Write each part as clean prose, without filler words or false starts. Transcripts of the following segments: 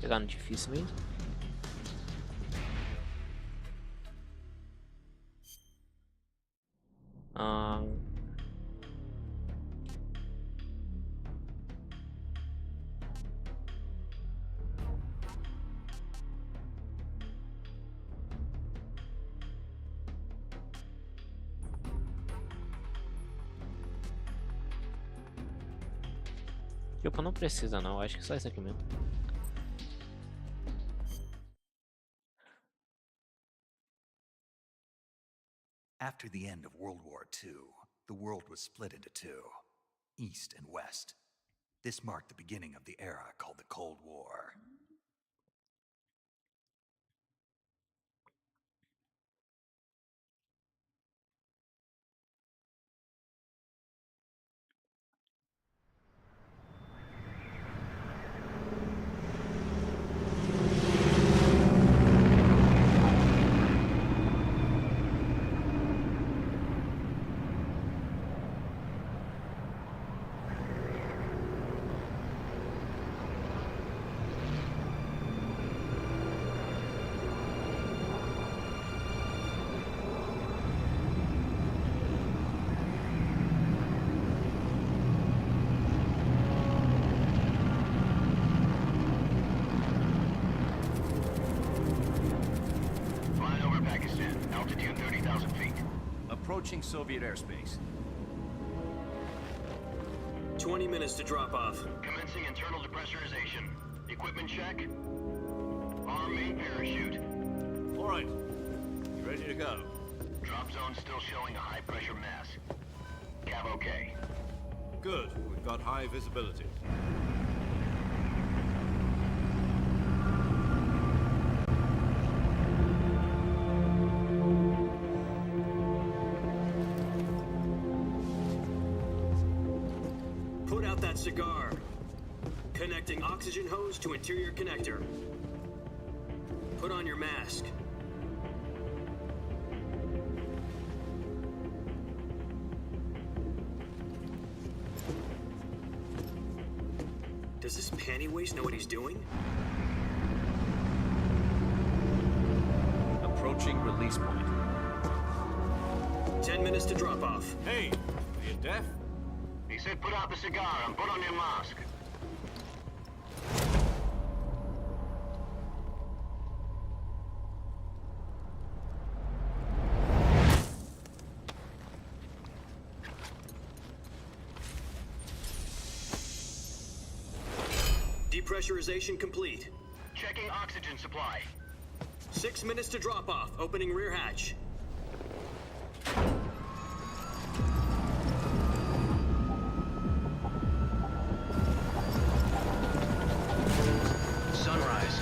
Pegando difícil mesmo. Ah, tipo, não precisa não, acho que só isso aqui mesmo. After the end of World War II, the world was split into two, East and West. This marked the beginning of the era called the Cold War. Altitude 30,000 feet. Approaching Soviet airspace. 20 minutes to drop off. Commencing internal depressurization. Equipment check. Arm main parachute. All right. Ready to go. Drop zone still showing a high pressure mass. Cav okay. Good. We've got high visibility. Put out that cigar. Connecting oxygen hose to interior connector. Put on your mask. Does this panty waste know what he's doing? Approaching release point. 10 minutes to drop off. Hey, are you deaf? He said put out the cigar and put on your mask. Depressurization complete. Checking oxygen supply. 6 minutes to drop off. Opening rear hatch. Sunrise.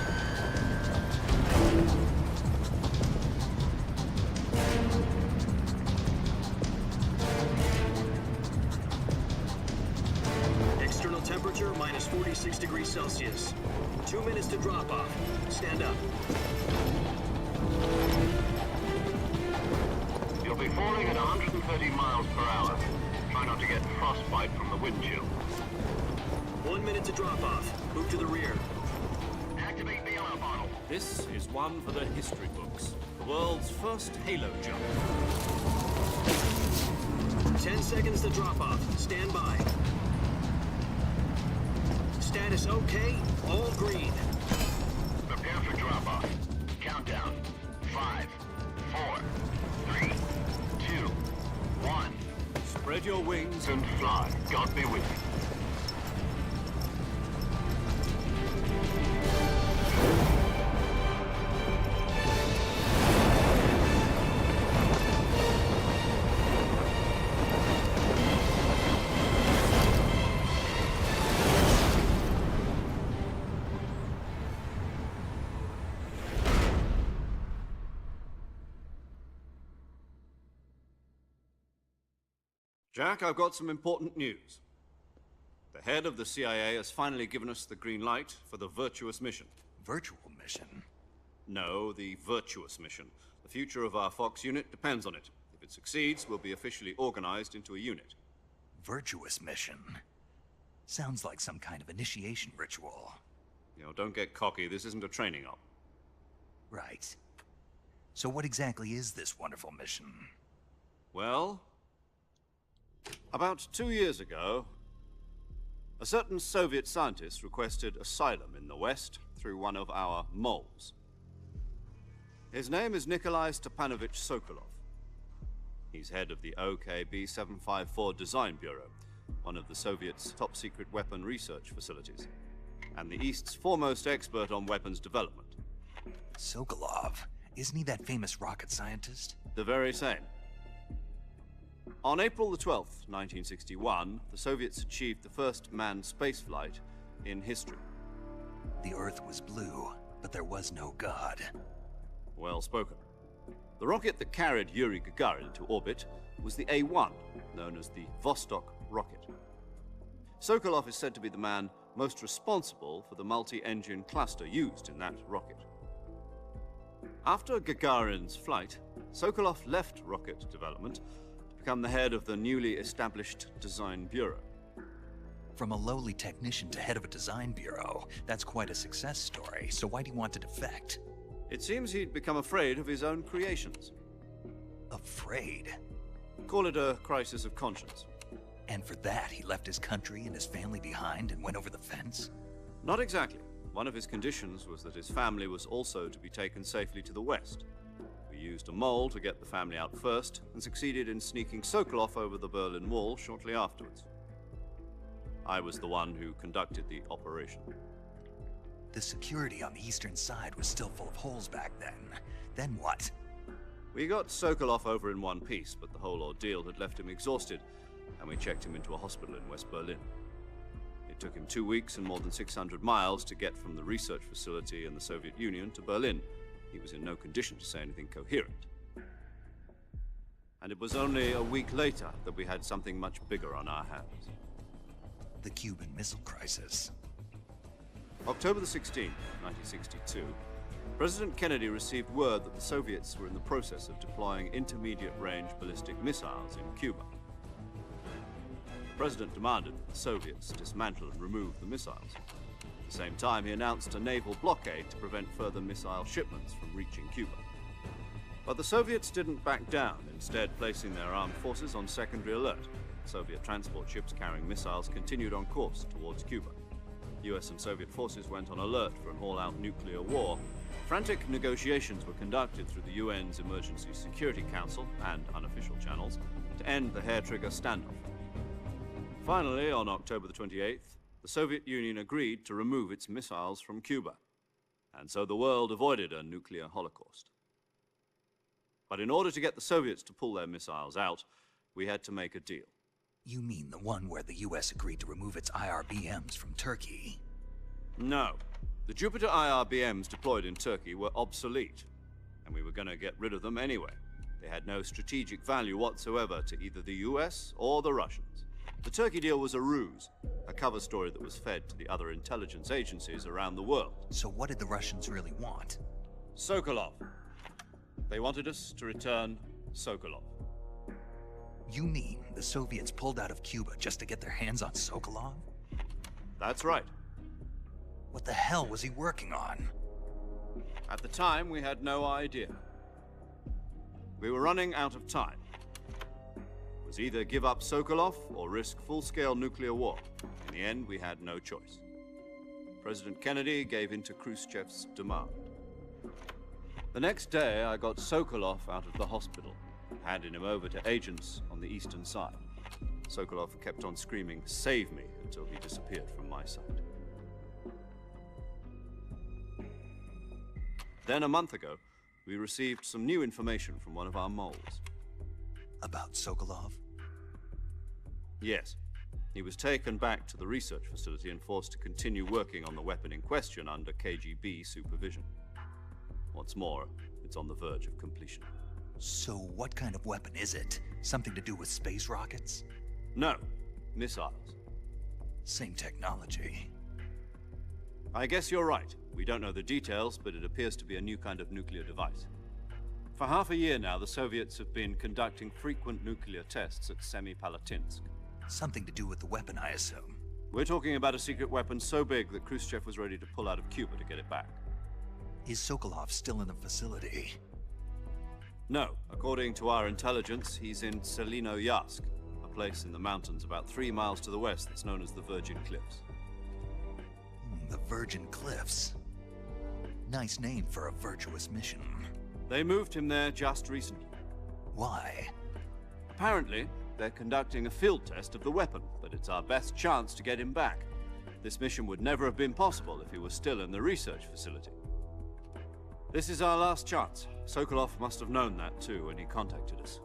External temperature minus 46 degrees Celsius. 2 minutes to drop off. Stand up. You'll be falling at 130 miles per hour. Try not to get frostbite from the wind chill. 1 minute to drop off. Move to the rear. Activate the yellow bottle. This is one for the history books. The world's first halo jump. 10 seconds to drop off. Stand by. Status okay. All green. Prepare for drop-off. Countdown. 5, 4, 3, 2, 1. Spread your wings And fly. God be with you. Jack, I've got some important news. The head of the CIA has finally given us the green light for the Virtuous mission. Virtual mission? No, the Virtuous mission. The future of our Fox unit depends on it. If it succeeds, we'll be officially organized into a unit. Virtuous mission? Sounds like some kind of initiation ritual. Don't get cocky. This isn't a training op. Right. So what exactly is this wonderful mission? Well, about 2 years ago, a certain Soviet scientist requested asylum in the West through one of our moles. His name is Nikolai Stepanovich Sokolov. He's head of the OKB-754 Design Bureau, one of the Soviets' top-secret weapon research facilities, and the East's foremost expert on weapons development. Sokolov? Isn't he that famous rocket scientist? The very same. On April the 12th, 1961, the Soviets achieved the first manned spaceflight in history. The Earth was blue, but there was no God. Well spoken. The rocket that carried Yuri Gagarin to orbit was the A-1, known as the Vostok rocket. Sokolov is said to be the man most responsible for the multi-engine cluster used in that rocket. After Gagarin's flight, Sokolov left rocket development to become the head of the newly established Design Bureau. From a lowly technician to head of a design bureau, that's quite a success story, so why'd he want to defect? It seems he'd become afraid of his own creations. Afraid? Call it a crisis of conscience. And for that, he left his country and his family behind and went over the fence? Not exactly. One of his conditions was that his family was also to be taken safely to the West. We used a mole to get the family out first, and succeeded in sneaking Sokolov over the Berlin Wall shortly afterwards. I was the one who conducted the operation. The security on the eastern side was still full of holes back then. Then what? We got Sokolov over in one piece, but the whole ordeal had left him exhausted, and we checked him into a hospital in West Berlin. It took him 2 weeks and more than 600 miles to get from the research facility in the Soviet Union to Berlin. He was in no condition to say anything coherent. And it was only a week later that we had something much bigger on our hands. The Cuban Missile Crisis. October the 16th, 1962, President Kennedy received word that the Soviets were in the process of deploying intermediate-range ballistic missiles in Cuba. The President demanded that the Soviets dismantle and remove the missiles. At the same time, he announced a naval blockade to prevent further missile shipments from reaching Cuba. But the Soviets didn't back down, instead placing their armed forces on secondary alert. Soviet transport ships carrying missiles continued on course towards Cuba. US and Soviet forces went on alert for an all-out nuclear war. Frantic negotiations were conducted through the UN's Emergency Security Council and unofficial channels to end the hair-trigger standoff. Finally, on October the 28th, the Soviet Union agreed to remove its missiles from Cuba, and so the world avoided a nuclear holocaust. But in order to get the Soviets to pull their missiles out, we had to make a deal. You mean the one where the US agreed to remove its IRBMs from Turkey? No. The Jupiter IRBMs deployed in Turkey were obsolete, and we were going to get rid of them anyway. They had no strategic value whatsoever to either the US or the Russians. The Turkey deal was a ruse, a cover story that was fed to the other intelligence agencies around the world. So what did the Russians really want? Sokolov. They wanted us to return Sokolov. You mean the Soviets pulled out of Cuba just to get their hands on Sokolov? That's right. What the hell was he working on? At the time, we had no idea. We were running out of time. It was either give up Sokolov or risk full-scale nuclear war. In the end, we had no choice. President Kennedy gave in to Khrushchev's demand. The next day, I got Sokolov out of the hospital, handing him over to agents on the eastern side. Sokolov kept on screaming, "Save me," until he disappeared from my sight. Then a month ago, we received some new information from one of our moles. About Sokolov? Yes. He was taken back to the research facility and forced to continue working on the weapon in question under KGB supervision. What's more, it's on the verge of completion. So what kind of weapon is it? Something to do with space rockets? No, missiles. Same technology. I guess you're right. We don't know the details, but it appears to be a new kind of nuclear device. For half a year now, the Soviets have been conducting frequent nuclear tests at Semipalatinsk. Something to do with the weapon, I assume. We're talking about a secret weapon so big that Khrushchev was ready to pull out of Cuba to get it back. Is Sokolov still in the facility? No, according to our intelligence, he's in Selino-Yarsk, a place in the mountains about 3 miles to the west that's known as the Virgin Cliffs. The Virgin Cliffs. Nice name for a virtuous mission. They moved him there just recently. Why? Apparently, they're conducting a field test of the weapon, but it's our best chance to get him back. This mission would never have been possible if he was still in the research facility. This is our last chance. Sokolov must have known that too when he contacted us.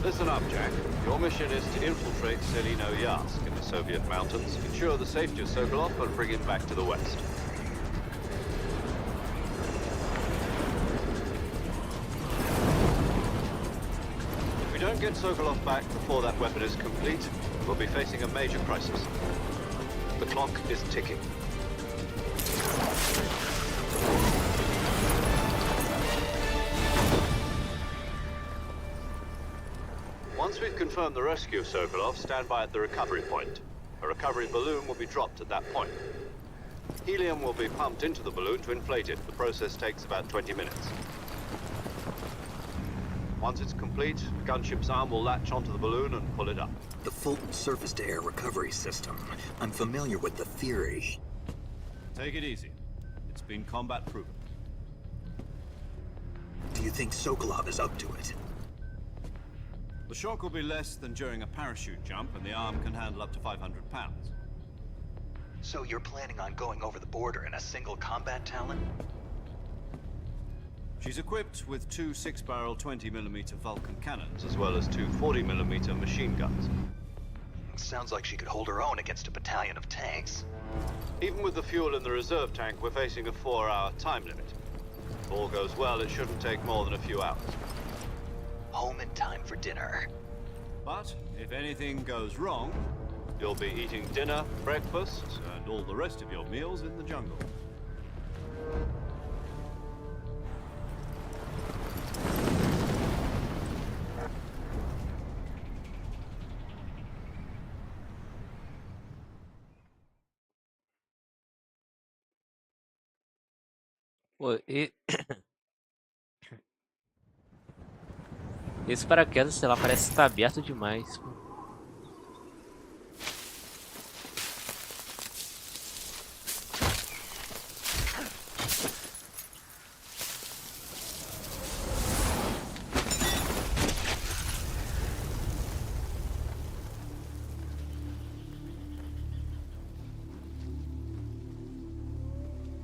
Listen up, Jack. Your mission is to infiltrate Selino-Yarsk in the Soviet mountains, ensure the safety of Sokolov, and bring him back to the west. If we don't get Sokolov back before that weapon is complete, we'll be facing a major crisis. The clock is ticking. Once we've confirmed the rescue of Sokolov, stand by at the recovery point. A recovery balloon will be dropped at that point. Helium will be pumped into the balloon to inflate it. The process takes about 20 minutes. Once it's complete, the gunship's arm will latch onto the balloon and pull it up. The Fulton surface-to-air recovery system. I'm familiar with the theory. Take it easy. It's been combat proven. Do you think Sokolov is up to it? The shock will be less than during a parachute jump, and the arm can handle up to 500 pounds. So you're planning on going over the border in a single combat Talon? She's equipped with 2 6-barrel 20mm Vulcan cannons, as well as 2 40mm machine guns. Sounds like she could hold her own against a battalion of tanks. Even with the fuel in the reserve tank, we're facing a 4-hour time limit. If all goes well, it shouldn't take more than a few hours. Home in time for dinner. But if anything goes wrong, you'll be eating dinner, breakfast, and all the rest of your meals in the jungle. Pô, esse paraquedas, sei lá, parece estar aberto demais. Pô.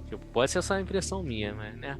Tipo, pode ser só uma impressão minha, mas né?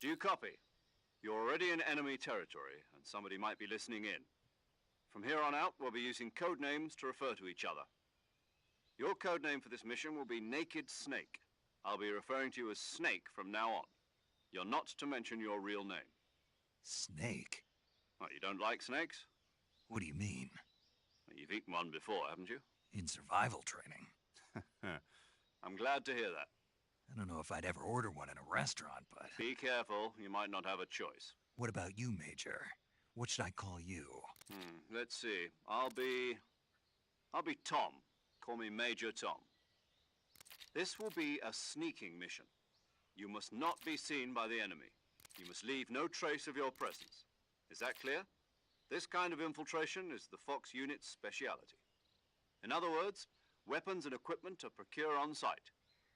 Do you copy? You're already in enemy territory, and somebody might be listening in. From here on out, we'll be using code names to refer to each other. Your code name for this mission will be Naked Snake. I'll be referring to you as Snake from now on. You're not to mention your real name. Snake? What, you don't like snakes? What do you mean? You've eaten one before, haven't you? In survival training. I'm glad to hear that. I don't know if I'd ever order one in a restaurant, but... Be careful, you might not have a choice. What about you, Major? What should I call you? Let's see. I'll be Tom. Call me Major Tom. This will be a sneaking mission. You must not be seen by the enemy. You must leave no trace of your presence. Is that clear? This kind of infiltration is the Fox unit's speciality. In other words, weapons and equipment are procured on site.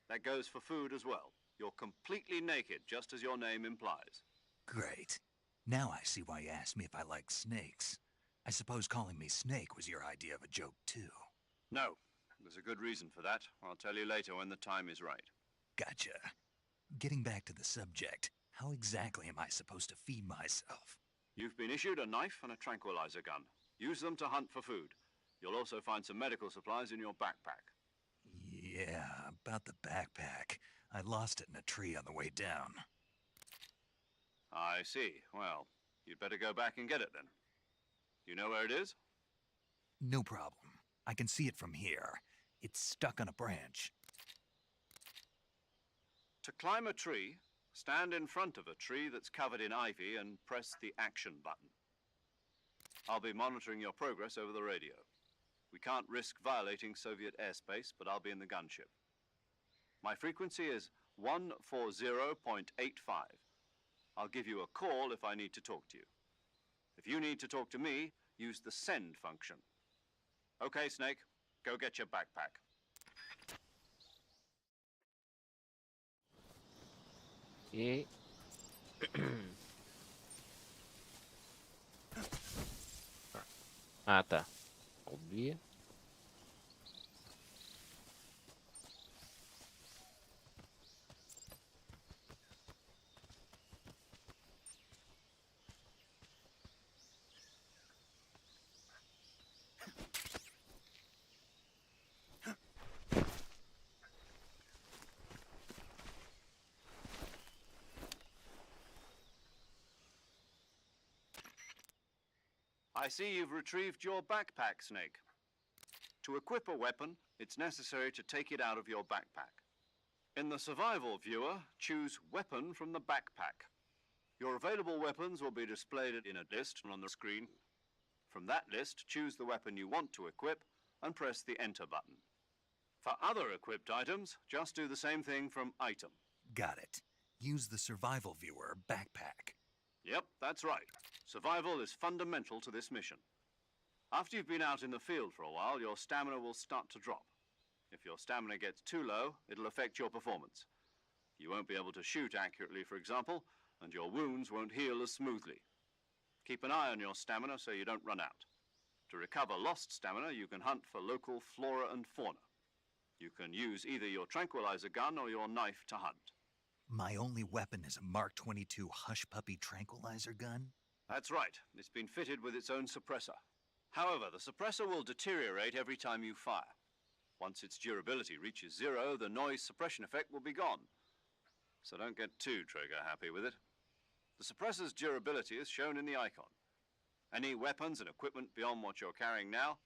That goes for food as well. You're completely naked, just as your name implies. Great. Now I see why you asked me if I like snakes. I suppose calling me Snake was your idea of a joke, too. No, there's a good reason for that. I'll tell you later when the time is right. Gotcha. Getting back to the subject, how exactly am I supposed to feed myself? You've been issued a knife and a tranquilizer gun. Use them to hunt for food. You'll also find some medical supplies in your backpack. Yeah, about the backpack. I lost it in a tree on the way down. I see. Well, you'd better go back and get it then. You know where it is? No problem. I can see it from here. It's stuck on a branch. To climb a tree, stand in front of a tree that's covered in ivy and press the action button. I'll be monitoring your progress over the radio. We can't risk violating Soviet airspace, but I'll be in the gunship. My frequency is 140.85. I'll give you a call if I need to talk to you. If you need to talk to me, use the send function. Okay, Snake, go get your backpack. E... Ah, tá. Ouvia. I see you've retrieved your backpack, Snake. To equip a weapon, it's necessary to take it out of your backpack. In the survival viewer, choose Weapon from the backpack. Your available weapons will be displayed in a list on the screen. From that list, choose the weapon you want to equip and press the Enter button. For other equipped items, just do the same thing from Item. Got it. Use the survival viewer backpack. Yep, that's right. Survival is fundamental to this mission. After you've been out in the field for a while, your stamina will start to drop. If your stamina gets too low, it'll affect your performance. You won't be able to shoot accurately, for example, and your wounds won't heal as smoothly. Keep an eye on your stamina so you don't run out. To recover lost stamina, you can hunt for local flora and fauna. You can use either your tranquilizer gun or your knife to hunt. My only weapon is a Mark 22 Hush Puppy tranquilizer gun? That's right. It's been fitted with its own suppressor. However, the suppressor will deteriorate every time you fire. Once its durability reaches 0, the noise suppression effect will be gone. So don't get too trigger-happy with it. The suppressor's durability is shown in the icon. Any weapons and equipment beyond what you're carrying now,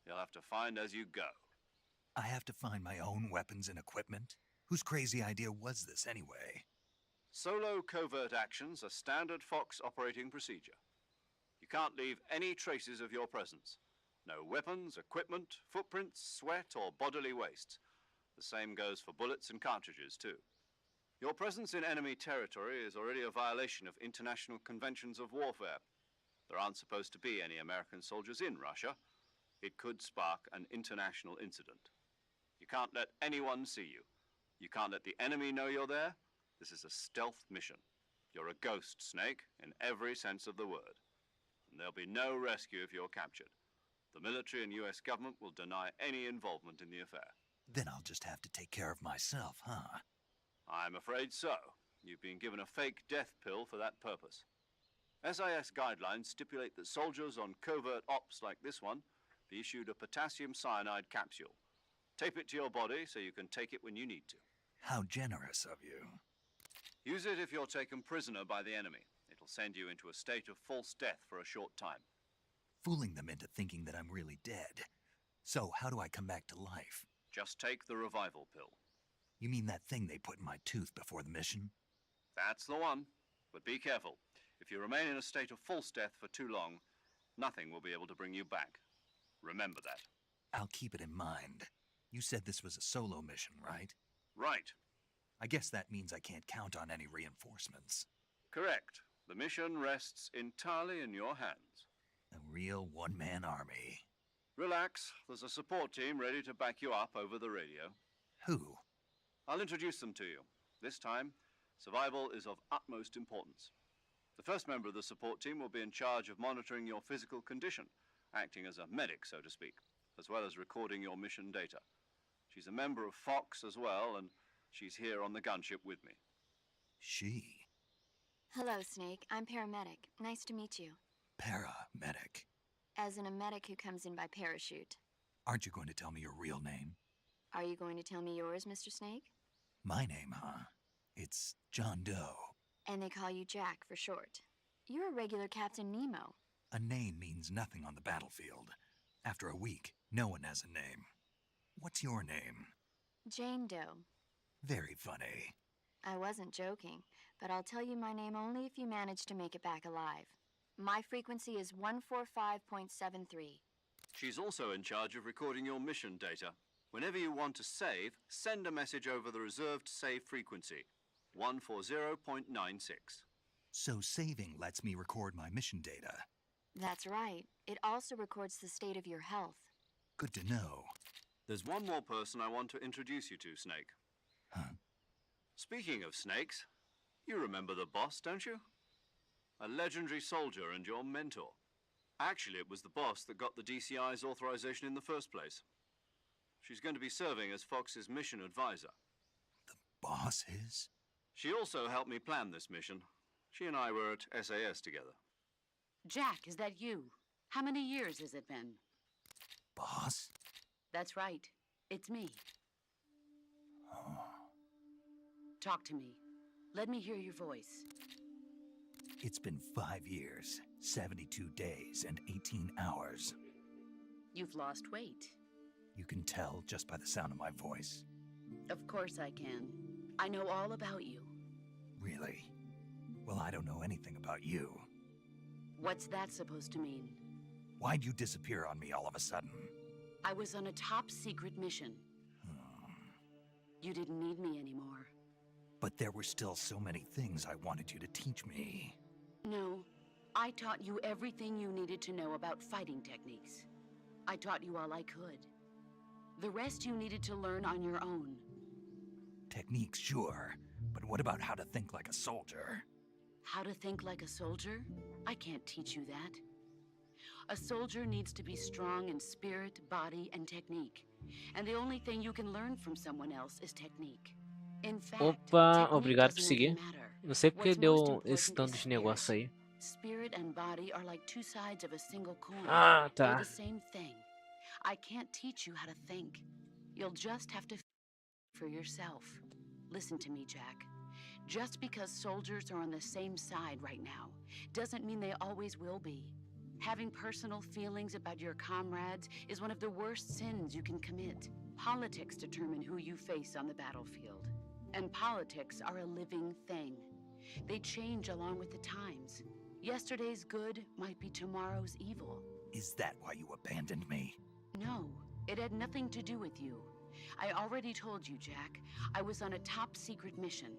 you'll have to find as you go. I have to find my own weapons and equipment? Whose crazy idea was this, anyway? Solo covert actions are standard Fox operating procedure. You can't leave any traces of your presence. No weapons, equipment, footprints, sweat, or bodily waste. The same goes for bullets and cartridges, too. Your presence in enemy territory is already a violation of international conventions of warfare. There aren't supposed to be any American soldiers in Russia. It could spark an international incident. You can't let anyone see you. You can't let the enemy know you're there. This is a stealth mission. You're a ghost, Snake, in every sense of the word. And there'll be no rescue if you're captured. The military and US government will deny any involvement in the affair. Then I'll just have to take care of myself, huh? I'm afraid so. You've been given a fake death pill for that purpose. SIS guidelines stipulate that soldiers on covert ops like this one be issued a potassium cyanide capsule. Tape it to your body so you can take it when you need to. How generous of you. Use it if you're taken prisoner by the enemy. It'll send you into a state of false death for a short time. Fooling them into thinking that I'm really dead. So how do I come back to life? Just take the revival pill. You mean that thing they put in my tooth before the mission? That's the one. But be careful. If you remain in a state of false death for too long, nothing will be able to bring you back. Remember that. I'll keep it in mind. You said this was a solo mission, right? Right. I guess that means I can't count on any reinforcements. Correct. The mission rests entirely in your hands. A real one-man army. Relax. There's a support team ready to back you up over the radio. Who? I'll introduce them to you. This time, survival is of utmost importance. The first member of the support team will be in charge of monitoring your physical condition, acting as a medic, so to speak, as well as recording your mission data. She's a member of Fox as well, and she's here on the gunship with me. She? Hello, Snake. I'm paramedic. Nice to meet you. Paramedic. As in a medic who comes in by parachute. Aren't you going to tell me your real name? Are you going to tell me yours, Mr. Snake? My name, huh? It's John Doe. And they call you Jack for short. You're a regular Captain Nemo. A name means nothing on the battlefield. After a week, no one has a name. What's your name? Jane Doe. Very funny. I wasn't joking, but I'll tell you my name only if you manage to make it back alive. My frequency is 145.73. She's also in charge of recording your mission data. Whenever you want to save, send a message over the reserved save frequency, 140.96. So saving lets me record my mission data. That's right. It also records the state of your health. Good to know. There's one more person I want to introduce you to, Snake. Huh? Speaking of snakes, you remember the boss, don't you? A legendary soldier and your mentor. Actually, it was the boss that got the DCI's authorization in the first place. She's going to be serving as Fox's mission advisor. The boss is? She also helped me plan this mission. She and I were at SAS together. Jack, is that you? How many years has it been? Boss? That's right. It's me. Oh. Talk to me. Let me hear your voice. It's been 5 years, 72 days, and 18 hours. You've lost weight. You can tell just by the sound of my voice. Of course I can. I know all about you. Really? Well, I don't know anything about you. What's that supposed to mean? Why'd you disappear on me all of a sudden? I was on a top secret mission. You didn't need me anymore. But there were still so many things I wanted you to teach me. No, I taught you everything you needed to know about fighting techniques. I taught you all I could. The rest you needed to learn on your own. Techniques, sure. But what about how to think like a soldier? How to think like a soldier? I can't teach you that. A soldier needs to be strong in spirit, body, and technique. And the only thing you can learn from someone else is technique. In fact, Opa, technique obrigado por doesn't seguir. even matter. Não sei porque What's deu most esse important tanto is de negócio aí. Spirit and body are like two sides of a single coin. Ah, They're tá. the same thing. I can't teach you how to think. You'll just have to for yourself. Listen to me, Jack. Just because soldiers are on the same side right now doesn't mean they always will be. Having personal feelings about your comrades is one of the worst sins you can commit. Politics determine who you face on the battlefield. And politics are a living thing. They change along with the times. Yesterday's good might be tomorrow's evil. Is that why you abandoned me? No, it had nothing to do with you. I already told you, Jack. I was on a top secret mission.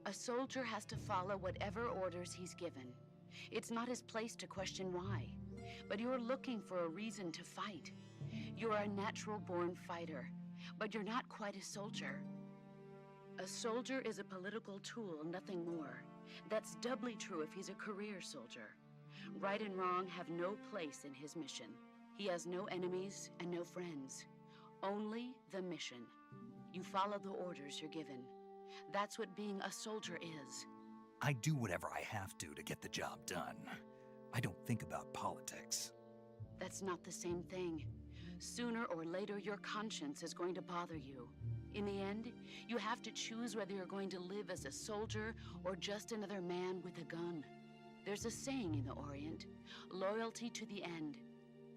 A soldier has to follow whatever orders he's given. It's not his place to question why. But you're looking for a reason to fight. You're a natural-born fighter, but you're not quite a soldier. A soldier is a political tool, nothing more. That's doubly true if he's a career soldier. Right and wrong have no place in his mission. He has no enemies and no friends. Only the mission. You follow the orders you're given. That's what being a soldier is. I do whatever I have to get the job done. I don't think about politics. That's not the same thing. Sooner or later, your conscience is going to bother you. In the end, you have to choose whether you're going to live as a soldier or just another man with a gun. There's a saying in the Orient, loyalty to the end.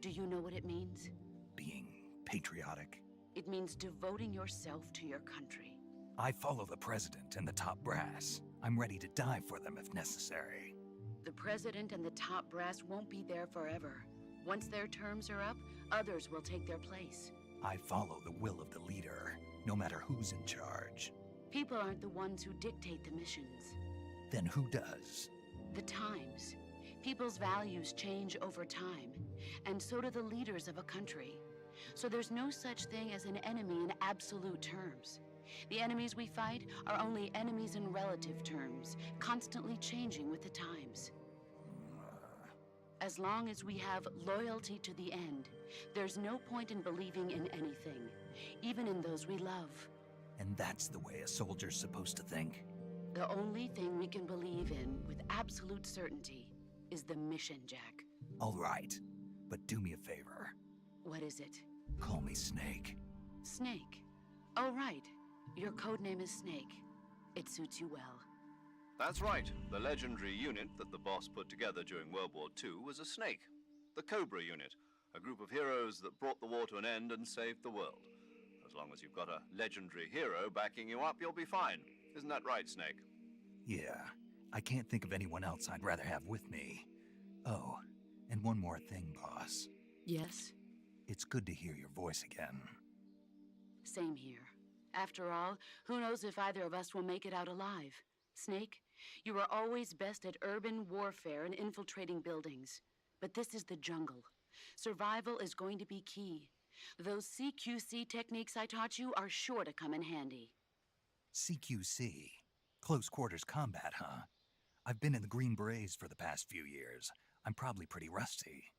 Do you know what it means? Being patriotic. It means devoting yourself to your country. I follow the president and the top brass. I'm ready to die for them if necessary. The president and the top brass won't be there forever. Once their terms are up, others will take their place. I follow the will of the leader, no matter who's in charge. People aren't the ones who dictate the missions. Then who does? The times. People's values change over time, and so do the leaders of a country. So there's no such thing as an enemy in absolute terms. The enemies we fight are only enemies in relative terms, constantly changing with the times. As long as we have loyalty to the end, there's no point in believing in anything, even in those we love. And that's the way a soldier's supposed to think? The only thing we can believe in with absolute certainty is the mission, Jack. All right, but do me a favor. What is it? Call me Snake. Snake. Oh, right. Your code name is Snake. It suits you well. That's right. The legendary unit that the boss put together during World War II was a snake. The Cobra unit, a group of heroes that brought the war to an end and saved the world. As long as you've got a legendary hero backing you up, you'll be fine. Isn't that right, Snake? Yeah, I can't think of anyone else I'd rather have with me. Oh, and one more thing, boss. Yes? It's good to hear your voice again. Same here. After all, who knows if either of us will make it out alive? Snake, you were always best at urban warfare and infiltrating buildings. But this is the jungle. Survival is going to be key. Those CQC techniques I taught you are sure to come in handy. CQC? Close quarters combat, huh? I've been in the Green Berets for the past few years. I'm probably pretty rusty.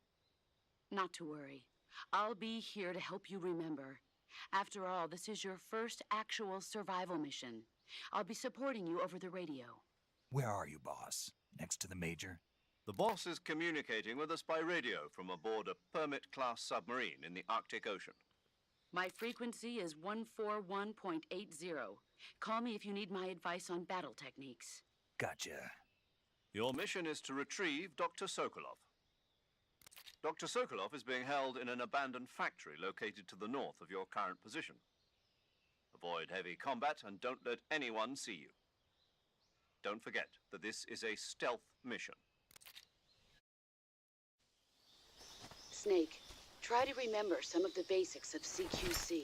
Not to worry. I'll be here to help you remember. After all, this is your first actual survival mission. I'll be supporting you over the radio. Where are you, boss? Next to the Major? The boss is communicating with us by radio from aboard a Permit-class submarine in the Arctic Ocean. My frequency is 141.80. Call me if you need my advice on battle techniques. Gotcha. Your mission is to retrieve Dr. Sokolov. Dr. Sokolov is being held in an abandoned factory located to the north of your current position. Avoid heavy combat and don't let anyone see you. Don't forget that this is a stealth mission. Snake, try to remember some of the basics of CQC.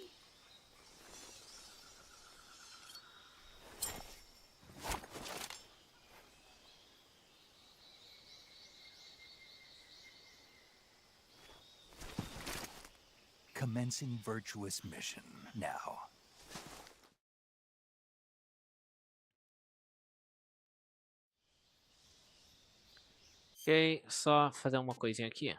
Commencing virtuous mission now. Ok, só fazer uma coisinha aqui.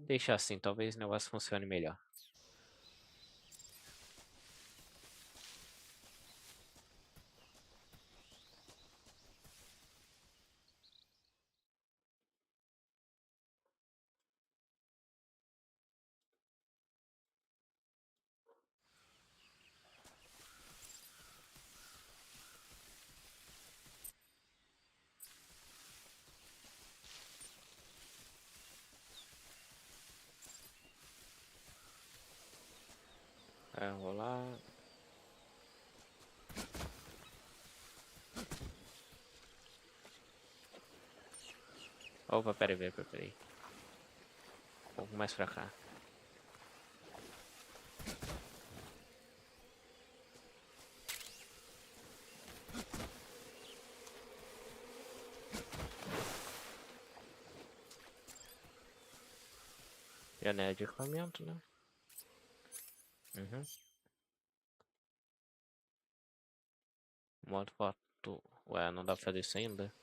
Deixa assim, talvez o negócio funcione melhor. Vai rolar. Opa, peraí. Um pouco mais pra cá. Janela de equipamento, né? Uhum. Modo foto. Ué, não dá pra fazer isso ainda?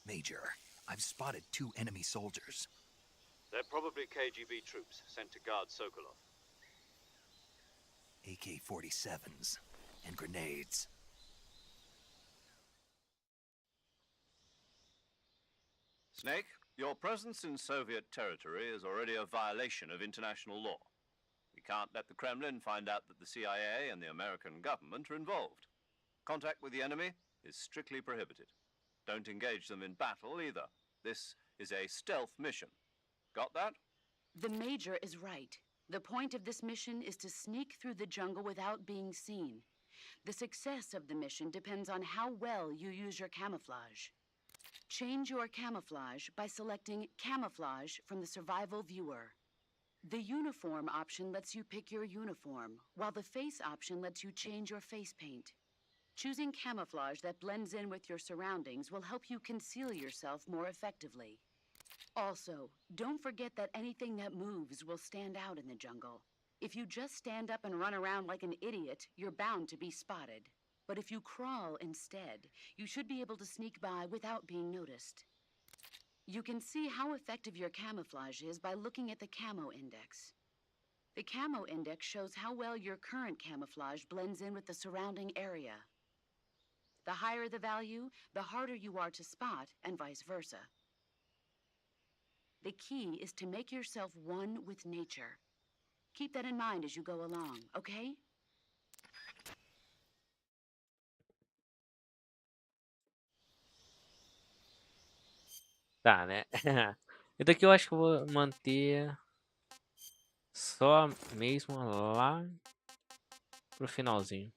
Major, I've spotted 2 enemy soldiers. They're probably KGB troops sent to guard Sokolov. AK-47s and grenades. Snake, your presence in Soviet territory is already a violation of international law. We can't let the Kremlin find out that the CIA and the American government are involved. Contact with the enemy is strictly prohibited. Don't engage them in battle either. This is a stealth mission. Got that? The Major is right. The point of this mission is to sneak through the jungle without being seen. The success of the mission depends on how well you use your camouflage. Change your camouflage by selecting Camouflage from the Survival Viewer. The Uniform option lets you pick your uniform, while the Face option lets you change your face paint. Choosing camouflage that blends in with your surroundings will help you conceal yourself more effectively. Also, don't forget that anything that moves will stand out in the jungle. If you just stand up and run around like an idiot, you're bound to be spotted. But if you crawl instead, you should be able to sneak by without being noticed. You can see how effective your camouflage is by looking at the Camo Index. The Camo Index shows how well your current camouflage blends in with the surrounding area. The higher the value, the harder you are to spot, and vice versa. The key is to make yourself one with nature. Keep that in mind as you go along, okay? Tá, né? E daqui eu acho que eu vou manter só mesmo lá pro finalzinho.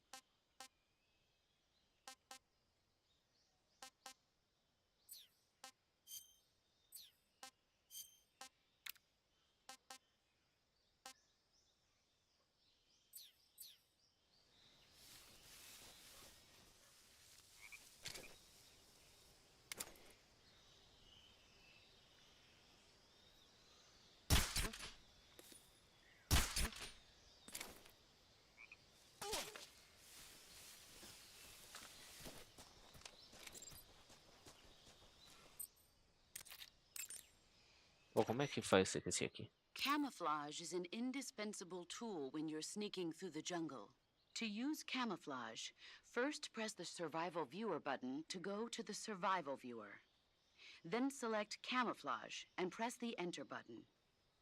Pô, como é que faz esse aqui? Camouflage is an indispensable tool when you're sneaking through the jungle. To use camouflage, first press the Survival Viewer button to go to the Survival Viewer. Then select Camouflage and press the Enter button.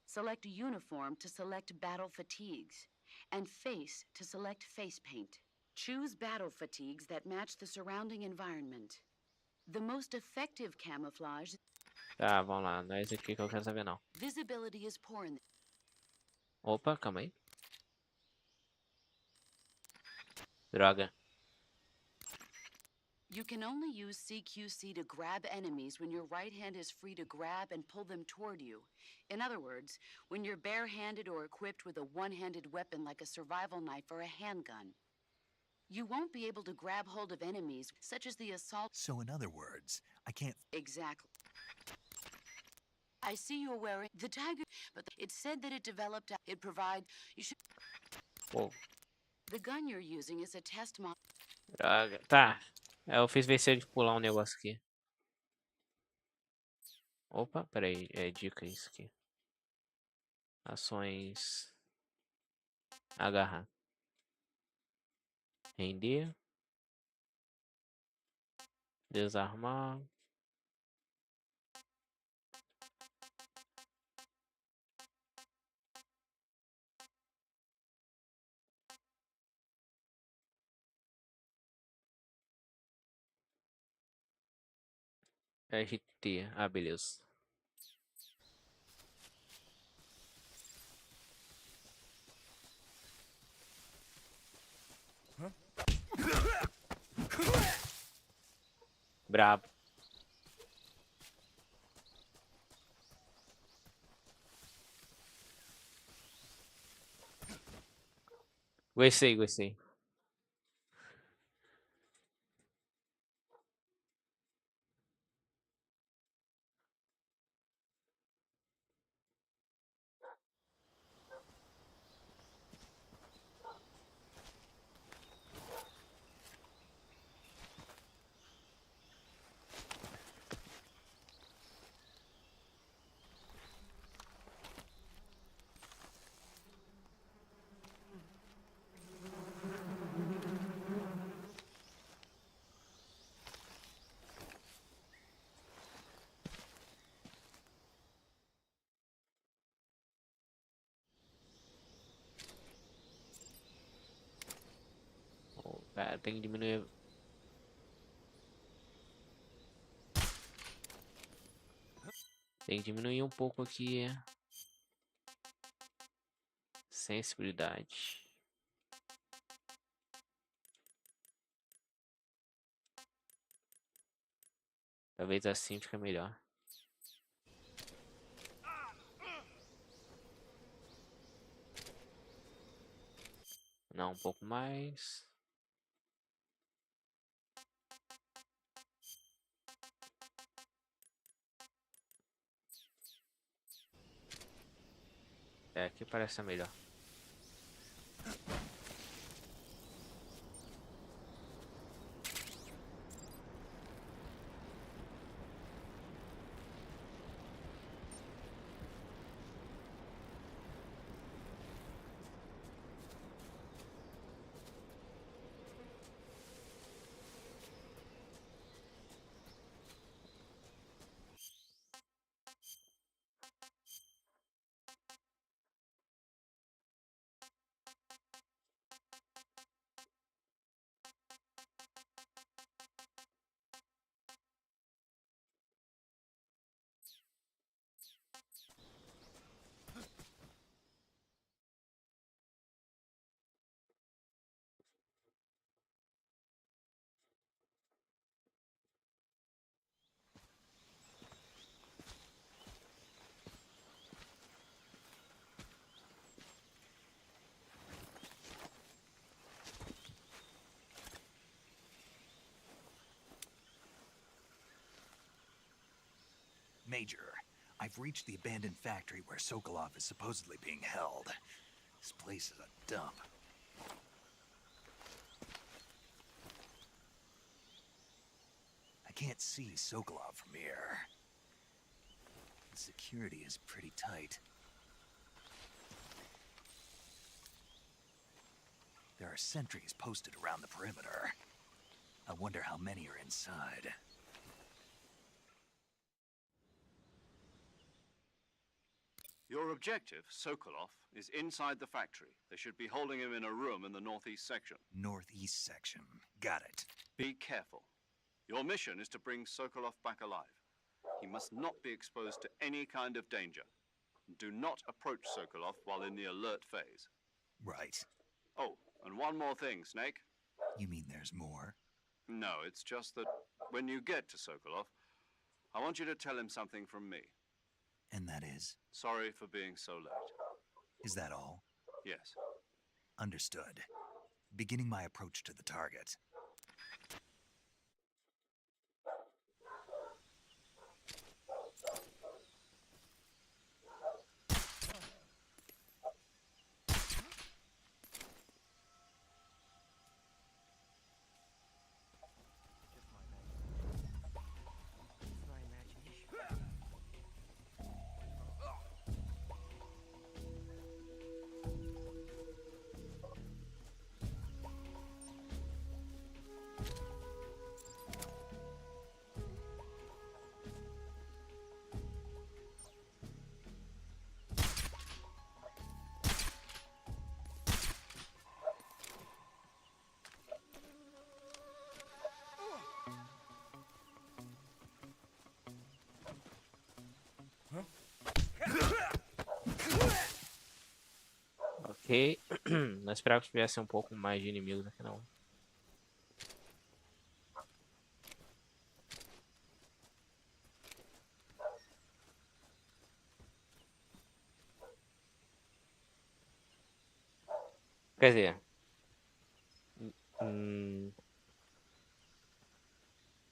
Select Uniform to select Battle Fatigues, and Face to select Face Paint. Choose battle fatigues that match the surrounding environment. The most effective camouflage... Tá, vamos lá. Não é esse aqui que eu quero saber, não. Visibility is poor in... Opa, calma aí. Droga. You can only use CQC to grab enemies when your right hand is free to grab and pull them toward you. In other words, when you're barehanded or equipped with a one-handed weapon like a survival knife or a handgun. You won't be able to grab hold of enemies, such as the assault... So in other words, I can't... Exactly. I see you're wearing the tiger, but it said that it developed... It provides... You should... Pô, The gun you're using is a test model. droga. Tá. Eu fiz vencer de pular um negócio aqui. Opa, peraí. É dica isso aqui. Ações. Agarrar. Render. Desarmar. RT. Ah, beleza. Brabo. Gostei, gostei. É, tem que diminuir. Tem que diminuir um pouco aqui. Sensibilidade. Talvez assim fica melhor. Não, um pouco mais. É, aqui parece melhor. Major, I've reached the abandoned factory where Sokolov is supposedly being held. This place is a dump. I can't see Sokolov from here. The security is pretty tight. There are sentries posted around the perimeter. I wonder how many are inside. Your objective, Sokolov, is inside the factory. They should be holding him in a room in the northeast section. Northeast section. Got it. Be careful. Your mission is to bring Sokolov back alive. He must not be exposed to any kind of danger. Do not approach Sokolov while in the alert phase. Right. Oh, and one more thing, Snake. You mean there's more? No, it's just that when you get to Sokolov, I want you to tell him something from me. And that is? Sorry for being so late. Is that all? Yes. Understood. Beginning my approach to the target. Ok. Não esperava que tivesse um pouco mais de inimigos aqui não. Quer dizer...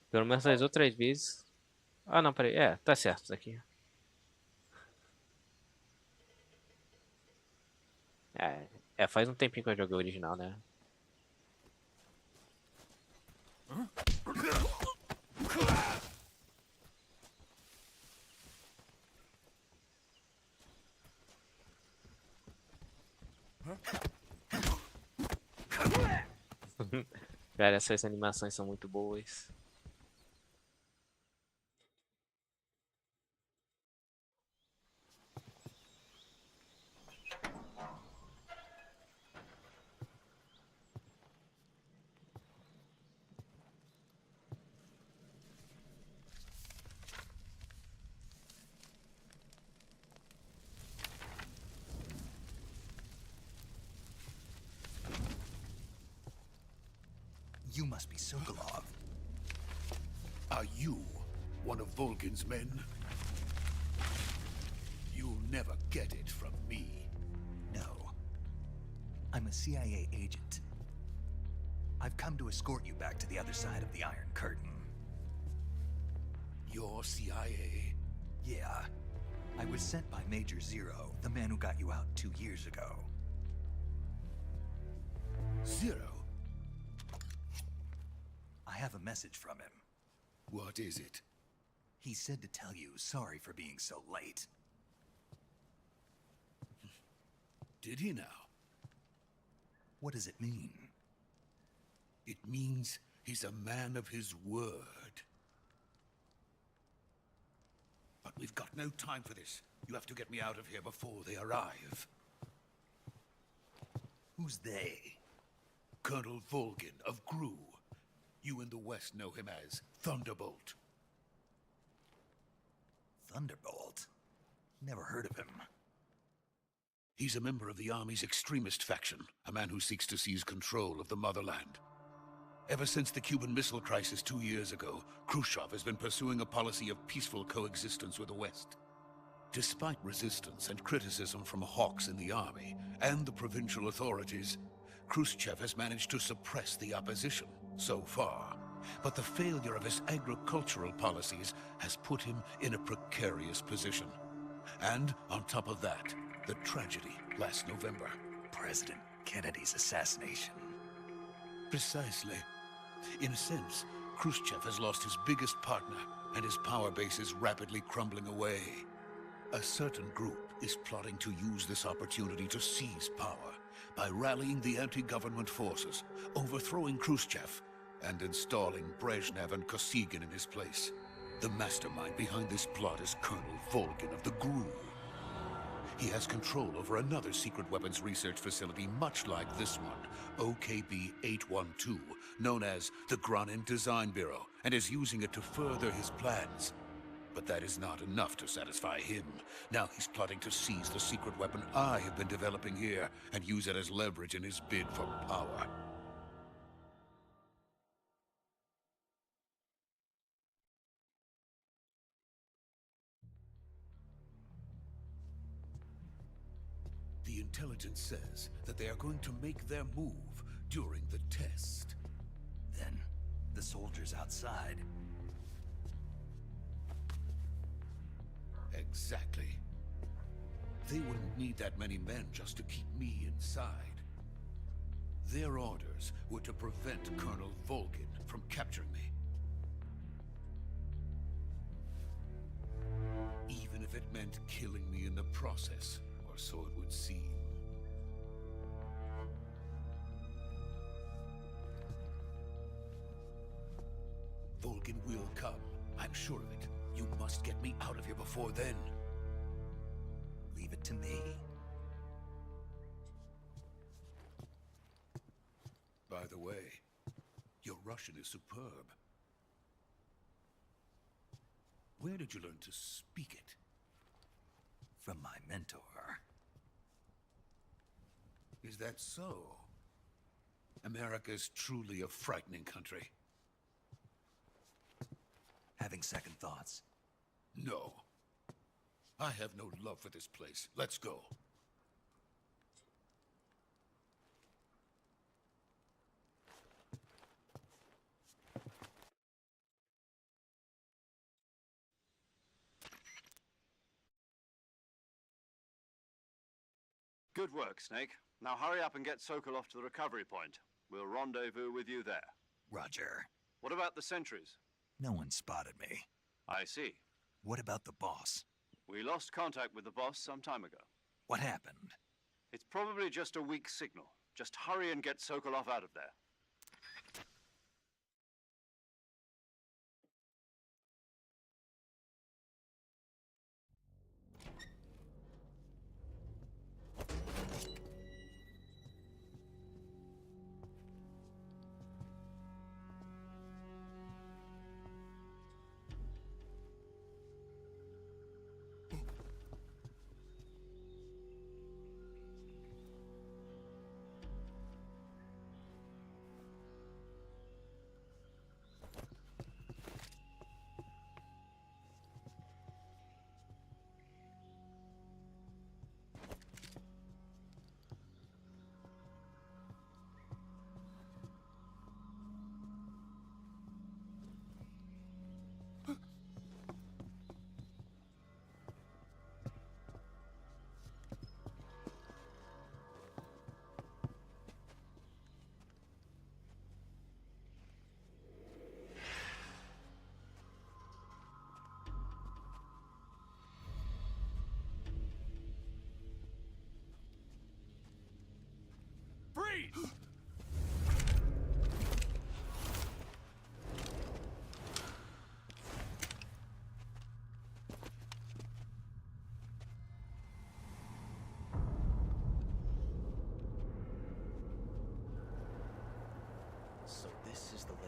Pelo menos as outras vezes... Ah, não, peraí. É, tá certo isso aqui. Faz um tempinho que eu joguei o original, né? Cara, essas animações são muito boas. You must be Sokolov. Are you one of Volgin's men? You'll never get it from me. No. I'm a CIA agent. I've come to escort you back to the other side of the Iron Curtain. You're CIA? Yeah. I was sent by Major Zero, the man who got you out 2 years ago. Zero? I have a message from him. What is it? He said to tell you sorry for being so late. Did he now? What does it mean? It means he's a man of his word. But we've got no time for this. You have to get me out of here before they arrive. Who's they? Colonel Volgin of GRU. You in the West know him as Thunderbolt. Thunderbolt? Never heard of him. He's a member of the Army's extremist faction, a man who seeks to seize control of the motherland. Ever since the Cuban Missile Crisis 2 years ago, Khrushchev has been pursuing a policy of peaceful coexistence with the West. Despite resistance and criticism from hawks in the army and the provincial authorities, Khrushchev has managed to suppress the opposition so far. But the failure of his agricultural policies has put him in a precarious position. And on top of that, the tragedy last November. President Kennedy's assassination. Precisely. In a sense, Khrushchev has lost his biggest partner, and his power base is rapidly crumbling away. A certain group is plotting to use this opportunity to seize power by rallying the anti-government forces, overthrowing Khrushchev, and installing Brezhnev and Kosygin in his place. The mastermind behind this plot is Colonel Volgin of the GRU. He has control over another secret weapons research facility much like this one, OKB-812, known as the Granin Design Bureau, and is using it to further his plans. But that is not enough to satisfy him. Now he's plotting to seize the secret weapon I have been developing here and use it as leverage in his bid for power. The intelligence says that they are going to make their move during the test. Then, the soldiers outside. Exactly. They wouldn't need that many men just to keep me inside. Their orders were to prevent Colonel Volgin from capturing me. Even if it meant killing me in the process, or so it would seem. Volgin will come. I'm sure of it. You must get me out of here before then. Leave it to me. By the way, your Russian is superb. Where did you learn to speak it? From my mentor. Is that so? America's truly a frightening country. Having second thoughts. No. I have no love for this place. Let's go. Good work, Snake. Now hurry up and get Sokolov to the recovery point. We'll rendezvous with you there. Roger. What about the sentries? No one spotted me. I see. What about the boss? We lost contact with the boss some time ago. What happened? It's probably just a weak signal. Just hurry and get Sokolov out of there.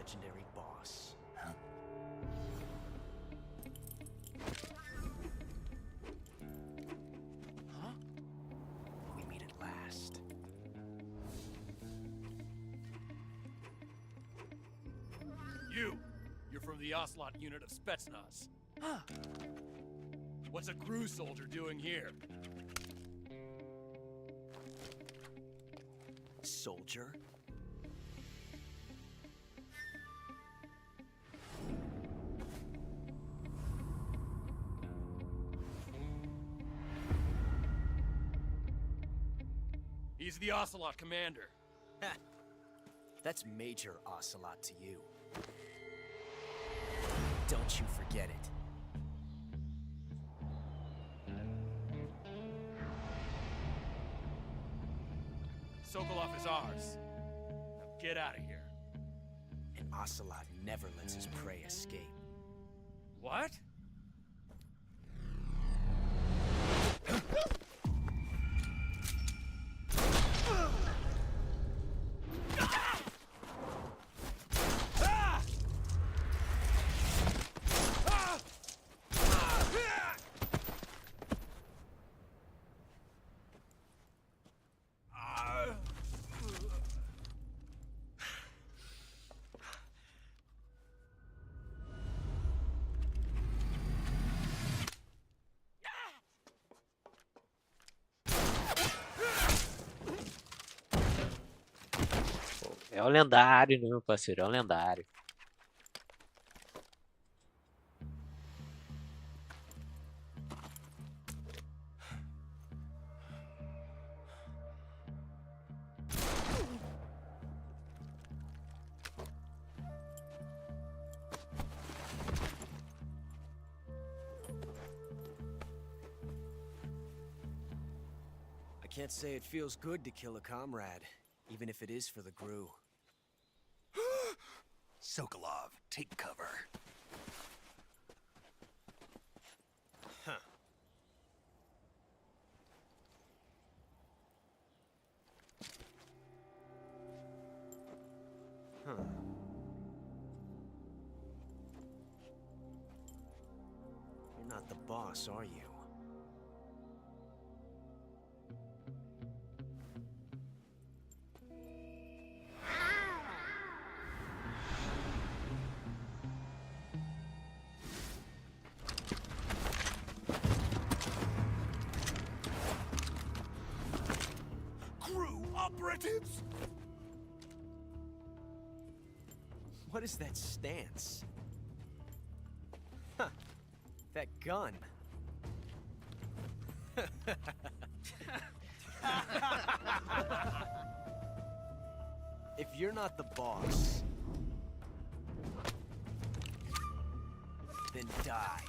legendary boss. Huh? Huh? We meet at last. You're from the Ocelot unit of Spetsnaz. What's a crew soldier doing here? Soldier? He's the Ocelot commander. Ha! That's Major Ocelot to you. Don't you forget it. Sokolov is ours. Now get out of here. And Ocelot never lets his prey escape. What? É o lendário, né, meu parceiro? É o lendário. I can't say it feels good to kill a comrade, even if it is for the Gru. Sokolov, take cover. Huh. Huh. You're not the boss, are you? Crew operatives? What is that stance? Huh. That gun. If you're not the boss, then die.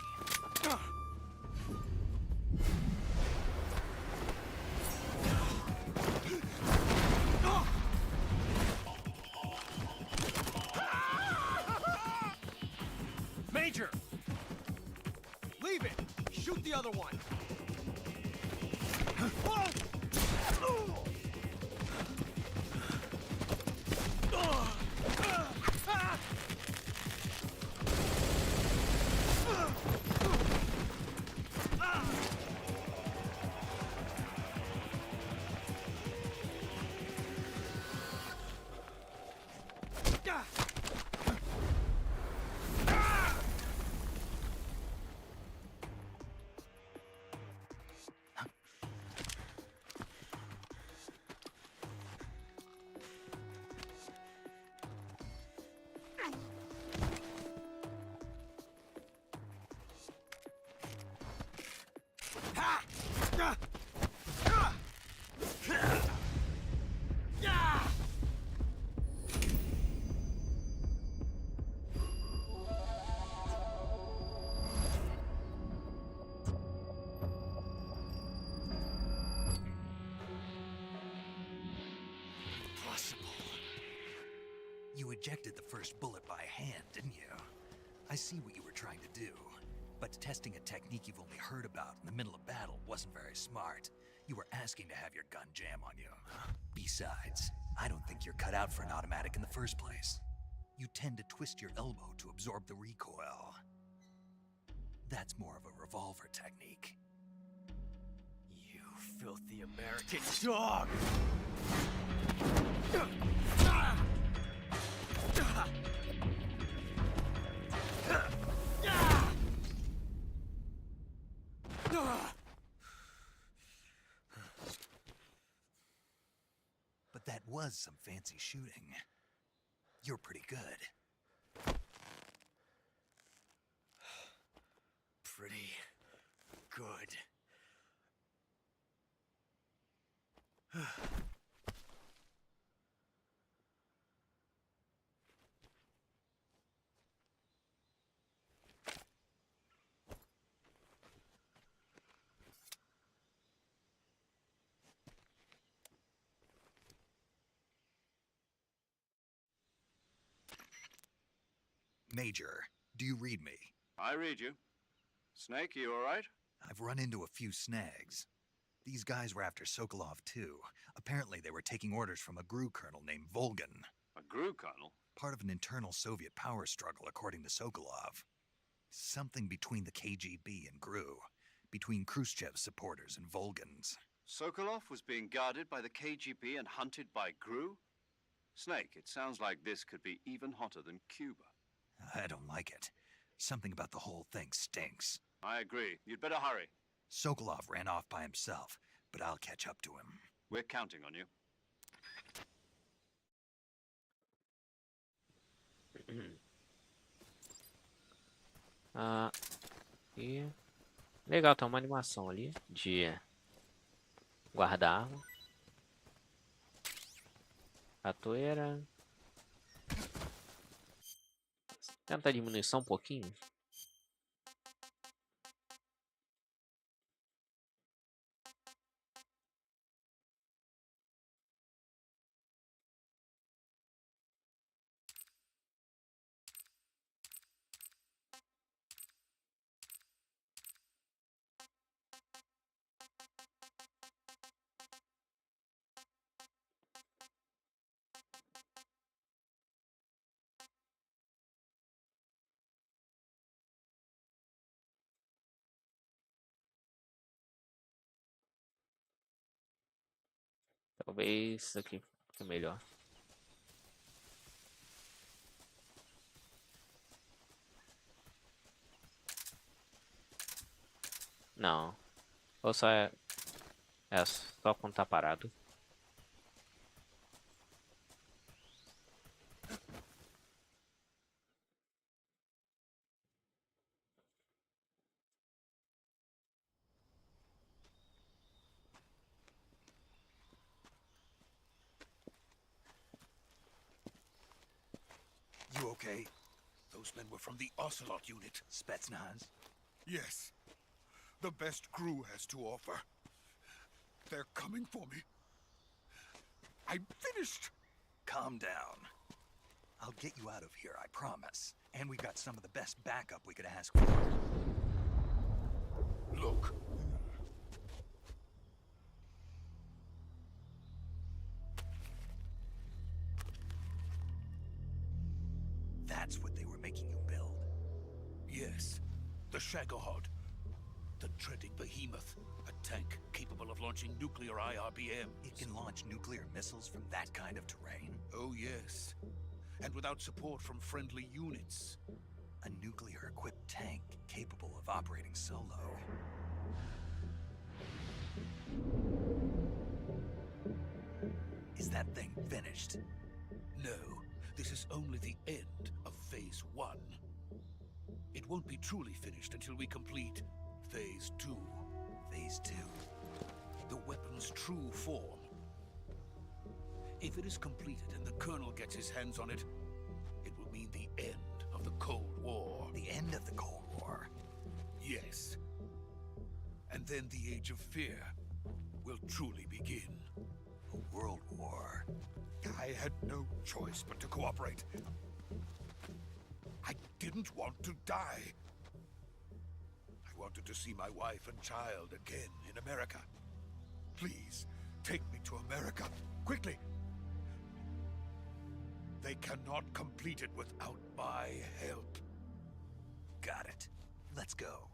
Major! Leave it! Shoot the other one! You ejected the first bullet by hand, didn't you? I see what you were trying to do. But testing a technique you've only heard about in the middle of battle wasn't very smart. You were asking to have your gun jam on you. Besides, I don't think you're cut out for an automatic in the first place. you tend to twist your elbow to absorb the recoil. That's more of a revolver technique. You filthy American dog! But that was some fancy shooting. You're pretty good. Pretty good. Major, do you read me? I read you. Snake, you all right? I've run into a few snags. These guys were after Sokolov too. Apparently they were taking orders from a GRU colonel named Volgin. A GRU colonel? Part of an internal Soviet power struggle, according to Sokolov. Something between the KGB and GRU. Between Khrushchev's supporters and Volgin's. Sokolov was being guarded by the KGB and hunted by GRU? Snake, it sounds like this could be even hotter than Cuba. I don't like it. Something about the whole thing stinks. I agree. You'd better hurry. Sokolov ran off by himself, but I'll catch up to him. We're counting on you. E legal, tem uma animação ali de guardar arma. Ratoeira. Tenta diminuir só um pouquinho. Talvez isso aqui fique melhor. Não. Ou só é só quando tá parado. You okay? Those men were from the Ocelot unit. Spetsnaz? Yes. The best GRU has to offer. They're coming for me. I'm finished. Calm down. I'll get you out of here, I promise. And we've got some of the best backup we could ask for. Look. That's what they were making you build. Yes. The Shagohod. The dreaded behemoth. A tank capable of launching nuclear IRBMs. It can launch nuclear missiles from that kind of terrain? Oh, yes. And without support from friendly units. A nuclear-equipped tank capable of operating solo. Is that thing finished? No. This is only the end of Phase 1. It won't be truly finished until we complete Phase 2. Phase 2? The weapon's true form. If it is completed and the Colonel gets his hands on it, it will mean the end of the Cold War. The end of the Cold War? Yes. And then the Age of Fear will truly begin. A world war. I had no choice but to cooperate. I didn't want to die. I wanted to see my wife and child again in America. Please, take me to America, quickly. They cannot complete it without my help. Got it. Let's go.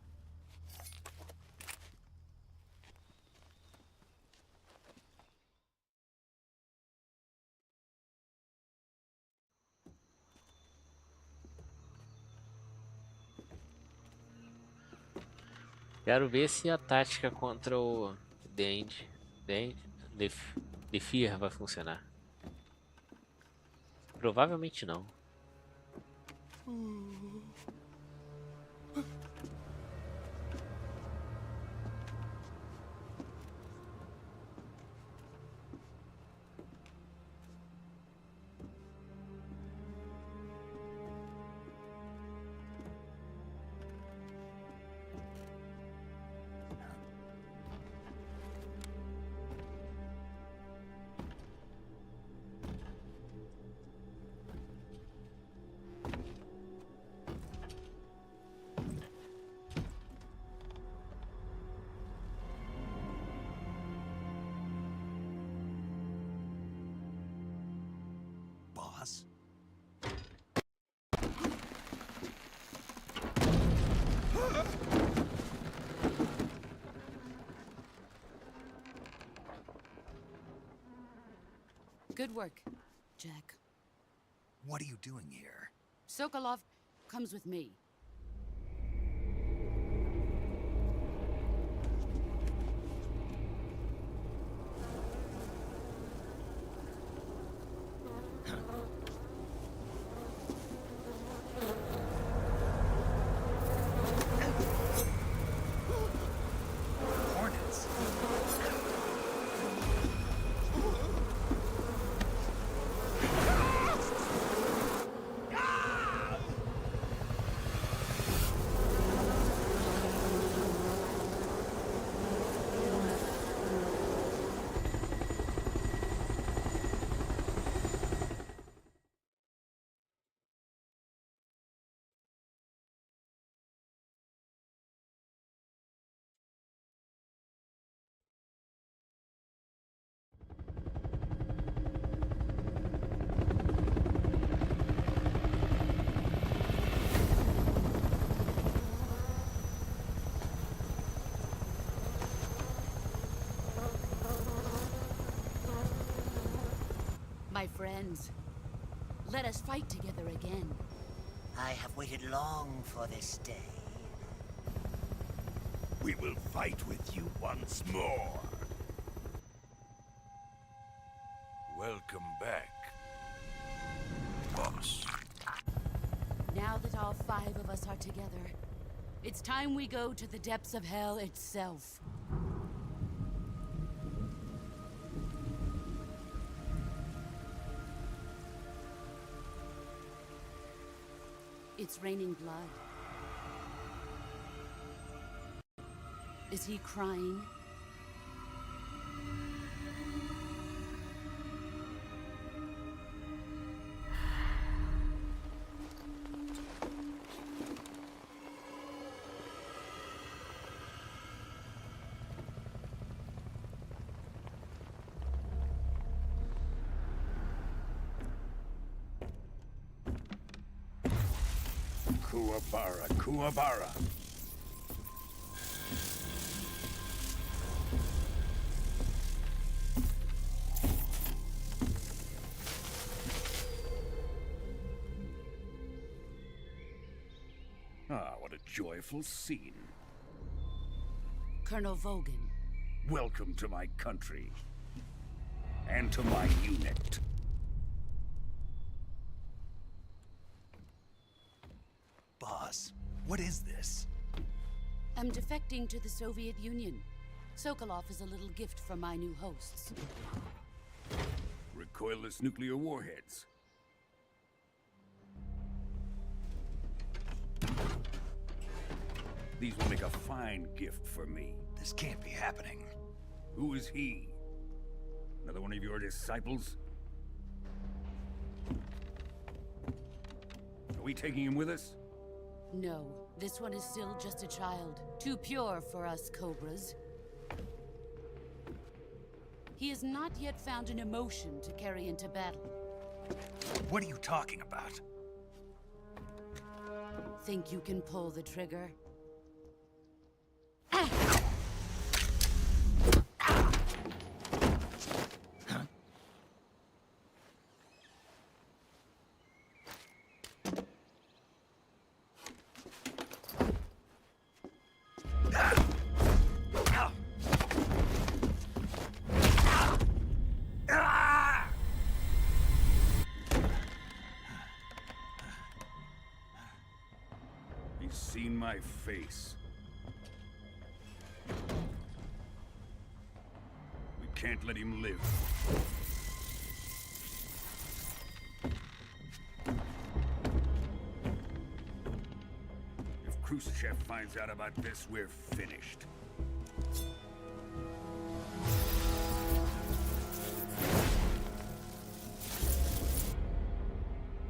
Quero ver se a tática contra o The Fear vai funcionar. Provavelmente não. Boss? Good work, Jack. What are you doing here? Sokolov comes with me. Hornets. My friends, let us fight together again. I have waited long for this day. We will fight with you once more. Welcome back, boss. Now that all 5 of us are together, it's time we go to the depths of hell itself. It's raining blood. Is he crying? Kuwabara, Kuwabara. Ah, what a joyful scene. Colonel Vogan. Welcome to my country. And to my unit. Boss, what is this? I'm defecting to the Soviet Union. Sokolov is a little gift from my new hosts. Recoilless nuclear warheads. These will make a fine gift for me. This can't be happening. Who is he? Another one of your disciples? Are we taking him with us? No, this one is still just a child. Too pure for us Cobras. He has not yet found an emotion to carry into battle. What are you talking about? Think you can pull the trigger? He's seen my face. We can't let him live. If Khrushchev finds out about this, we're finished.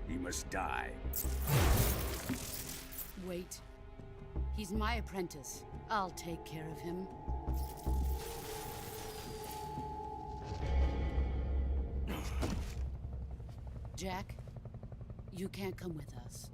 He must die. Wait. He's my apprentice. I'll take care of him. Jack, you can't come with us.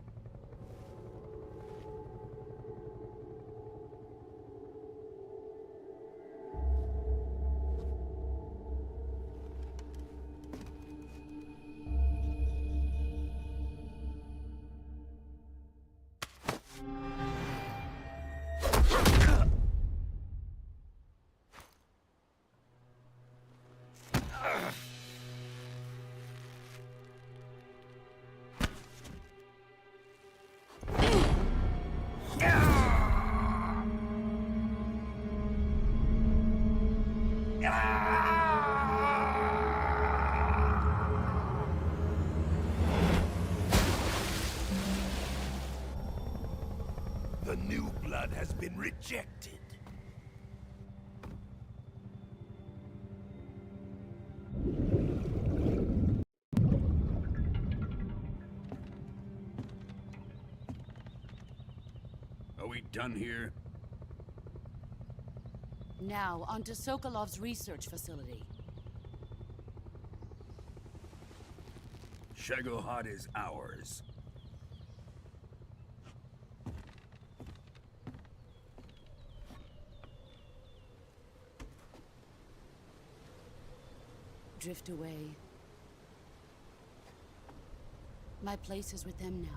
The new blood has been rejected. Are we done here? Now, onto Sokolov's research facility. Shagohod is ours. Drift away. My place is with them now.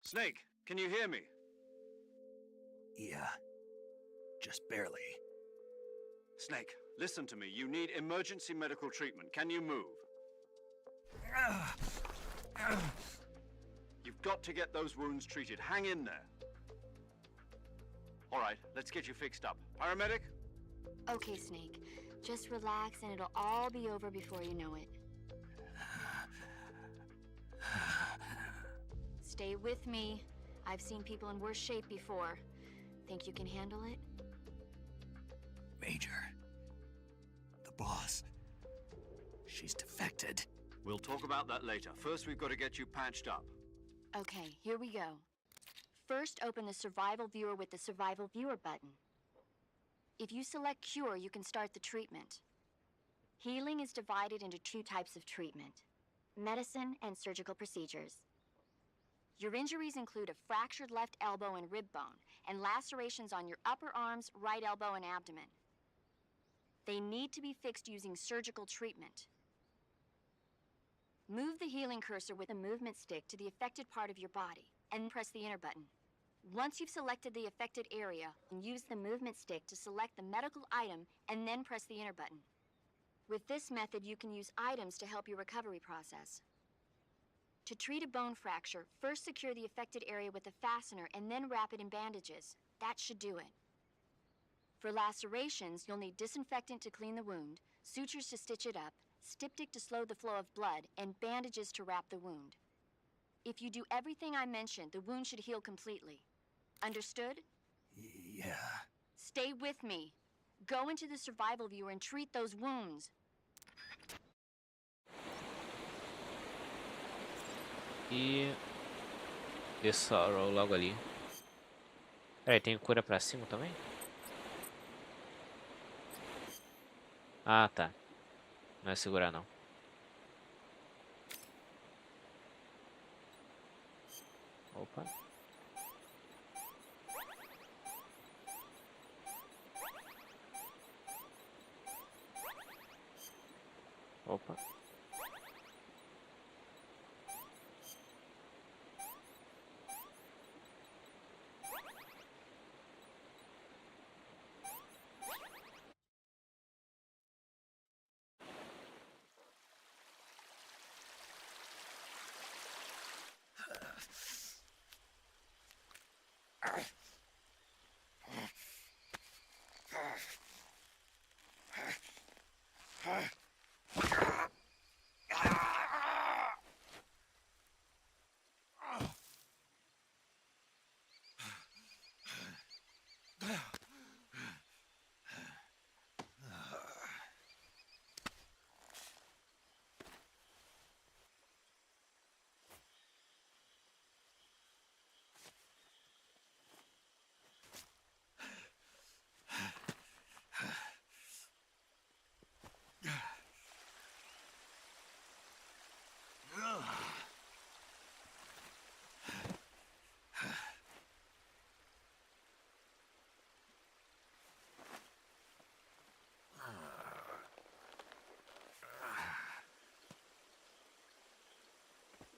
Snake, can you hear me? Yeah. Just barely. Snake, listen to me. You need emergency medical treatment. Can you move? You've got to get those wounds treated. Hang in there. All right, let's get you fixed up. Paramedic? Okay, Snake. Just relax and it'll all be over before you know it. Stay with me. I've seen people in worse shape before. Think you can handle it? Major. The boss. She's defected. We'll talk about that later. First, we've got to get you patched up. Okay, here we go. First, open the Survival Viewer with the Survival Viewer button. If you select Cure, you can start the treatment. Healing is divided into two types of treatment: medicine and surgical procedures. Your injuries include a fractured left elbow and rib bone, and lacerations on your upper arms, right elbow, and abdomen. They need to be fixed using surgical treatment. Move the healing cursor with the movement stick to the affected part of your body, and press the enter button. Once you've selected the affected area, use the movement stick to select the medical item and then press the enter button. With this method, you can use items to help your recovery process. To treat a bone fracture, first secure the affected area with a fastener and then wrap it in bandages. That should do it. For lacerations, you'll need disinfectant to clean the wound, sutures to stitch it up, styptic to slow the flow of blood, and bandages to wrap the wound. If you do everything I mentioned, the wound should heal completely. Understood? Yeah. Stay with me. Go into the survival viewer and treat those wounds. E Dessorrow logo ali. Peraí, tem cura pra cima também? Ah, tá. Não é segurar não. Opa. Opa.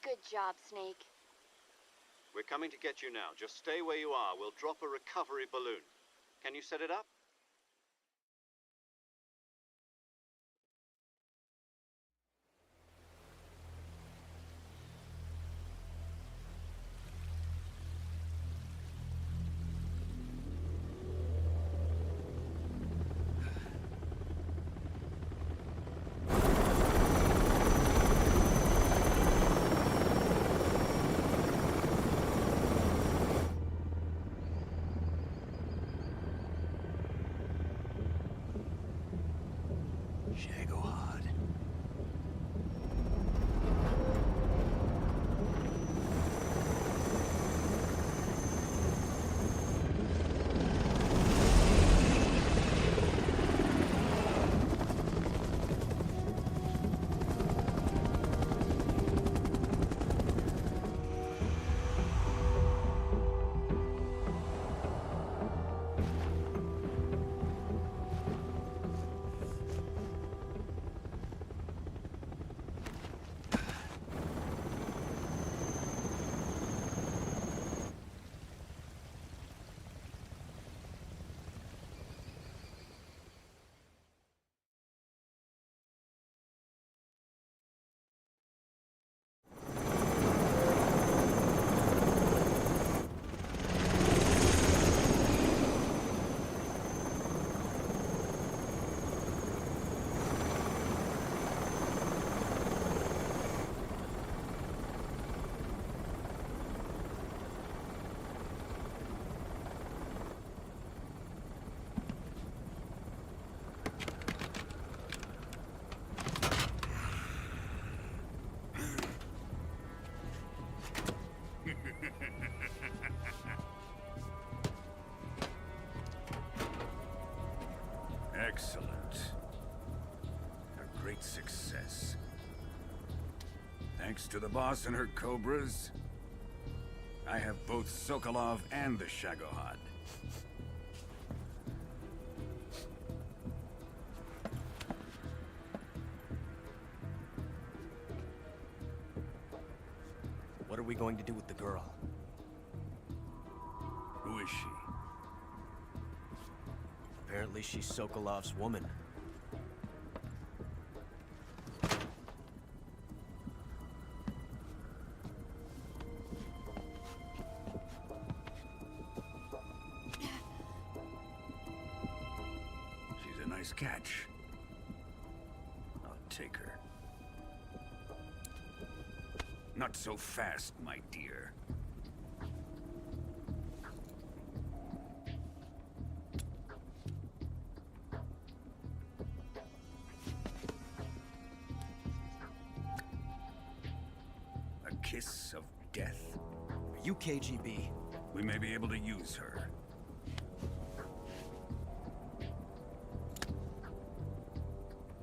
Good job, Snake. We're coming to get you now. Just stay where you are. We'll drop a recovery balloon. Can you set it up? Shagohod. Excellent. A great success. Thanks to the boss and her cobras, I have both Sokolov and the Shagohod. What are we going to do with the girl? is she? Apparently she's Sokolov's woman. She's a nice catch. I'll take her. Not so fast, my dear. A kiss of death? Are you KGB? We may be able to use her.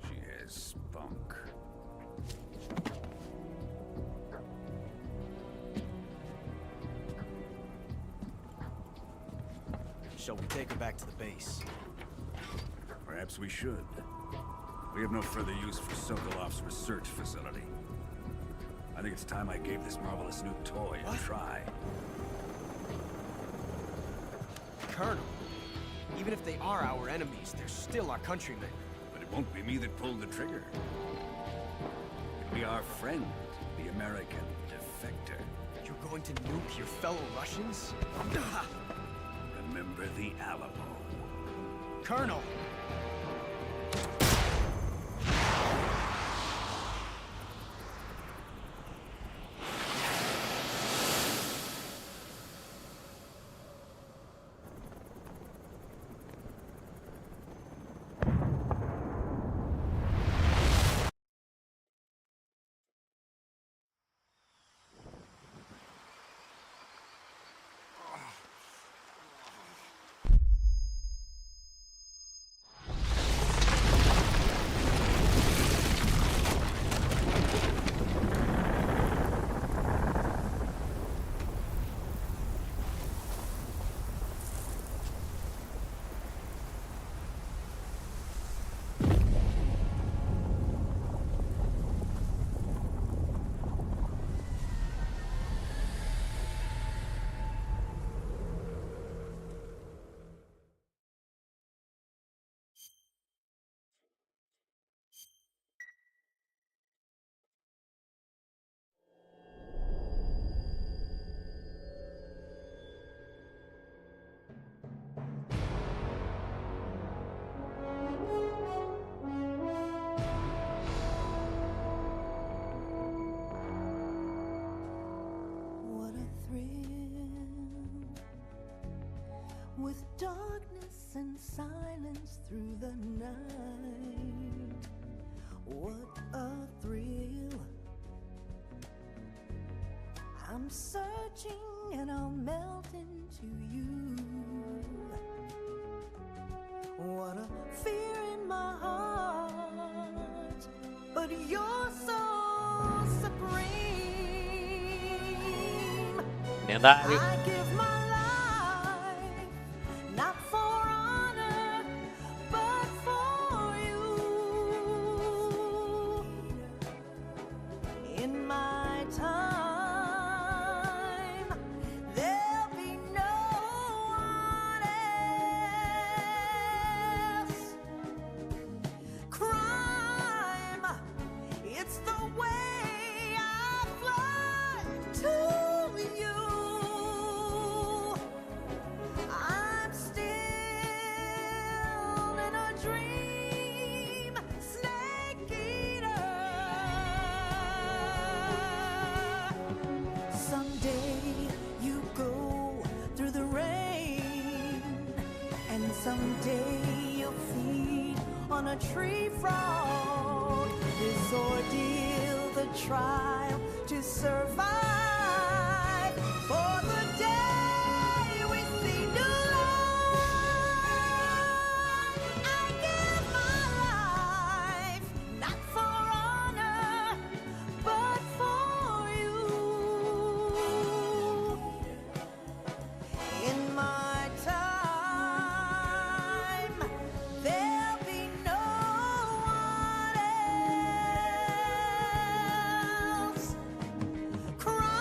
She has spunk. Shall we take her back to the base? Perhaps we should. We have no further use for Sokolov's research facility. I think it's time I gave this marvelous new toy a try. Colonel, even if they are our enemies, they're still our countrymen. But it won't be me that pulled the trigger. It'll be our friend, the American defector. You're going to nuke your fellow Russians? Remember the Alamo. Colonel! With darkness and silence through the night, what a thrill. I'm searching and I'll melt into you. What a fear in my heart, but you're so supreme. Lendário. I give my not for honor, but for you. In my time, there'll be no one else. Crime, it's the way I fly to you. I'm still in a dream, snake eater. Someday you go through the rain, and someday you'll feed on a tree frog. This ordeal, the trial to survive for the day we see new life. I give my life, not for honor, but for you. In my time, there'll be no one else. Cry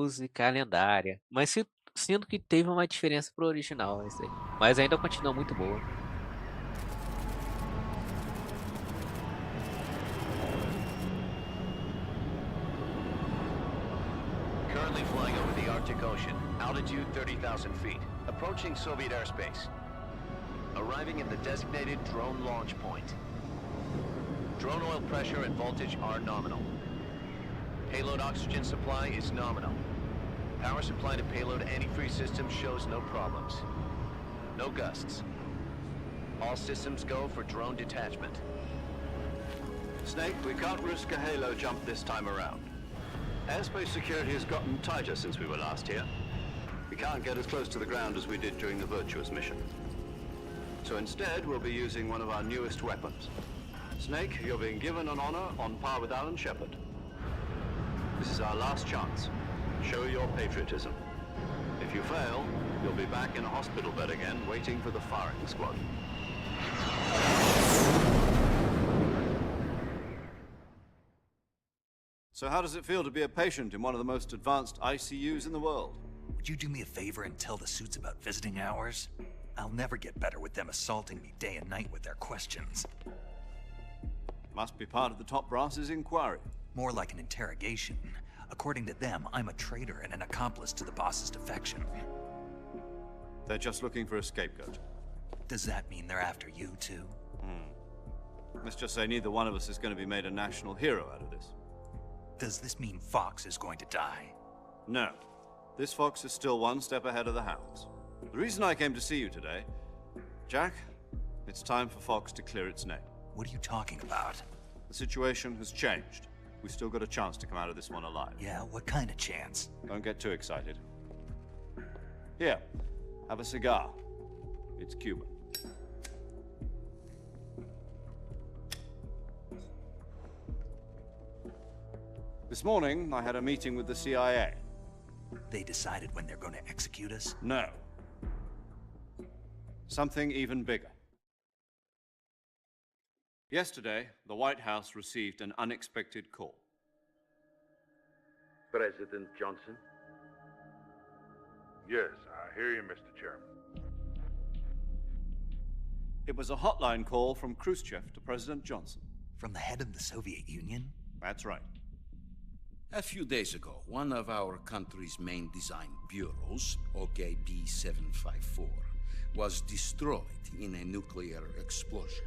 música lendária. Mas sinto que teve uma diferença pro original, esse aí. Mas ainda continua muito boa. Currently flying over the Arctic Ocean. Altitude 30,000 feet. Approaching Soviet airspace. Arriving at the designated drone launch point. Drone oil pressure and voltage are nominal. Payload oxygen supply is nominal. Power supply to payload antifreeze system shows no problems. No gusts. All systems go for drone detachment. Snake, we can't risk a halo jump this time around. Airspace security has gotten tighter since we were last here. We can't get as close to the ground as we did during the Virtuous mission. So instead, we'll be using one of our newest weapons. Snake, you're being given an honor on par with Alan Shepard. This is our last chance. Show your patriotism. If you fail, you'll be back in a hospital bed again, waiting for the firing squad. So how does it feel to be a patient in one of the most advanced ICUs in the world? Would you do me a favor and tell the suits about visiting hours? I'll never get better with them assaulting me day and night with their questions. Must be part of the top brass's inquiry. More like an interrogation. According to them, I'm a traitor and an accomplice to the boss's defection. They're just looking for a scapegoat. Does that mean they're after you, too? Let's just say neither one of us is going to be made a national hero out of this. Does this mean Fox is going to die? No. This fox is still one step ahead of the hounds. The reason I came to see you today, Jack, it's time for Fox to clear its name. What are you talking about? The situation has changed. We've still got a chance to come out of this one alive. Yeah, what kind of chance? Don't get too excited. Here, have a cigar. It's Cuban. This morning, I had a meeting with the CIA. They decided when they're going to execute us? No. Something even bigger. Yesterday, the White House received an unexpected call. President Johnson? Yes, I hear you, Mr. Chairman. It was a hotline call from Khrushchev to President Johnson. From the head of the Soviet Union? That's right. A few days ago, one of our country's main design bureaus, OKB 754, was destroyed in a nuclear explosion.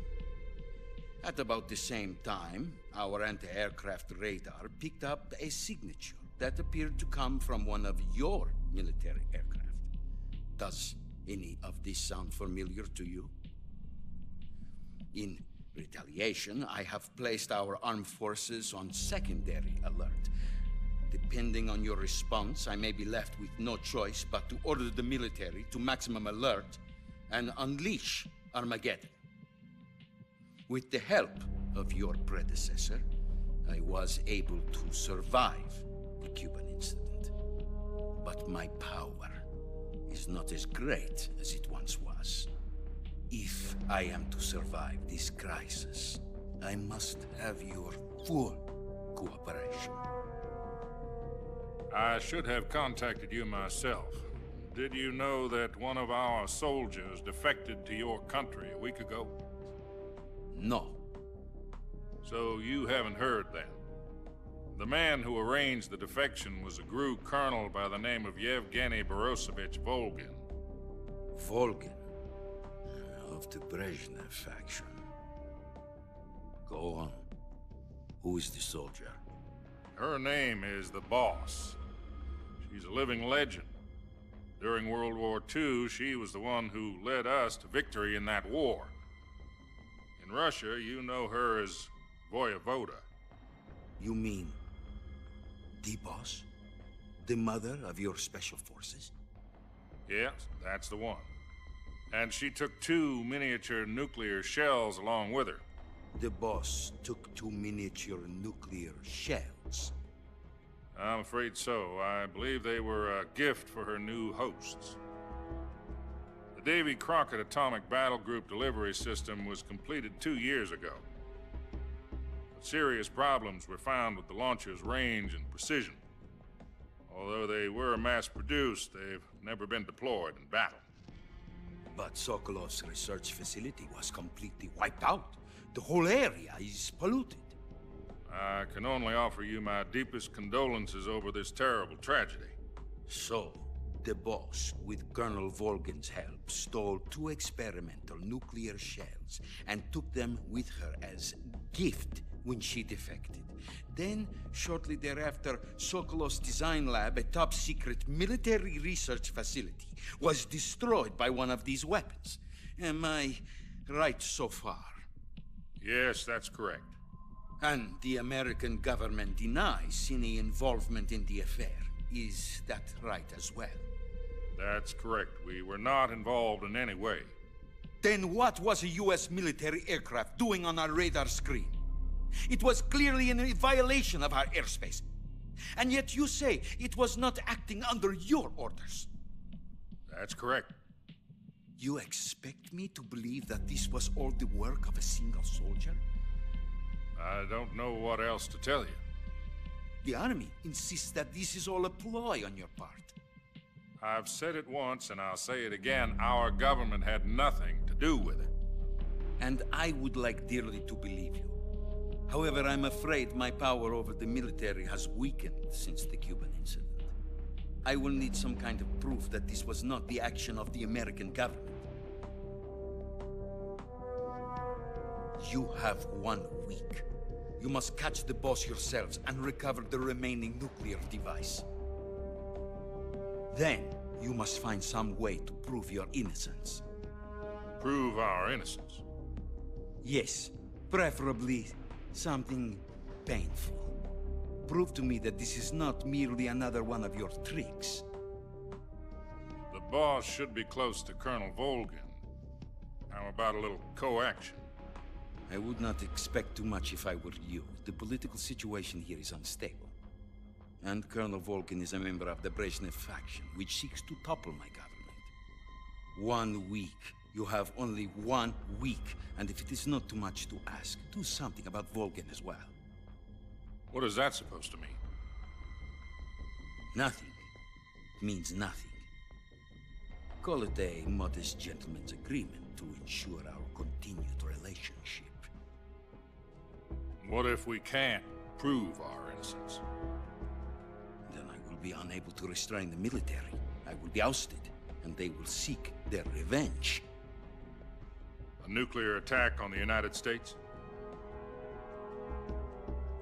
At about the same time, our anti-aircraft radar picked up a signature that appeared to come from one of your military aircraft. Does any of this sound familiar to you? In retaliation, I have placed our armed forces on secondary alert. Depending on your response, I may be left with no choice but to order the military to maximum alert and unleash Armageddon. With the help of your predecessor, I was able to survive the Cuban incident. But my power is not as great as it once was. If I am to survive this crisis, I must have your full cooperation. I should have contacted you myself. Did you know that one of our soldiers defected to your country a week ago? No. So you haven't heard then. The man who arranged the defection was a GRU colonel by the name of Yevgeny Borosovich Volgin. Volgin? Of the Brezhnev faction. Go on. Who is the soldier? Her name is the Boss. She's a living legend. During World War II, she was the one who led us to victory in that war. In Russia, you know her as Voyevoda. You mean the Boss? The mother of your special forces? Yes, that's the one. And she took 2 miniature nuclear shells along with her. The Boss took 2 miniature nuclear shells? I'm afraid so. I believe they were a gift for her new hosts. The Davy Crockett Atomic Battle Group delivery system was completed 2 years ago. But serious problems were found with the launcher's range and precision. Although they were mass-produced, they've never been deployed in battle. But Sokolov's research facility was completely wiped out. The whole area is polluted. I can only offer you my deepest condolences over this terrible tragedy. So, the boss, with Colonel Volgin's help, stole 2 experimental nuclear shells and took them with her as gift when she defected. Then, shortly thereafter, Sokolov's design lab, a top-secret military research facility, was destroyed by one of these weapons. Am I right so far? Yes, that's correct. And the American government denies any involvement in the affair. Is that right as well? That's correct. We were not involved in any way. Then what was a U.S. military aircraft doing on our radar screen? It was clearly in a violation of our airspace. And yet you say it was not acting under your orders. That's correct. You expect me to believe that this was all the work of a single soldier? I don't know what else to tell you. The Army insists that this is all a ploy on your part. I've said it once, and I'll say it again. Our government had nothing to do with it. And I would like dearly to believe you. However, I'm afraid my power over the military has weakened since the Cuban incident. I will need some kind of proof that this was not the action of the American government. You have 1 week. You must catch the boss yourselves and recover the remaining nuclear device. Then, you must find some way to prove your innocence. Prove our innocence? Yes, preferably something painful. Prove to me that this is not merely another one of your tricks. The boss should be close to Colonel Volgin. How about a little co-action? I would not expect too much if I were you. The political situation here is unstable. And Colonel Volgin is a member of the Brezhnev faction, which seeks to topple my government. 1 week. You have only 1 week. And if it is not too much to ask, do something about Volgin as well. What is that supposed to mean? Nothing. It means nothing. Call it a modest gentleman's agreement to ensure our continued relationship. What if we can't prove our innocence? Then I will be unable to restrain the military. I will be ousted, and they will seek their revenge. A nuclear attack on the United States?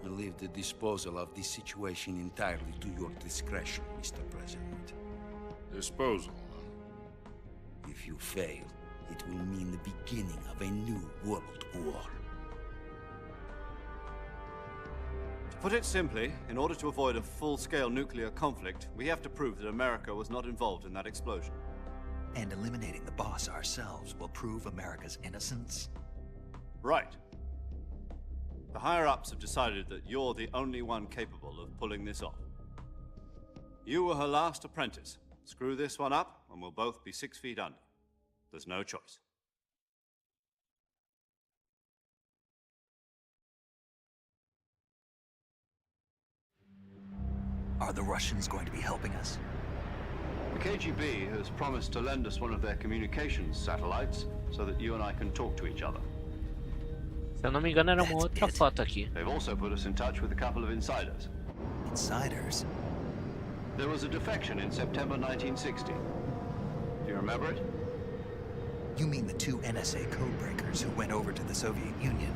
I leave the disposal of this situation entirely to your discretion, Mr. President. Disposal? If you fail, it will mean the beginning of a new world war. To put it simply, in order to avoid a full-scale nuclear conflict, we have to prove that America was not involved in that explosion. And eliminating the boss ourselves will prove America's innocence? Right. The higher-ups have decided that you're the only one capable of pulling this off. You were her last apprentice. Screw this one up, and we'll both be 6 feet under. There's no choice. Are the Russians going to be helping us? The KGB has promised to lend us one of their communications satellites so that you and I can talk to each other. Se eu não me engano, era uma outra foto aqui. They've also put us in touch with a couple of insiders. Insiders? There was a defection in September 1960. Do you remember it? You mean the 2 NSA codebreakers who went over to the Soviet Union?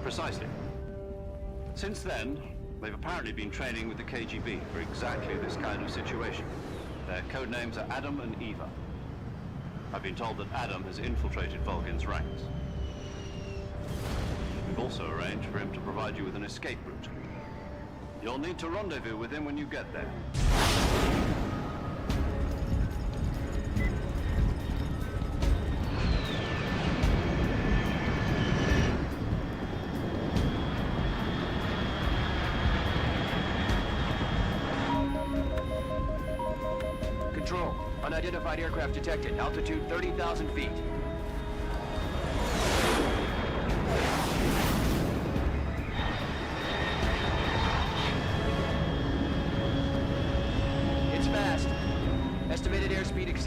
Precisely. Since then, they've apparently been training with the KGB for exactly this kind of situation. Their code names are Adam and Eva. I've been told that Adam has infiltrated Volgin's ranks. We've also arranged for him to provide you with an escape route. You'll need to rendezvous with him when you get there. Control. Unidentified aircraft detected. Altitude 30,000 feet.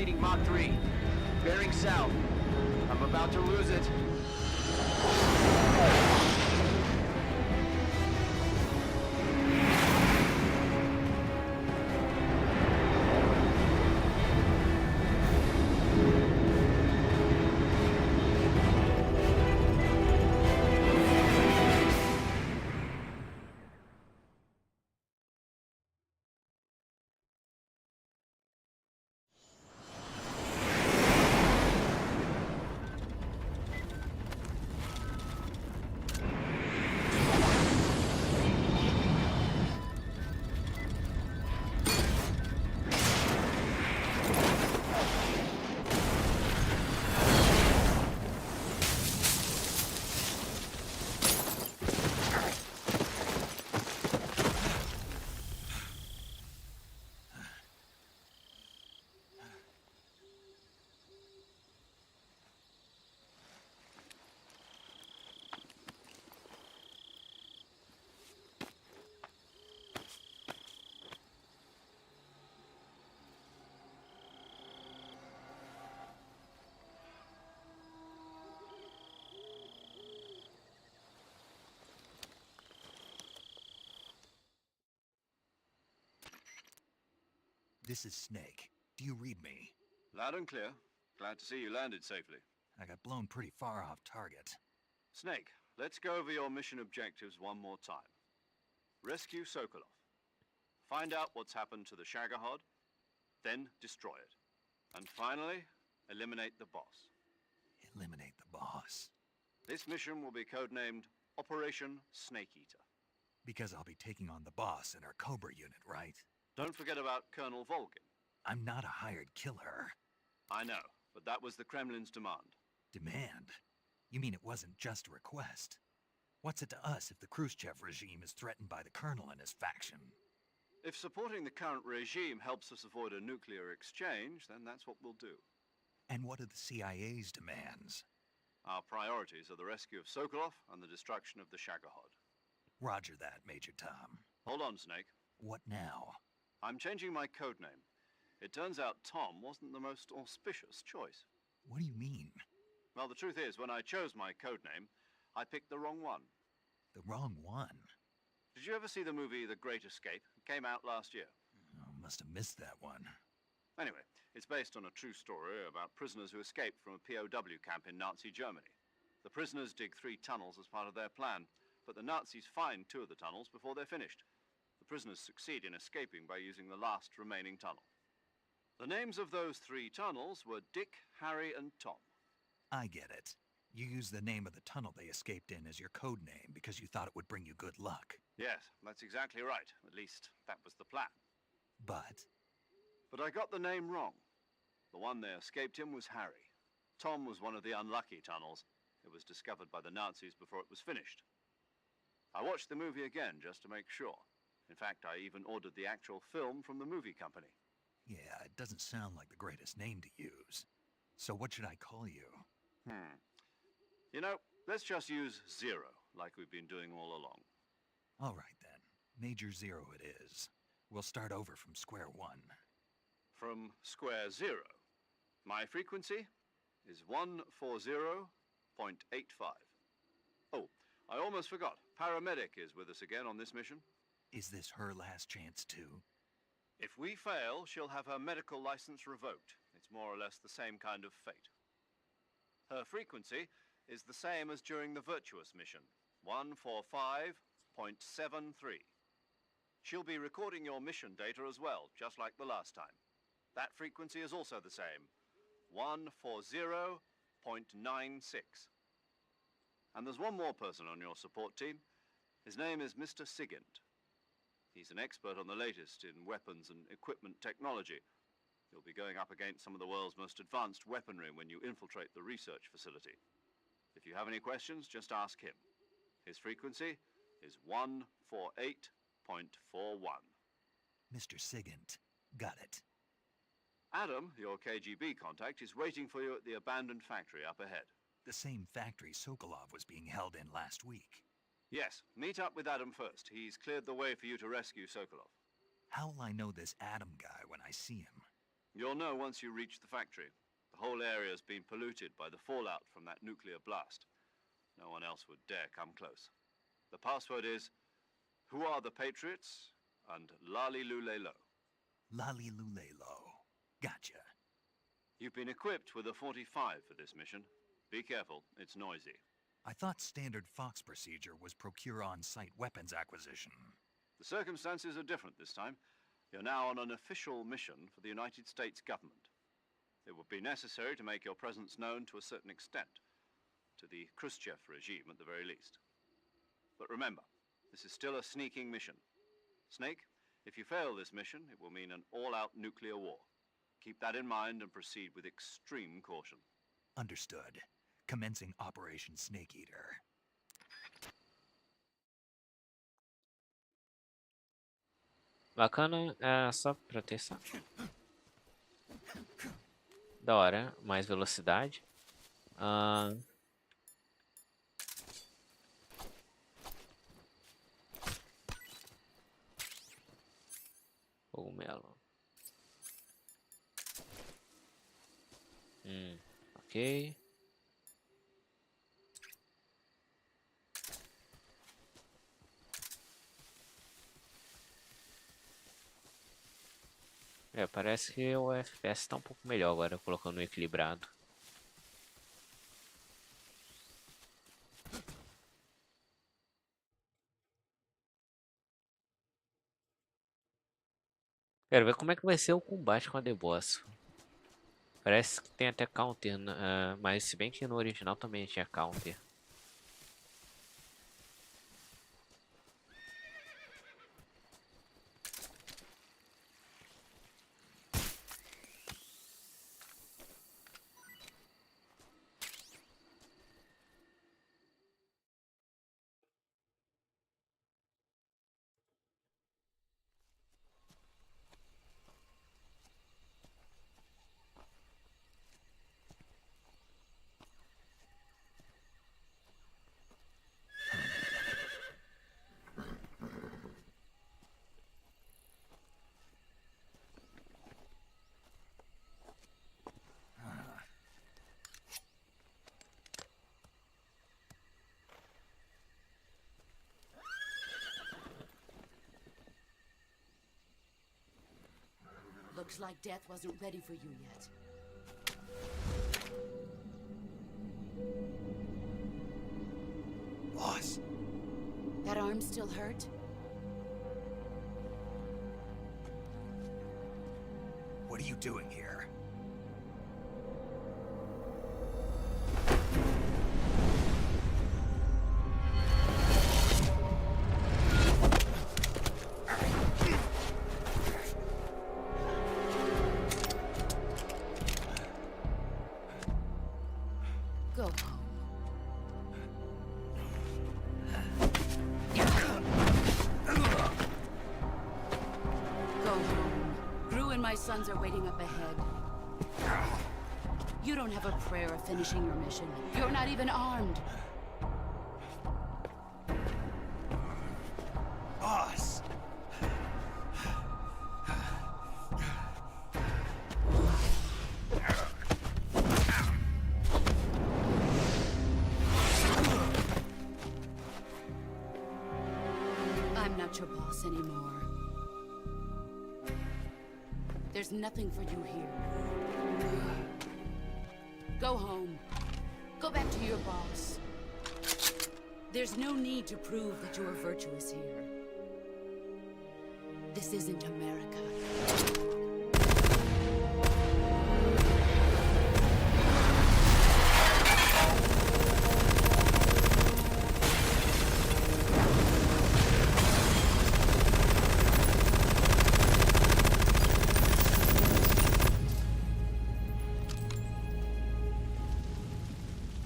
proceeding Mach 3. Bearing south. I'm about to lose it. This is Snake. Do you read me? Loud and clear. Glad to see you landed safely. I got blown pretty far off target. Snake, let's go over your mission objectives one more time. Rescue Sokolov. Find out what's happened to the Shagohod, then destroy it. And finally, eliminate the boss. Eliminate the boss. This mission will be codenamed Operation Snake Eater. Because I'll be taking on the boss in our Cobra unit, right? Don't forget about Colonel Volgin. I'm not a hired killer. I know, but that was the Kremlin's demand. Demand? You mean it wasn't just a request? What's it to us if the Khrushchev regime is threatened by the Colonel and his faction? If supporting the current regime helps us avoid a nuclear exchange, then that's what we'll do. And what are the CIA's demands? Our priorities are the rescue of Sokolov and the destruction of the Shagohod. Roger that, Major Tom. Hold on, Snake. What now? I'm changing my codename. It turns out Tom wasn't the most auspicious choice. What do you mean? Well, the truth is, when I chose my codename, I picked the wrong one. The wrong one? Did you ever see the movie The Great Escape? It came out last year. Oh, must have missed that one. Anyway, it's based on a true story about prisoners who escaped from a POW camp in Nazi Germany. The prisoners dig 3 tunnels as part of their plan, but the Nazis find 2 of the tunnels before they're finished. The prisoners succeed in escaping by using the last remaining tunnel. The names of those 3 tunnels were Dick, Harry, and Tom. I get it. You used the name of the tunnel they escaped in as your code name because you thought it would bring you good luck. Yes, that's exactly right. At least, that was the plan. But I got the name wrong. The one they escaped in was Harry. Tom was one of the unlucky tunnels. It was discovered by the Nazis before it was finished. I watched the movie again just to make sure. In fact, I even ordered the actual film from the movie company. yeah, it doesn't sound like the greatest name to use. So what should I call you? You know, let's just use Zero, like we've been doing all along. All right then. Major Zero it is. We'll start over from square one. From square 0. My frequency is 140.85. Oh, I almost forgot. Paramedic is with us again on this mission. Is this her last chance too? If we fail, she'll have her medical license revoked. It's more or less the same kind of fate. Her frequency is the same as during the Virtuous mission, 145.73. She'll be recording your mission data as well, just like the last time. That frequency is also the same, 140.96. And there's one more person on your support team. His name is Mr. Sigint. He's an expert on the latest in weapons and equipment technology. You'll be going up against some of the world's most advanced weaponry when you infiltrate the research facility. If you have any questions, just ask him. His frequency is 148.41. Mr. Sigint. Got it. Adam, your KGB contact, is waiting for you at the abandoned factory up ahead. The same factory Sokolov was being held in last week. Yes, meet up with Adam first. He's cleared the way for you to rescue Sokolov. How will I know this Adam guy when I see him? You'll know once you reach the factory. The whole area has been polluted by the fallout from that nuclear blast. No one else would dare come close. The password is, "Who are the Patriots?" and "Lali Lule Lo." Lali Lule Lo. Gotcha. You've been equipped with a 45 for this mission. Be careful, it's noisy. I thought standard Fox procedure was procure on-site weapons acquisition. The circumstances are different this time. You're now on an official mission for the United States government. It would be necessary to make your presence known to a certain extent, to the Khrushchev regime at the very least. But remember, this is still a sneaking mission. Snake, if you fail this mission, it will mean an all-out nuclear war. Keep that in mind and proceed with extreme caution. Understood. Commencing Operation Snake Eater. Bacana, é só proteção. Da hora, mais velocidade. Cogumelo. Ok. Parece que o FPS está um pouco melhor agora, colocando equilibrado. Quero ver como é que vai ser o combate com a The Boss. Parece que tem até counter, mas se bem que no original também tinha counter. Looks like death wasn't ready for you yet. Boss. That arm still hurt? What are you doing here? Go home. Go home. Gru and my sons are waiting up ahead. You don't have a prayer of finishing your mission. You're not even armed. Boss! I'm not your boss anymore. There's nothing for you here. Go home. Go back to your boss. There's no need to prove that you are virtuous here. This isn't America.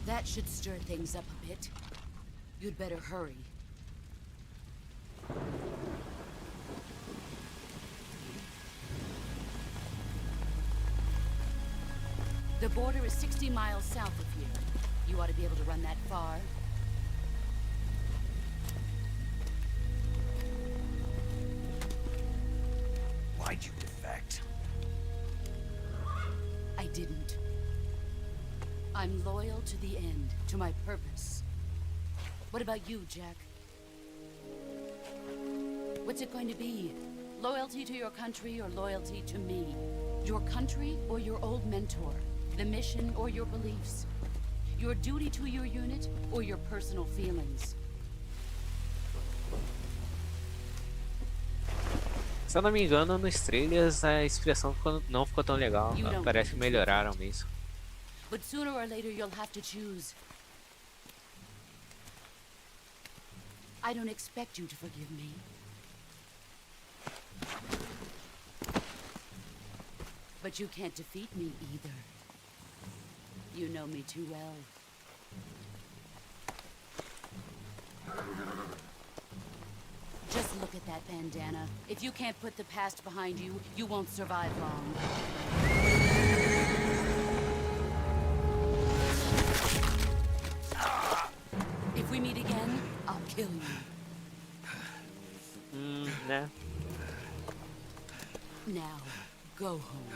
That should stir things up a bit. You'd better hurry. The border is 60 miles south of here. You ought to be able to run that far. Why'd you defect? didn't. I'm loyal to the end, to my purpose. What about you, Jack? What's it going to be? Loyalty to your country or loyalty to me? Your country or your old mentor? The mission or your beliefs? Your duty to your unit or your personal feelings? Se eu não me engano, nos trailers a expressão não ficou tão legal. Parece que melhoraram mesmo. But sooner or later you'll have to choose. I don't expect you to forgive me. But you can't defeat me either. You know me too well. Just look at that bandana. If you can't put the past behind you, you won't survive long. If we meet again, I'll kill you. Nah. Now, go home.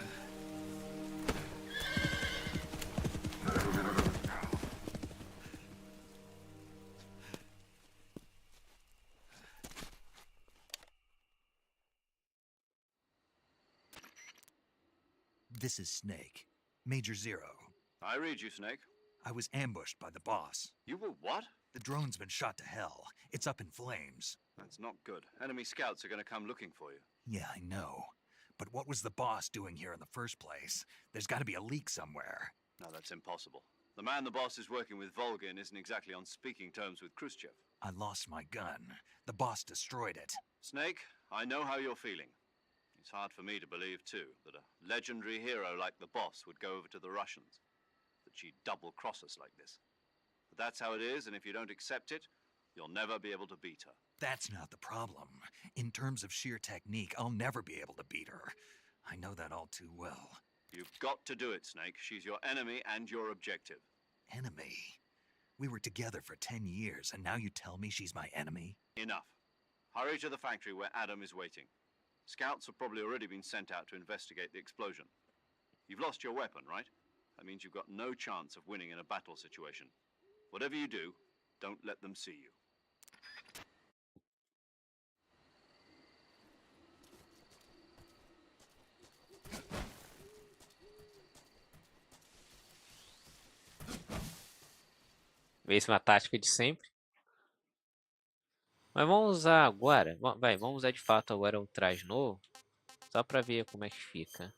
This is Snake. Major Zero. I read you, Snake. I was ambushed by the boss. You were what? The drone's been shot to hell. It's up in flames. That's not good. Enemy scouts are going to come looking for you. Yeah, I know. But what was the boss doing here in the first place? There's got to be a leak somewhere. No, that's impossible. The man the boss is working with, Volgin, isn't exactly on speaking terms with Khrushchev. I lost my gun. The boss destroyed it. Snake, I know how you're feeling. It's hard for me to believe, too, that a legendary hero like the boss would go over to the Russians. That she'd double-cross us like this. But that's how it is, and if you don't accept it, you'll never be able to beat her. That's not the problem. In terms of sheer technique, I'll never be able to beat her. I know that all too well. You've got to do it, Snake. She's your enemy and your objective. Enemy? We were together for 10 years, and now you tell me she's my enemy? Enough. Hurry to the factory where Adam is waiting. Scouts have probably already been sent out to investigate the explosion. You've lost your weapon, right? That means you've got no chance of winning in a battle situation. Whatever you do, don't let them see you. Mesma tática de sempre. Mas vamos usar agora. Vamos usar de fato agora um traje novo. Só pra ver como é que fica.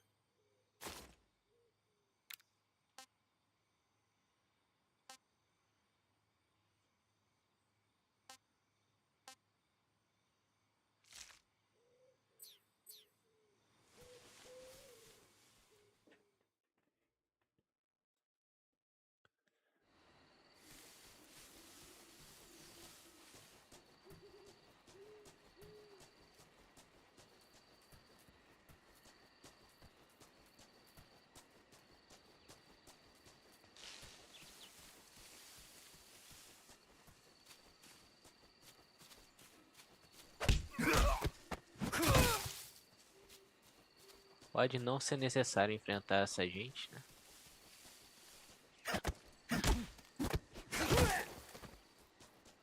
Pode não ser necessário enfrentar essa gente, né?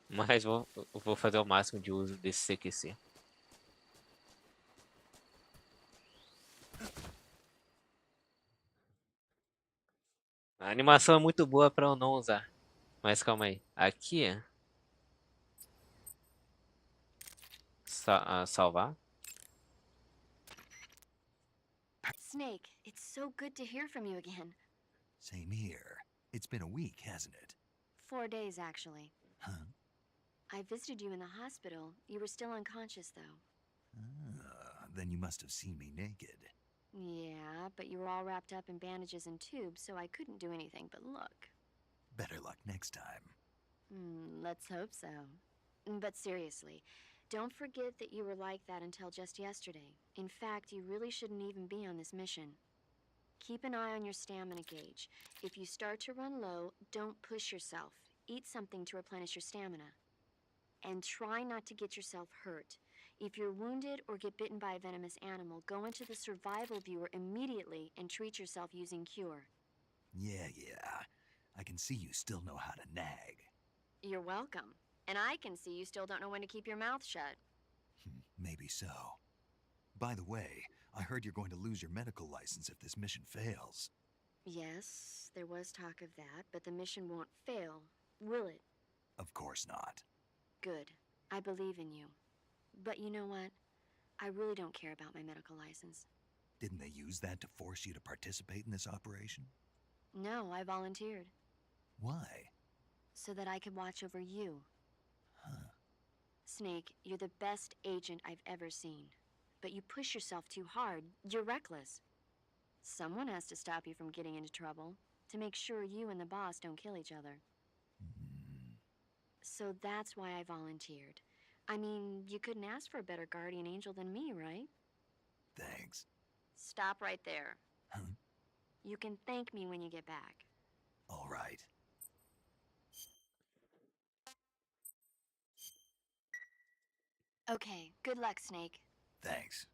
Mas vou fazer o máximo de uso desse CQC. A animação é muito boa para eu não usar. Mas calma aí. Aqui é... salvar. Snake, it's so good to hear from you again. Same here. It's been a week, hasn't it? 4 days, actually. Huh? I visited you in the hospital. You were still unconscious, though. Then you must have seen me naked. Yeah, but you were all wrapped up in bandages and tubes, so I couldn't do anything but look. Better luck next time. Let's hope so. But seriously, don't forget that you were like that until just yesterday. In fact, you really shouldn't even be on this mission. Keep an eye on your stamina gauge. If you start to run low, don't push yourself. Eat something to replenish your stamina. And try not to get yourself hurt. If you're wounded or get bitten by a venomous animal, go into the survival viewer immediately and treat yourself using Cure. Yeah. I can see you still know how to nag. You're welcome. And I can see you still don't know when to keep your mouth shut. Maybe so. By the way, I heard you're going to lose your medical license if this mission fails. Yes, there was talk of that, but the mission won't fail, will it? Of course not. Good. I believe in you. But you know what? I really don't care about my medical license. Didn't they use that to force you to participate in this operation? No, I volunteered. Why? So that I could watch over you. Huh. Snake, you're the best agent I've ever seen. But you push yourself too hard. You're reckless. Someone has to stop you from getting into trouble, to make sure you and the boss don't kill each other. So that's why I volunteered. I mean, you couldn't ask for a better guardian angel than me, right? Thanks. Stop right there. Huh? You can thank me when you get back. All right. Okay, good luck, Snake. Thanks.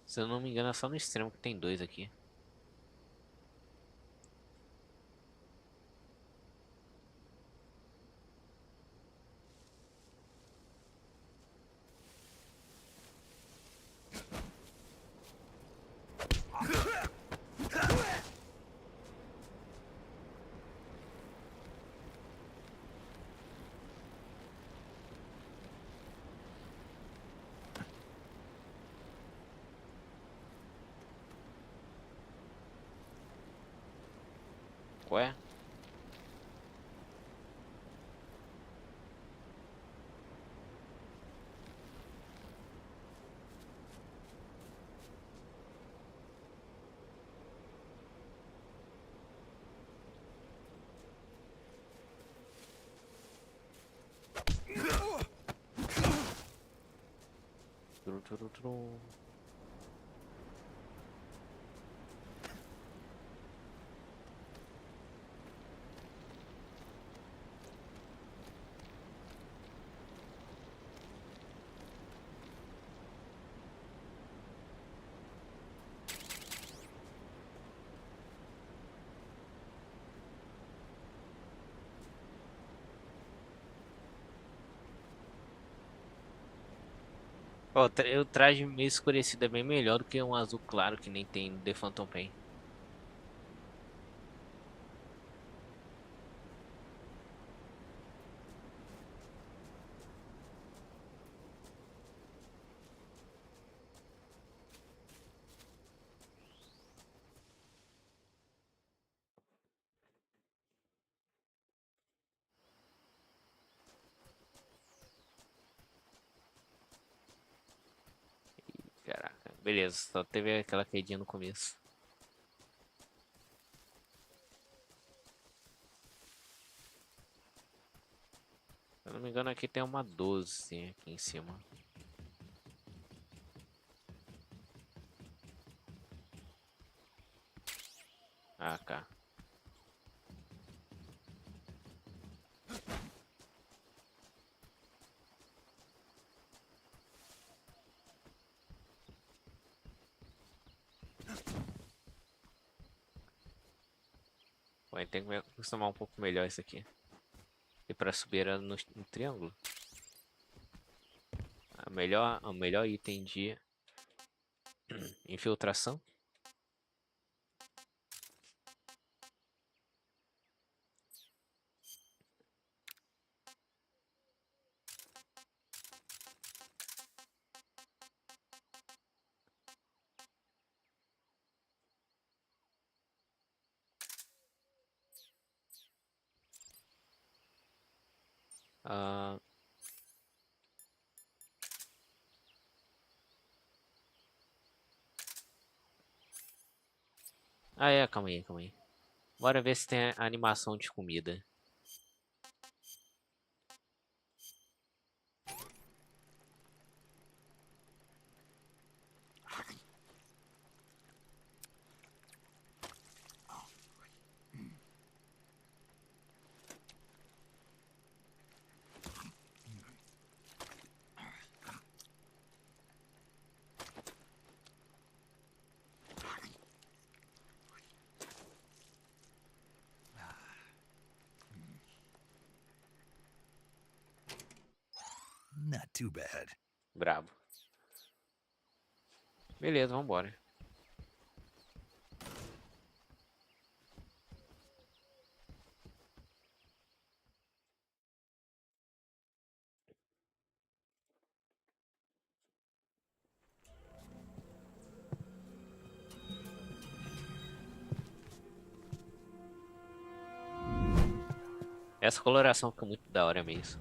Se eu não me engano, é só no extremo que tem 2 aqui. Ué? Tru. Ó, o traje meio escurecido é bem melhor do que um azul claro que nem tem The Phantom Pain. Caraca, beleza, só teve aquela quedinha no começo. Se eu não me engano, aqui tem uma 12 aqui em cima. Ah, cá. Vai ter que acostumar um pouco melhor isso aqui. E para subir era no triângulo. O melhor item de infiltração. Calma aí. Bora ver se tem a animação de comida. too bad. Brabo. Beleza, vambora. Essa coloração fica muito da hora mesmo.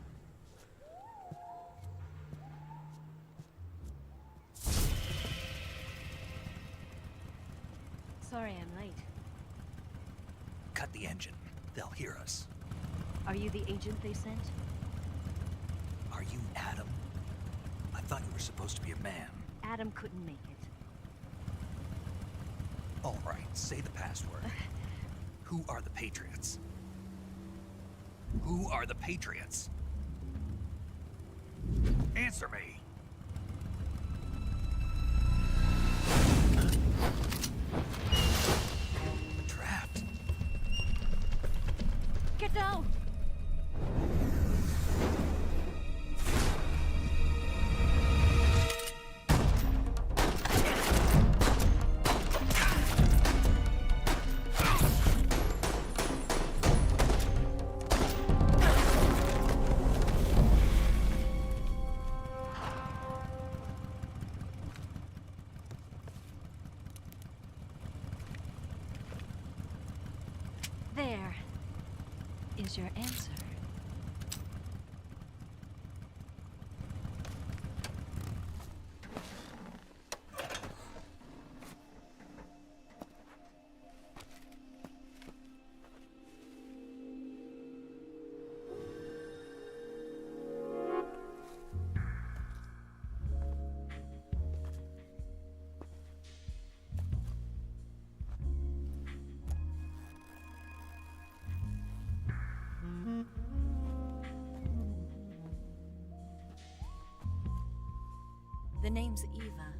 Sorry I'm late. Cut the engine. They'll hear us. Are you the agent they sent? Are you Adam? I thought you were supposed to be a man. Adam couldn't make it. All right, say the password. Who are the Patriots? Who are the Patriots? Answer me! I'm trapped. Get down! There is your answer. The name's Eva.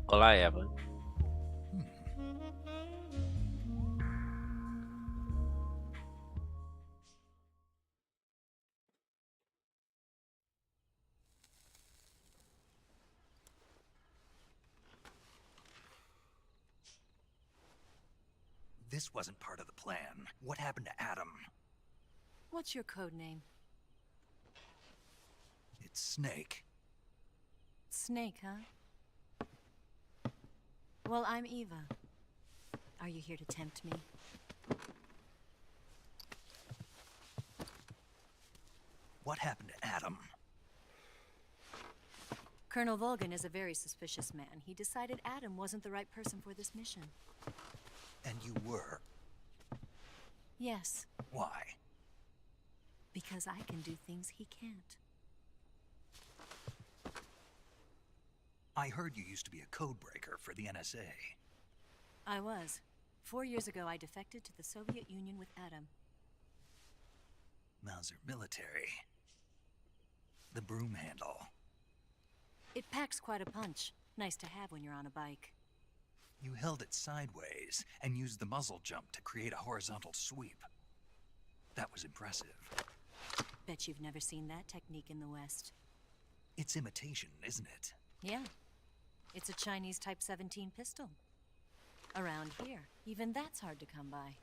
Olá, Eva. This wasn't part of the plan. What happened to Adam? What's your code name? It's Snake. Snake, huh? Well, I'm Eva. Are you here to tempt me? What happened to Adam? Colonel Volgan is a very suspicious man. He decided Adam wasn't the right person for this mission. And you were? Yes. Why? Because I can do things he can't. I heard you used to be a codebreaker for the NSA. I was. 4 years ago, I defected to the Soviet Union with Adam. Mauser military. The broom handle. It packs quite a punch. Nice to have when you're on a bike. You held it sideways and used the muzzle jump to create a horizontal sweep. That was impressive. Bet you've never seen that technique in the West. It's imitation, isn't it? Yeah. It's a Chinese Type 17 pistol. Around here, even that's hard to come by.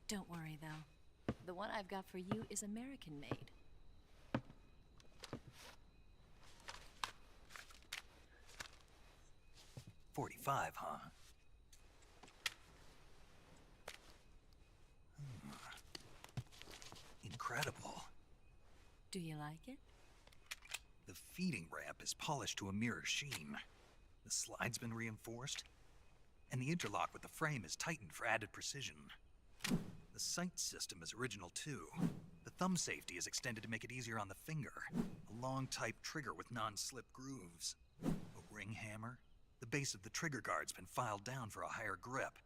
Don't worry, though. The one I've got for you is American-made. .45, huh? Incredible. Do you like it? The feeding ramp is polished to a mirror sheen. The slide's been reinforced, and the interlock with the frame is tightened for added precision. The sight system is original too. The thumb safety is extended to make it easier on the finger. A long type trigger with non-slip grooves. A ring hammer. The base of the trigger guard's been filed down for a higher grip.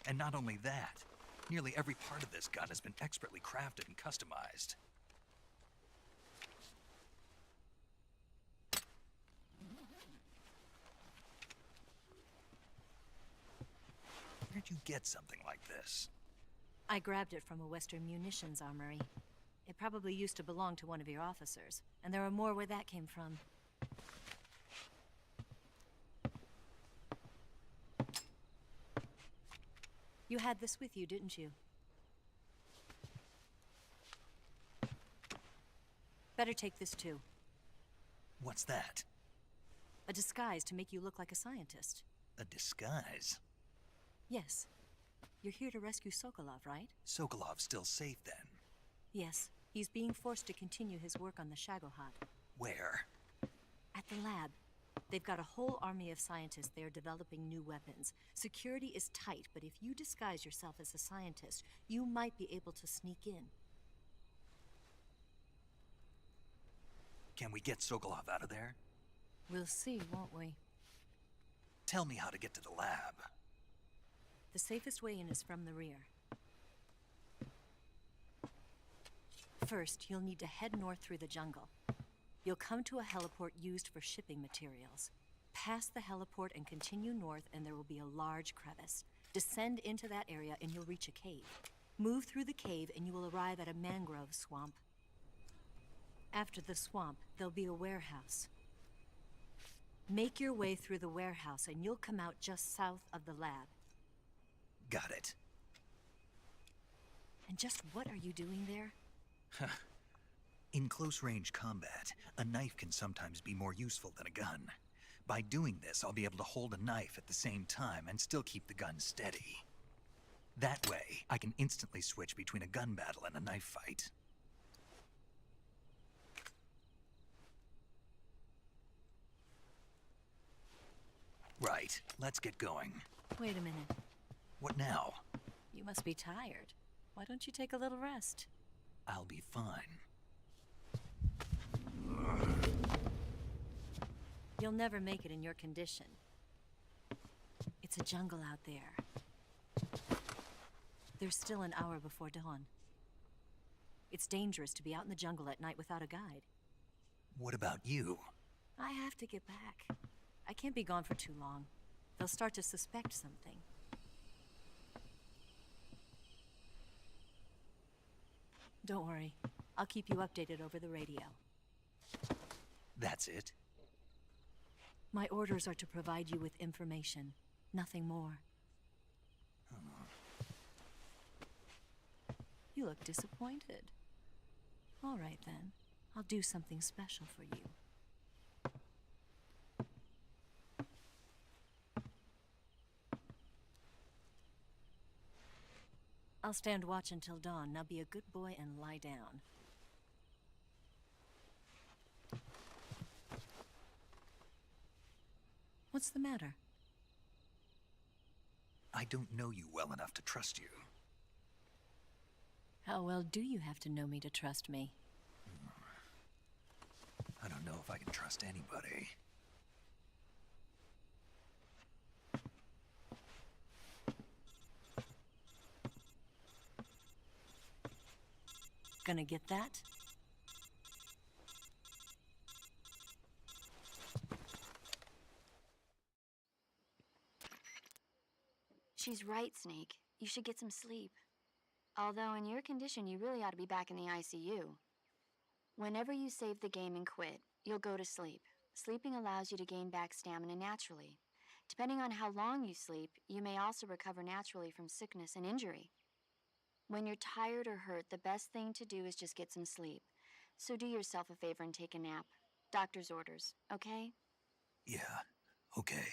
And not only that, nearly every part of this gun has been expertly crafted and customized. Where'd you get something like this? I grabbed it from a Western munitions armory. It probably used to belong to one of your officers, and there are more where that came from. You had this with you, didn't you? Better take this too. What's that? A disguise to make you look like a scientist. A disguise? Yes. You're here to rescue Sokolov, right? Sokolov's still safe then? Yes. He's being forced to continue his work on the Shagohod. Where? At the lab. They've got a whole army of scientists there developing new weapons. Security is tight, but if you disguise yourself as a scientist, you might be able to sneak in. Can we get Sokolov out of there? We'll see, won't we? Tell me how to get to the lab. The safest way in is from the rear. First, you'll need to head north through the jungle. You'll come to a heliport used for shipping materials. Pass the heliport and continue north, and there will be a large crevice. Descend into that area and you'll reach a cave. Move through the cave and you will arrive at a mangrove swamp. After the swamp, there'll be a warehouse. Make your way through the warehouse and you'll come out just south of the lab. Got it. And just what are you doing there? In close-range combat, a knife can sometimes be more useful than a gun. By doing this, I'll be able to hold a knife at the same time and still keep the gun steady. That way, I can instantly switch between a gun battle and a knife fight. Right, let's get going. Wait a minute. What now? You must be tired. Why don't you take a little rest? I'll be fine. You'll never make it in your condition. It's a jungle out there. There's still an hour before dawn. It's dangerous to be out in the jungle at night without a guide. What about you? I have to get back. I can't be gone for too long. They'll start to suspect something. Don't worry. I'll keep you updated over the radio. That's it? My orders are to provide you with information, nothing more. You look disappointed. All right then. I'll do something special for you. I'll stand watch until dawn. Now be a good boy and lie down. What's the matter? I don't know you well enough to trust you. How well do you have to know me to trust me? I don't know if I can trust anybody. Gonna get that? She's right, Snake. You should get some sleep. Although in your condition, you really ought to be back in the ICU. Whenever you save the game and quit, you'll go to sleep. Sleeping allows you to gain back stamina naturally. Depending on how long you sleep, you may also recover naturally from sickness and injury. When you're tired or hurt, the best thing to do is just get some sleep. So do yourself a favor and take a nap. Doctor's orders, okay? Yeah, okay.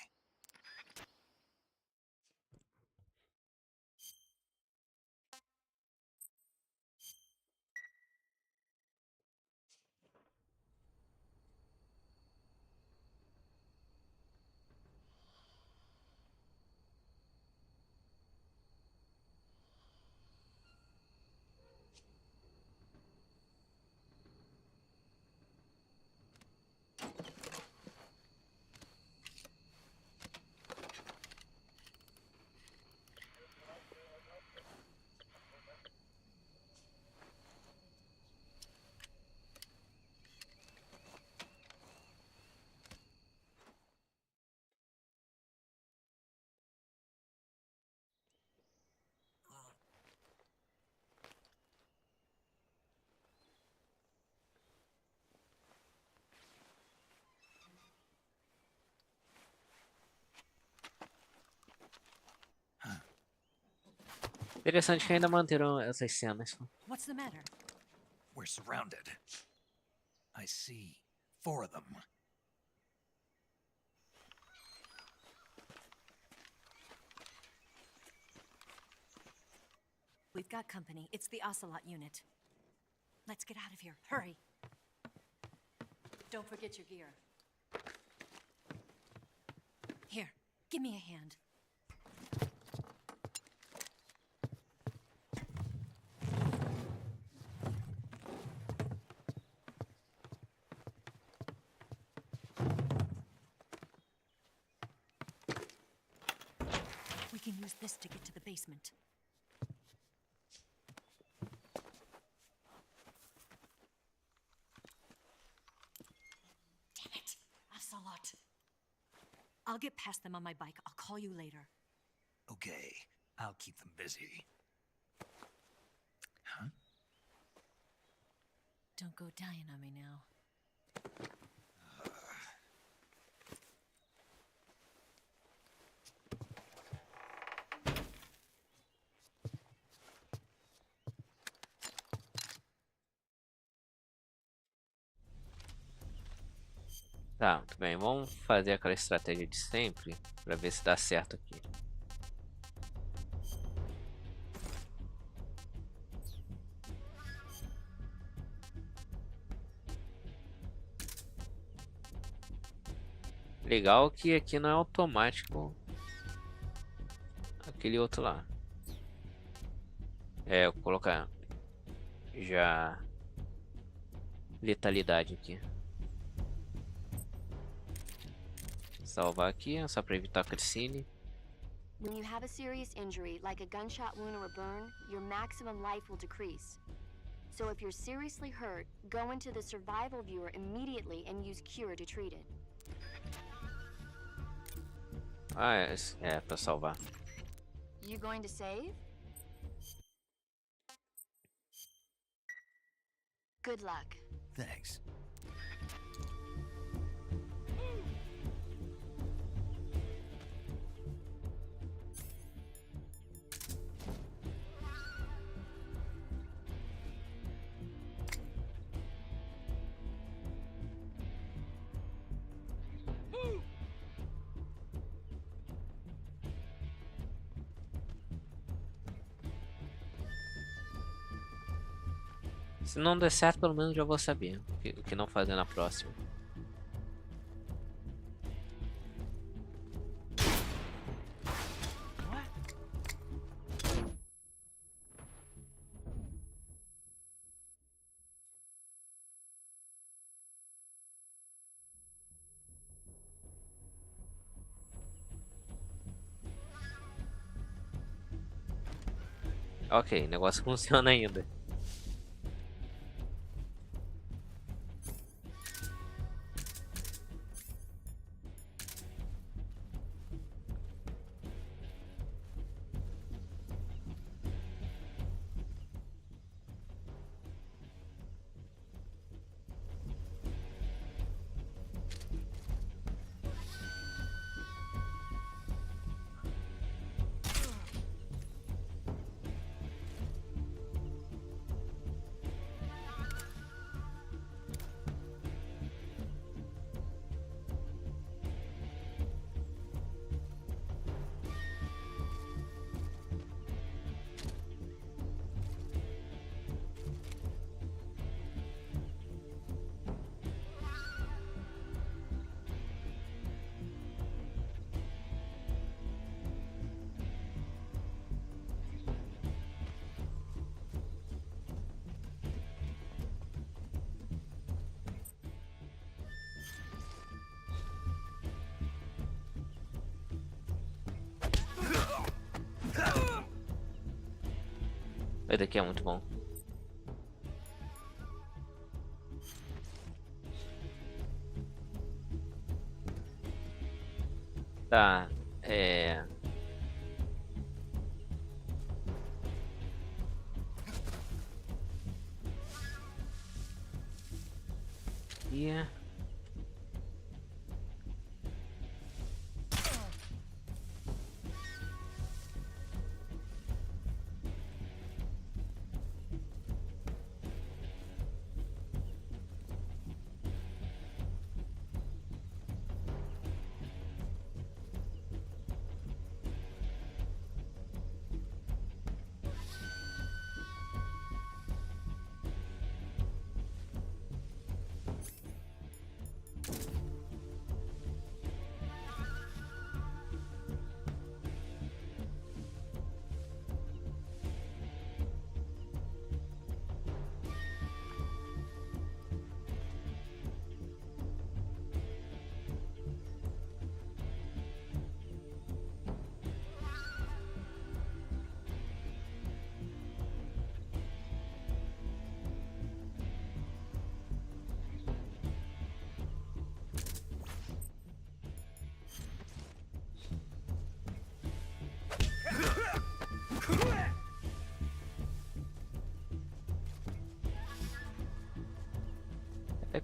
Interessante que ainda manteram essas cenas. What's the matter? We're surrounded. I see 4 of them. We've got company. It's the Ocelot unit. Let's get out of here. Hurry. Don't forget your gear. Here, give me a hand. We can use this to get to the basement. Damn it, Ocelot. I'll get past them on my bike. I'll call you later. Okay, I'll keep them busy. Huh? Don't go dying on me now. Tá, muito bem. Vamos fazer aquela estratégia de sempre para ver se dá certo aqui. Legal que aqui não é automático aquele outro lá. É, eu vou colocar já letalidade aqui. Salvar aqui, só para evitar cutscene. When you have a serious injury, like a gunshot wound or a burn, your maximum life will decrease. So if you're seriously hurt, go into the survival viewer immediately and use cure to treat it. Ah, é para salvar. You going to save? Good luck. Thanks. Se não der certo, pelo menos já vou saber o que não fazer na próxima. Ok, o negócio funciona ainda. Esse daqui é muito bom. Tá, E...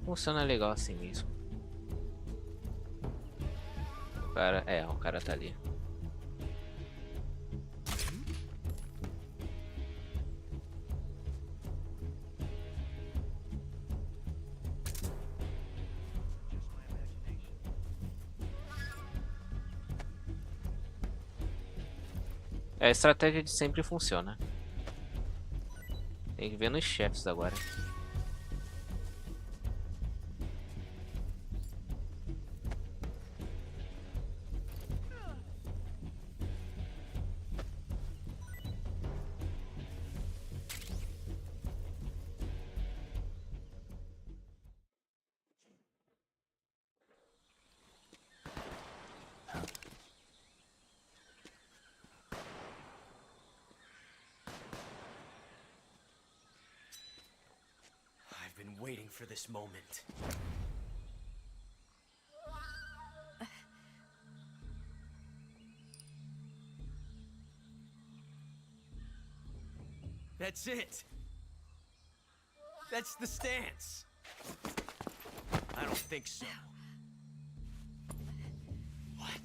Funciona legal assim mesmo. O cara tá ali. A estratégia de sempre funciona. Tem que ver nos chefes agora. I've been waiting for this moment. That's it. That's the stance. I don't think so. What?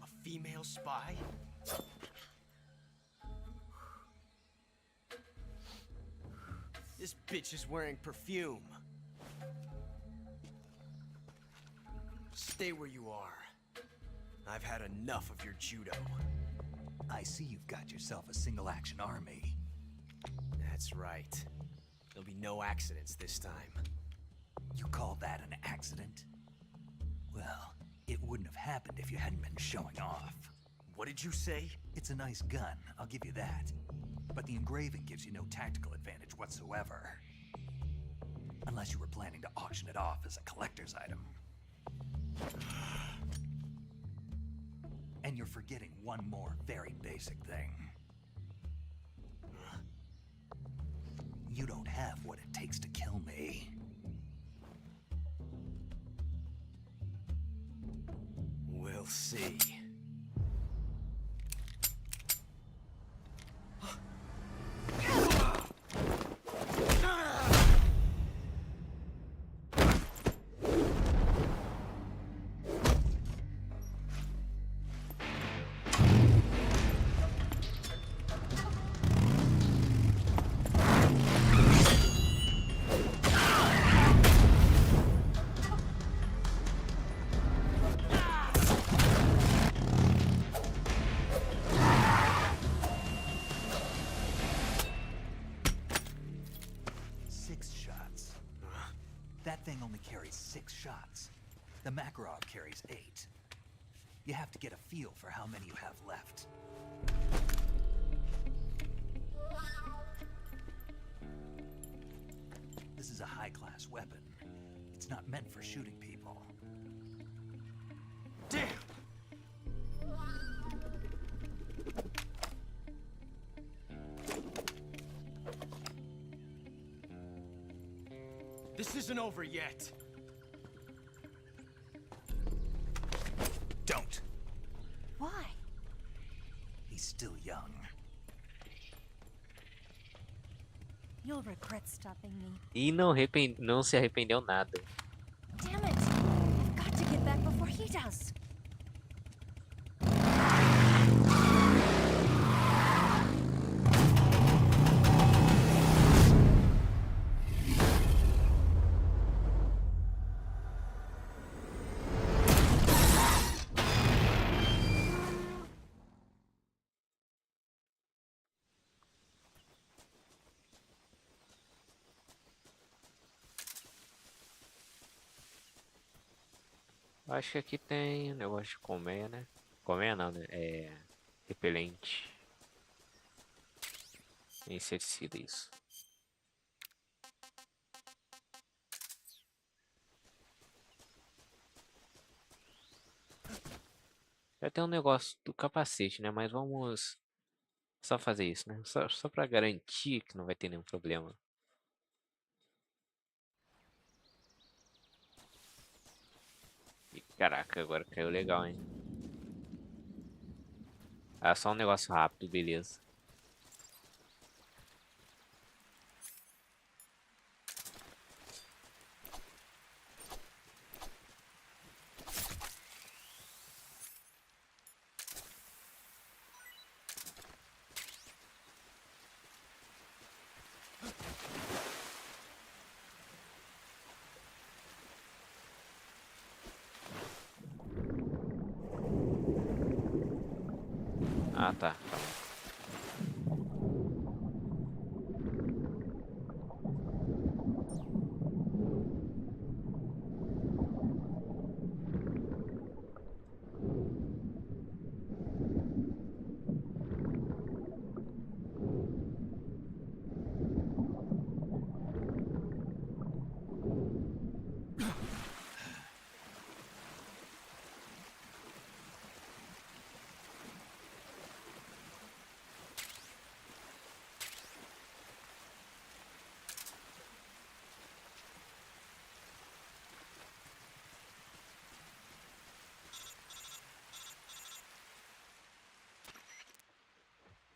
A female spy? This bitch is wearing perfume. Stay where you are. I've had enough of your judo. I see you've got yourself a single-action army. That's right. There'll be no accidents this time. You call that an accident? Well, it wouldn't have happened if you hadn't been showing off. What did you say? It's a nice gun, I'll give you that. But the engraving gives you no tactical advantage whatsoever. Unless you were planning to auction it off as a collector's item. And you're forgetting one more very basic thing. You don't have what it takes to kill me. We'll see. That thing only carries 6 shots. The Makarov carries 8. You have to get a feel for how many you have left. This is a high-class weapon. It's not meant for shooting people. Damn! This isn't over yet. Don't. Why? He's still young. You'll regret stopping me. E não se arrependeu nada. Damn it! I've got to get back before he does. Acho que aqui tem um negócio de colmeia, né? Colmeia não, né? É repelente. Inseticida, isso. Já tem um negócio do capacete, né? Mas vamos só fazer isso, né? Só pra garantir que não vai ter nenhum problema. Caraca, agora caiu legal, hein? Ah, só um negócio rápido, beleza. Ah, tá. Tá bom.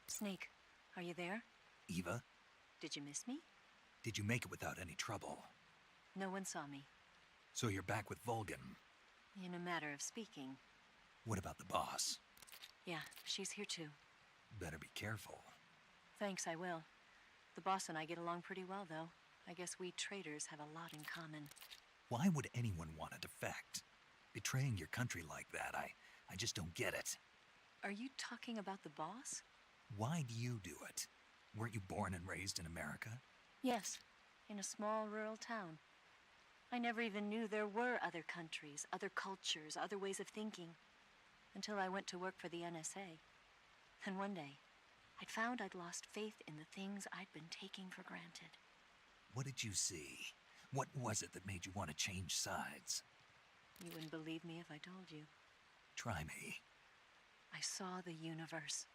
Snake, are you there? Eva, Did you miss me? did you make it without any trouble? No one saw me. So you're back with Vulcan. In a matter of speaking. What about the boss? Yeah, she's here too. Better be careful. Thanks, I will. The boss and I get along pretty well, though. I guess we traders have a lot in common. Why would anyone want to defect? Betraying your country like that, I just don't get it. Are you talking about the boss? Why do you do it? Weren't you born and raised in America? Yes, in a small rural town. I never even knew there were other countries, other cultures, other ways of thinking. Until I went to work for the NSA. And one day, I'd found I'd lost faith in the things I'd been taking for granted. What did you see? What was it that made you want to change sides? You wouldn't believe me if I told you. Try me. I saw the universe.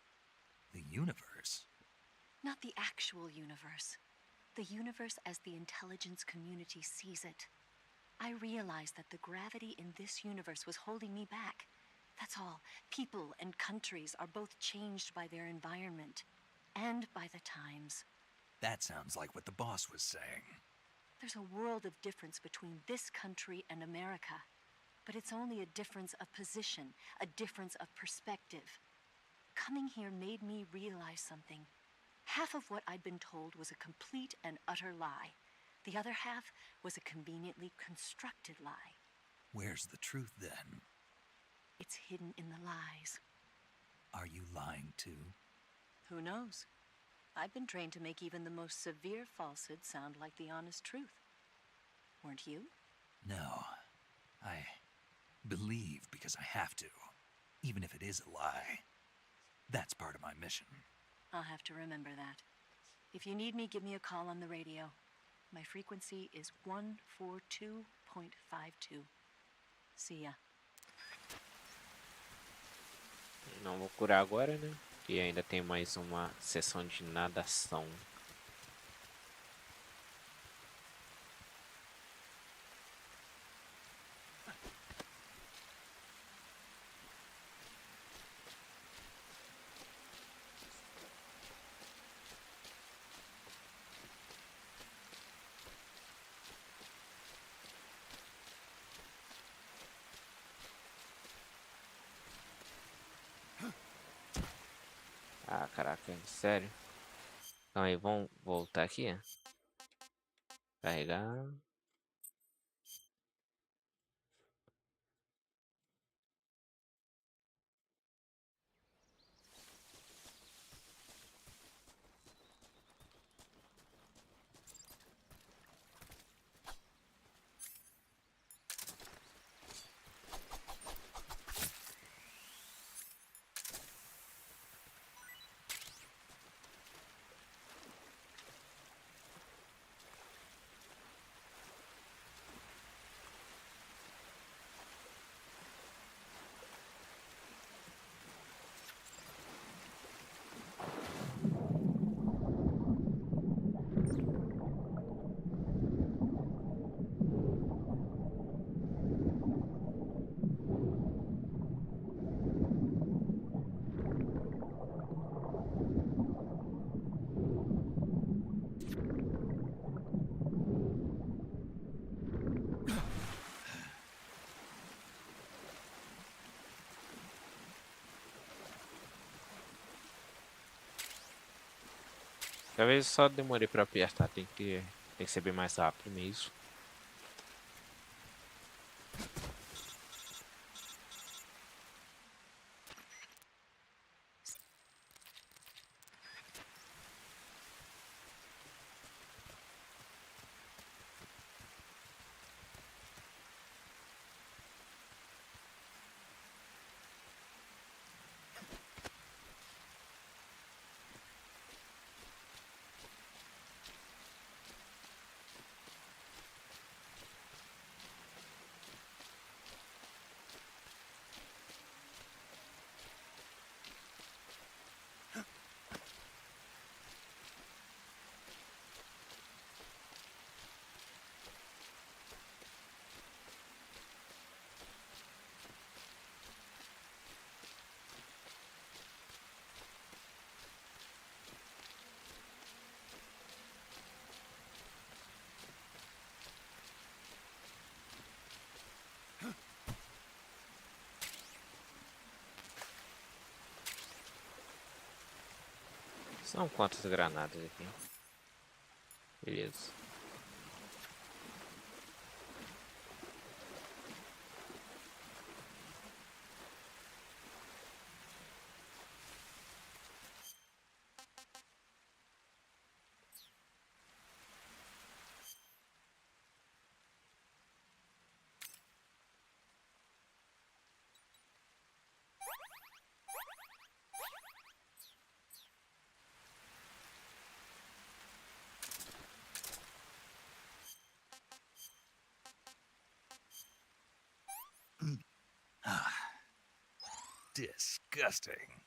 The universe? Not the actual universe. The universe as the intelligence community sees it. I realized that the gravity in this universe was holding me back. That's all. People and countries are both changed by their environment and by the times. That sounds like what the boss was saying. There's a world of difference between this country and America. But it's only a difference of position, a difference of perspective. Coming here made me realize something. Half of what I'd been told was a complete and utter lie. The other half was a conveniently constructed lie. Where's the truth, then? It's hidden in the lies. Are you lying, too? Who knows? I've been trained to make even the most severe falsehood sound like the honest truth. Weren't you? No. I believe because I have to, even if it is a lie. That's part of my mission. I'll have to remember that. If you need me, give me a call on the radio. My frequency is 142.52. See ya. Não vou curar agora, né? E ainda tem mais uma sessão de nadação. Ah, caraca, sério? Calma aí, vamos voltar aqui. Carregar. Talvez só demorei pra apertar, tem que ser bem mais rápido mesmo. São quantas granadas aqui? Beleza. Disgusting.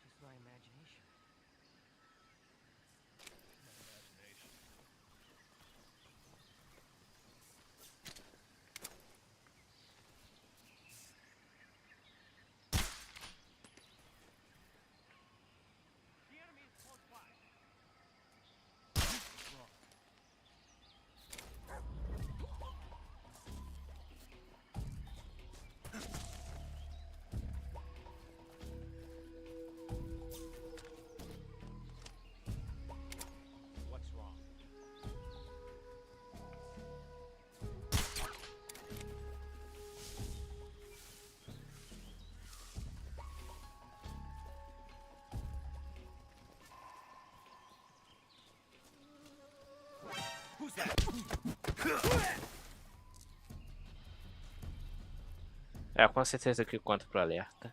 Just my imagination. What's wrong? Who's that? É, com certeza que conta pro alerta.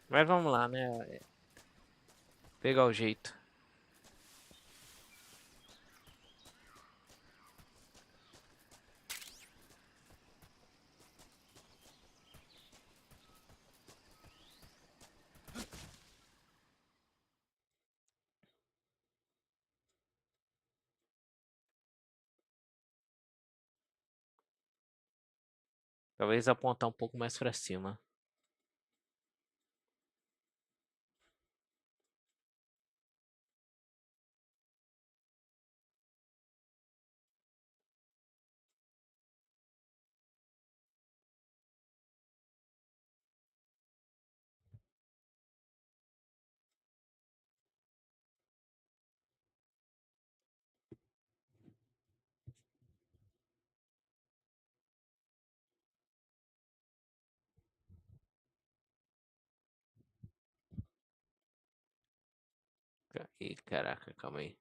Mas vamos lá, né? Pegar o jeito. Talvez apontar um pouco mais pra cima. Ih, caraca, calma aí.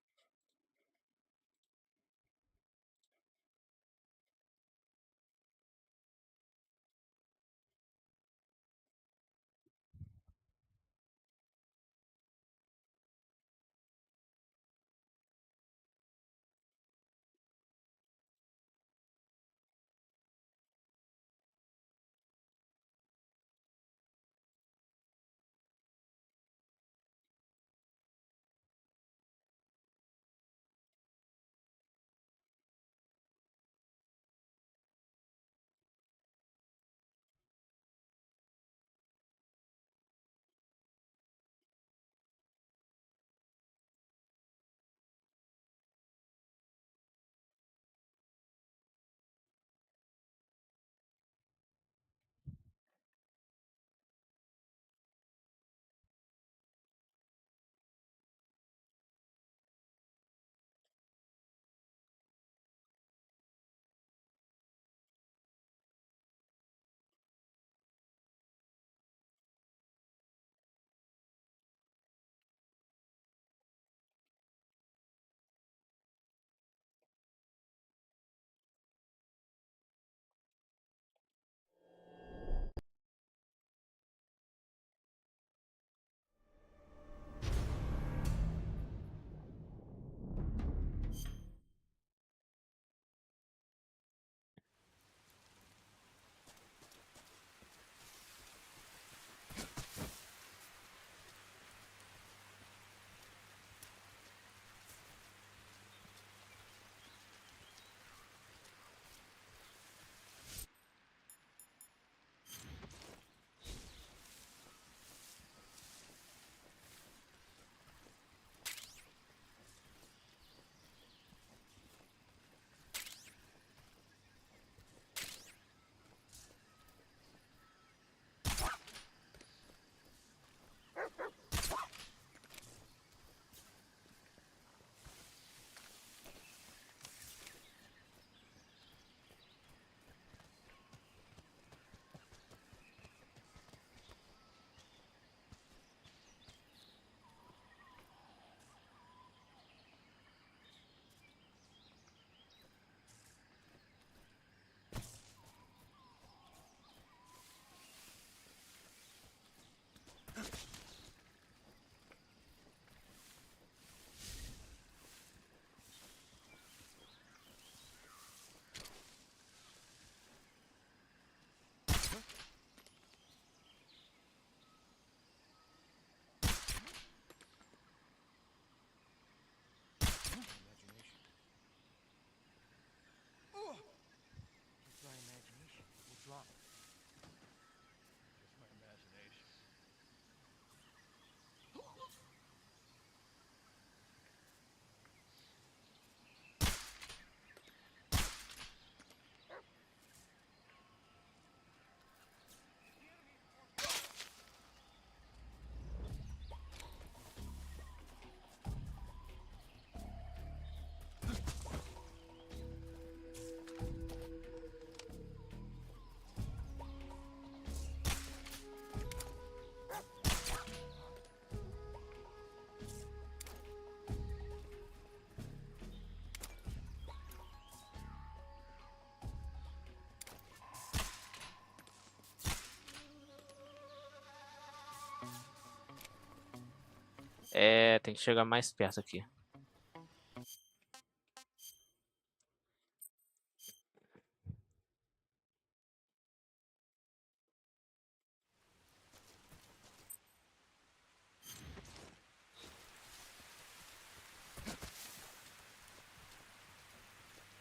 É, tem que chegar mais perto aqui.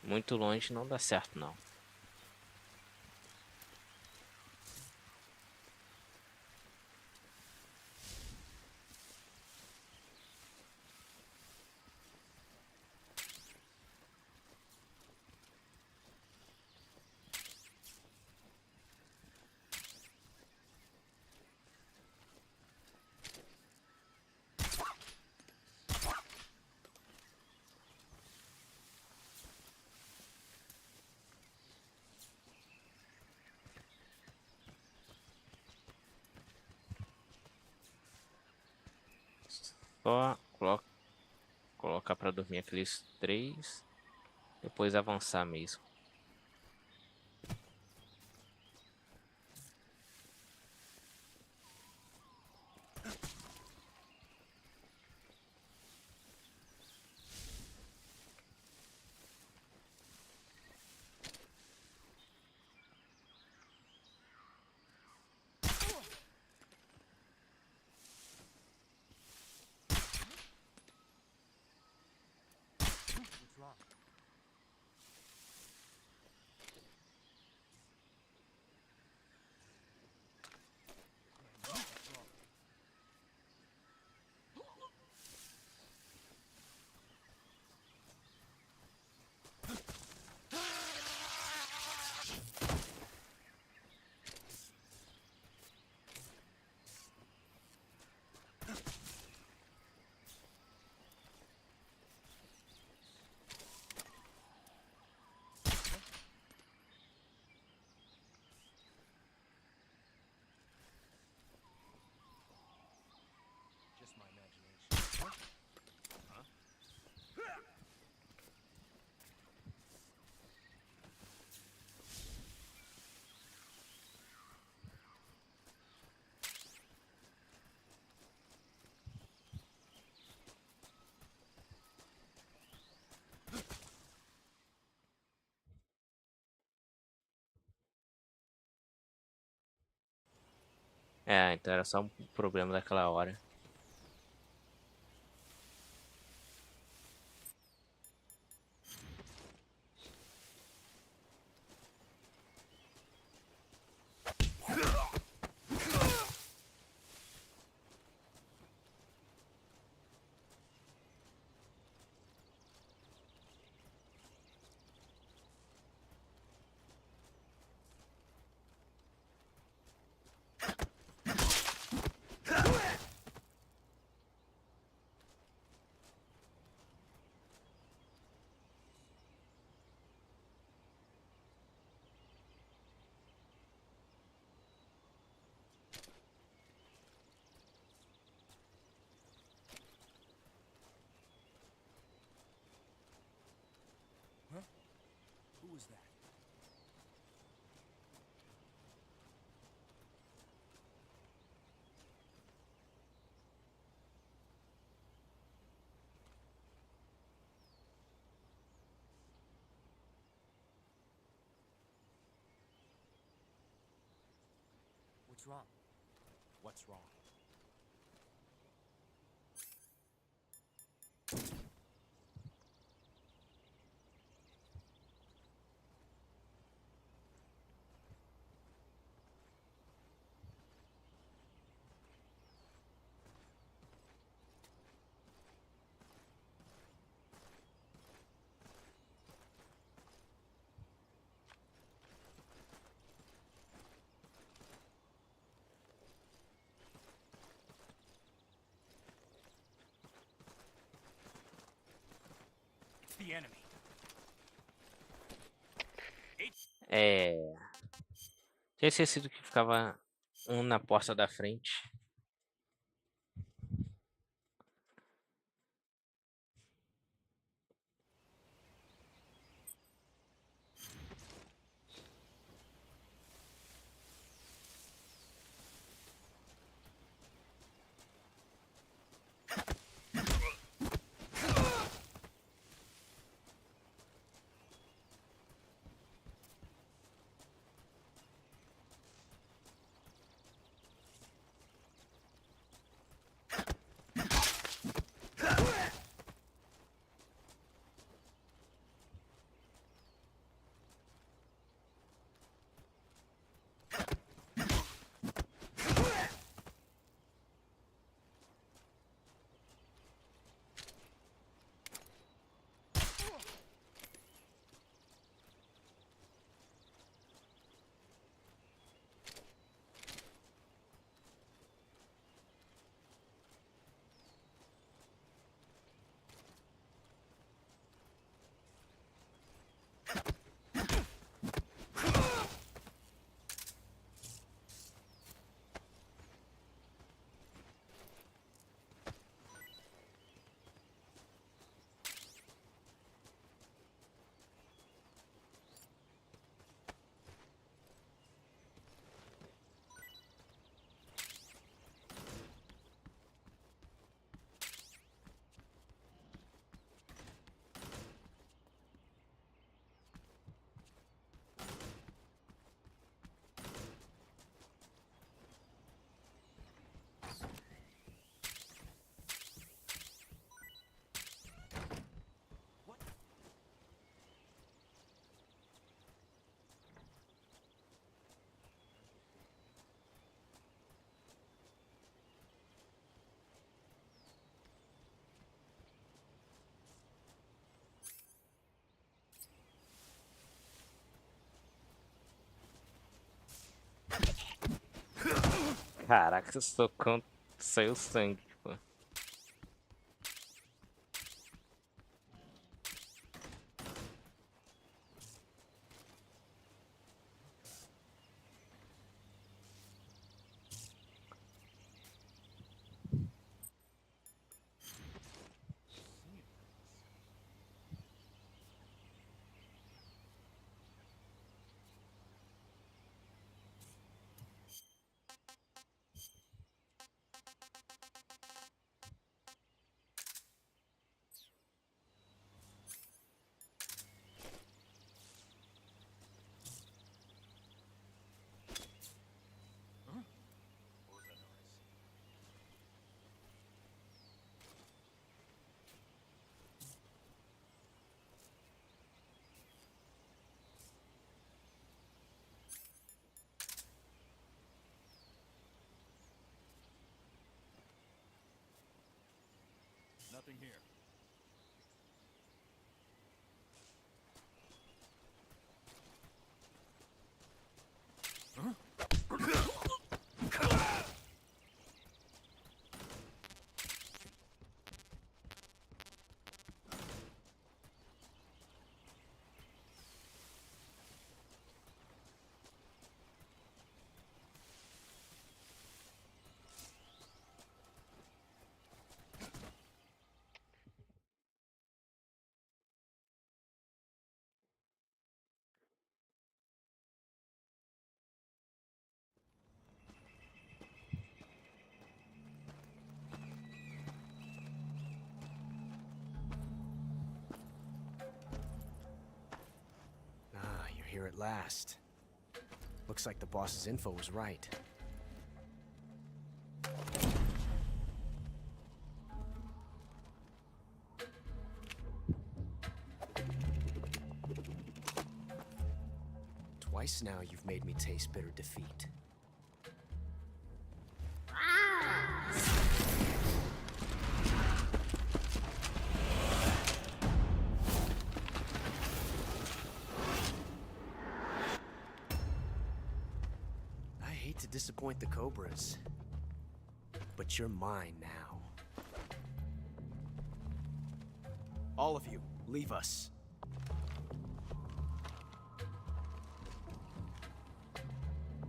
Muito longe não dá certo, não. Só colocar para dormir aqueles 3, depois avançar mesmo. Just my imagination. Huh? É, então era só um problema daquela hora. Huh? Who was that? What's wrong? What's wrong? It's the enemy. É. Tinha esquecido que ficava um na porta da frente. Caraca, socão, saiu sangue, pô. Nothing here. Ah, you're here at last. Looks like the boss's info was right. Twice now you've made me taste bitter defeat. I hate to disappoint the Cobras, but you're mine now. All of you, leave us.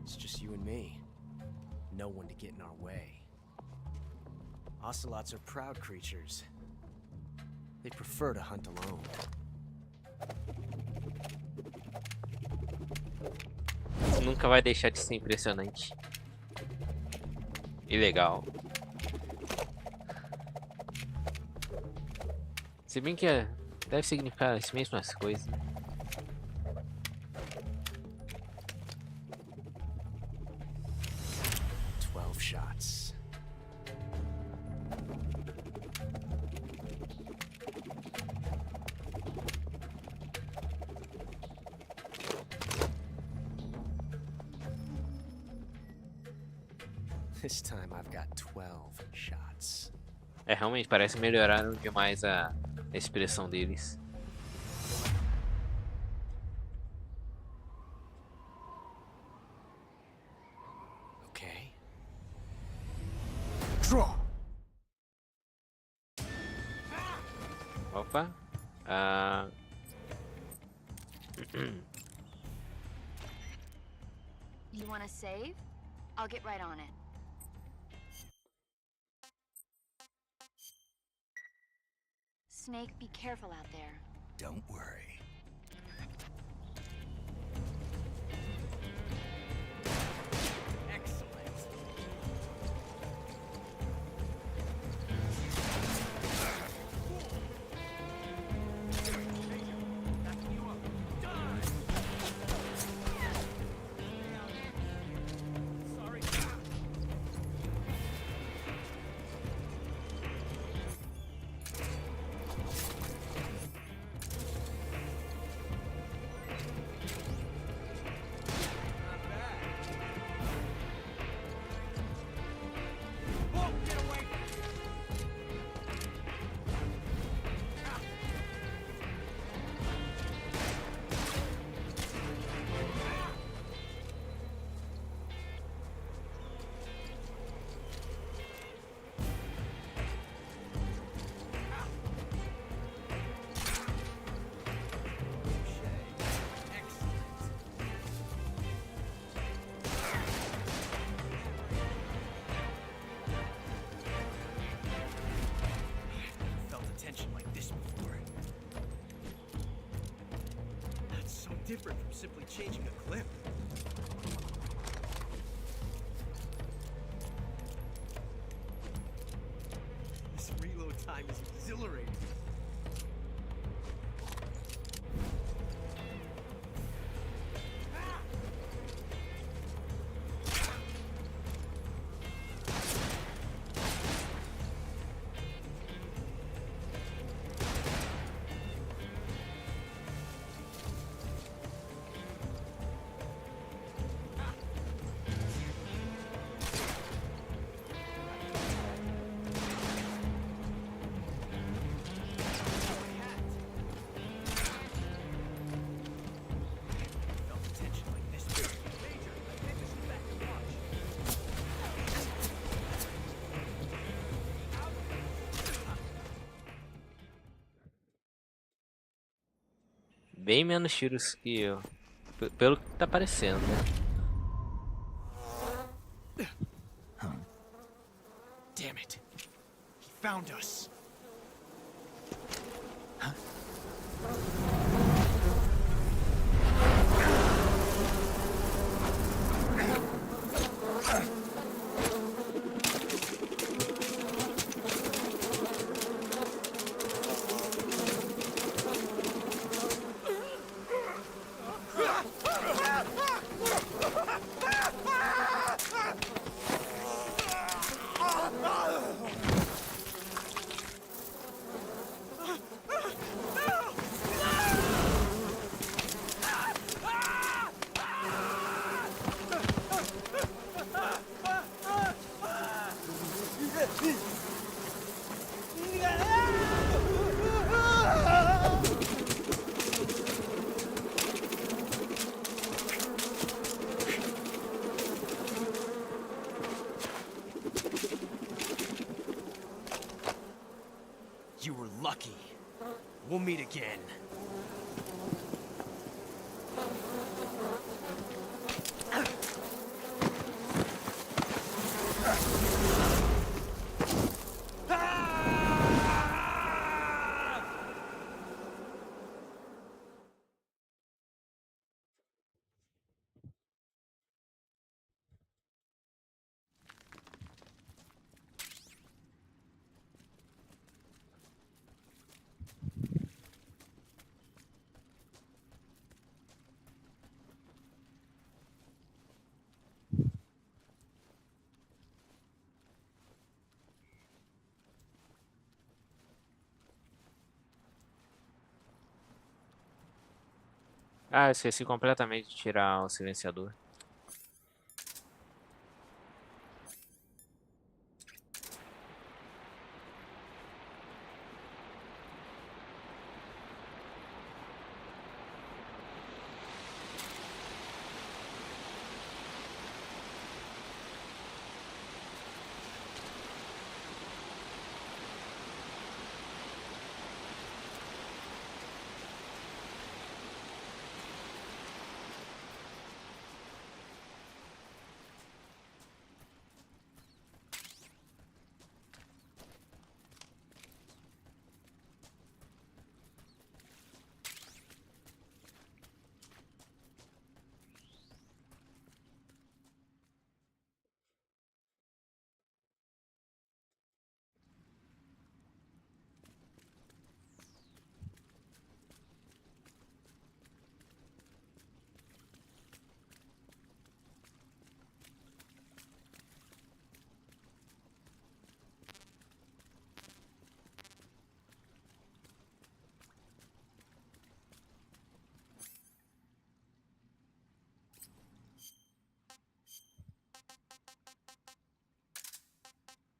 It's just you and me. No one to get in our way. Ocelots are proud creatures. They prefer to hunt alone. Nunca vai deixar de ser impressionante. E legal. Se bem que deve significar as mesmas coisas, né? Shots. This time I've got 12 shots. É, realmente parece que melhoraram demais a expressão deles. Okay. Draw. Opa. You want to save? I'll get right on it. Snake, be careful out there. Don't worry. different from simply changing a clip. This reload time is exhilarating. Bem menos tiros que eu. Pelo que tá parecendo, né? Damn it. He found us. You were lucky. We'll meet again. Ah, eu esqueci completamente de tirar o silenciador.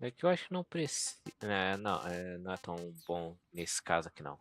É que eu acho que não precisa. Não é tão bom nesse caso aqui não.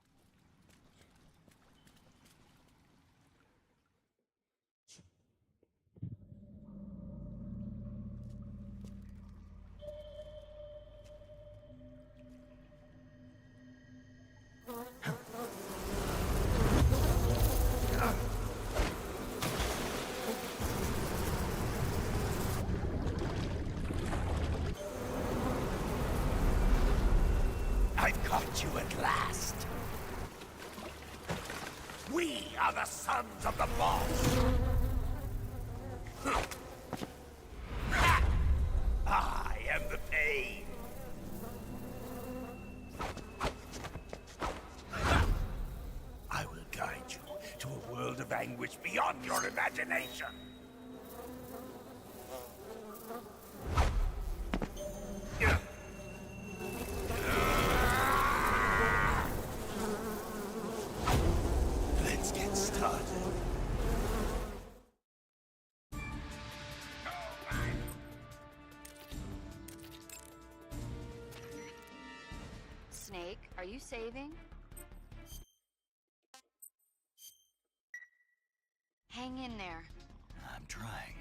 I've caught you at last. We are the sons of the boss! I am the pain! I will guide you to a world of anguish beyond your imagination! Let's get started. Snake, are you saving? Hang in there. I'm trying.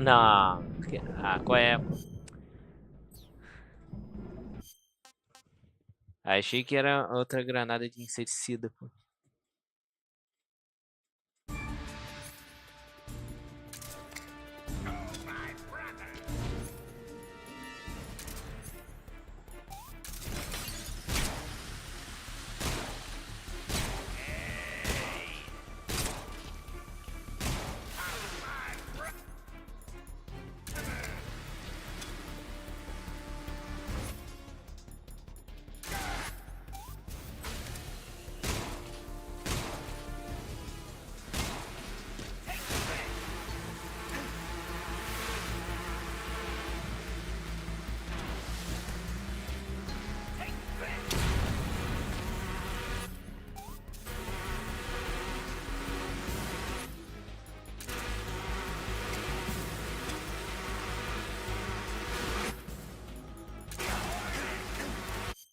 Não. Ah, qual é? Achei que era outra granada de inseticida, pô.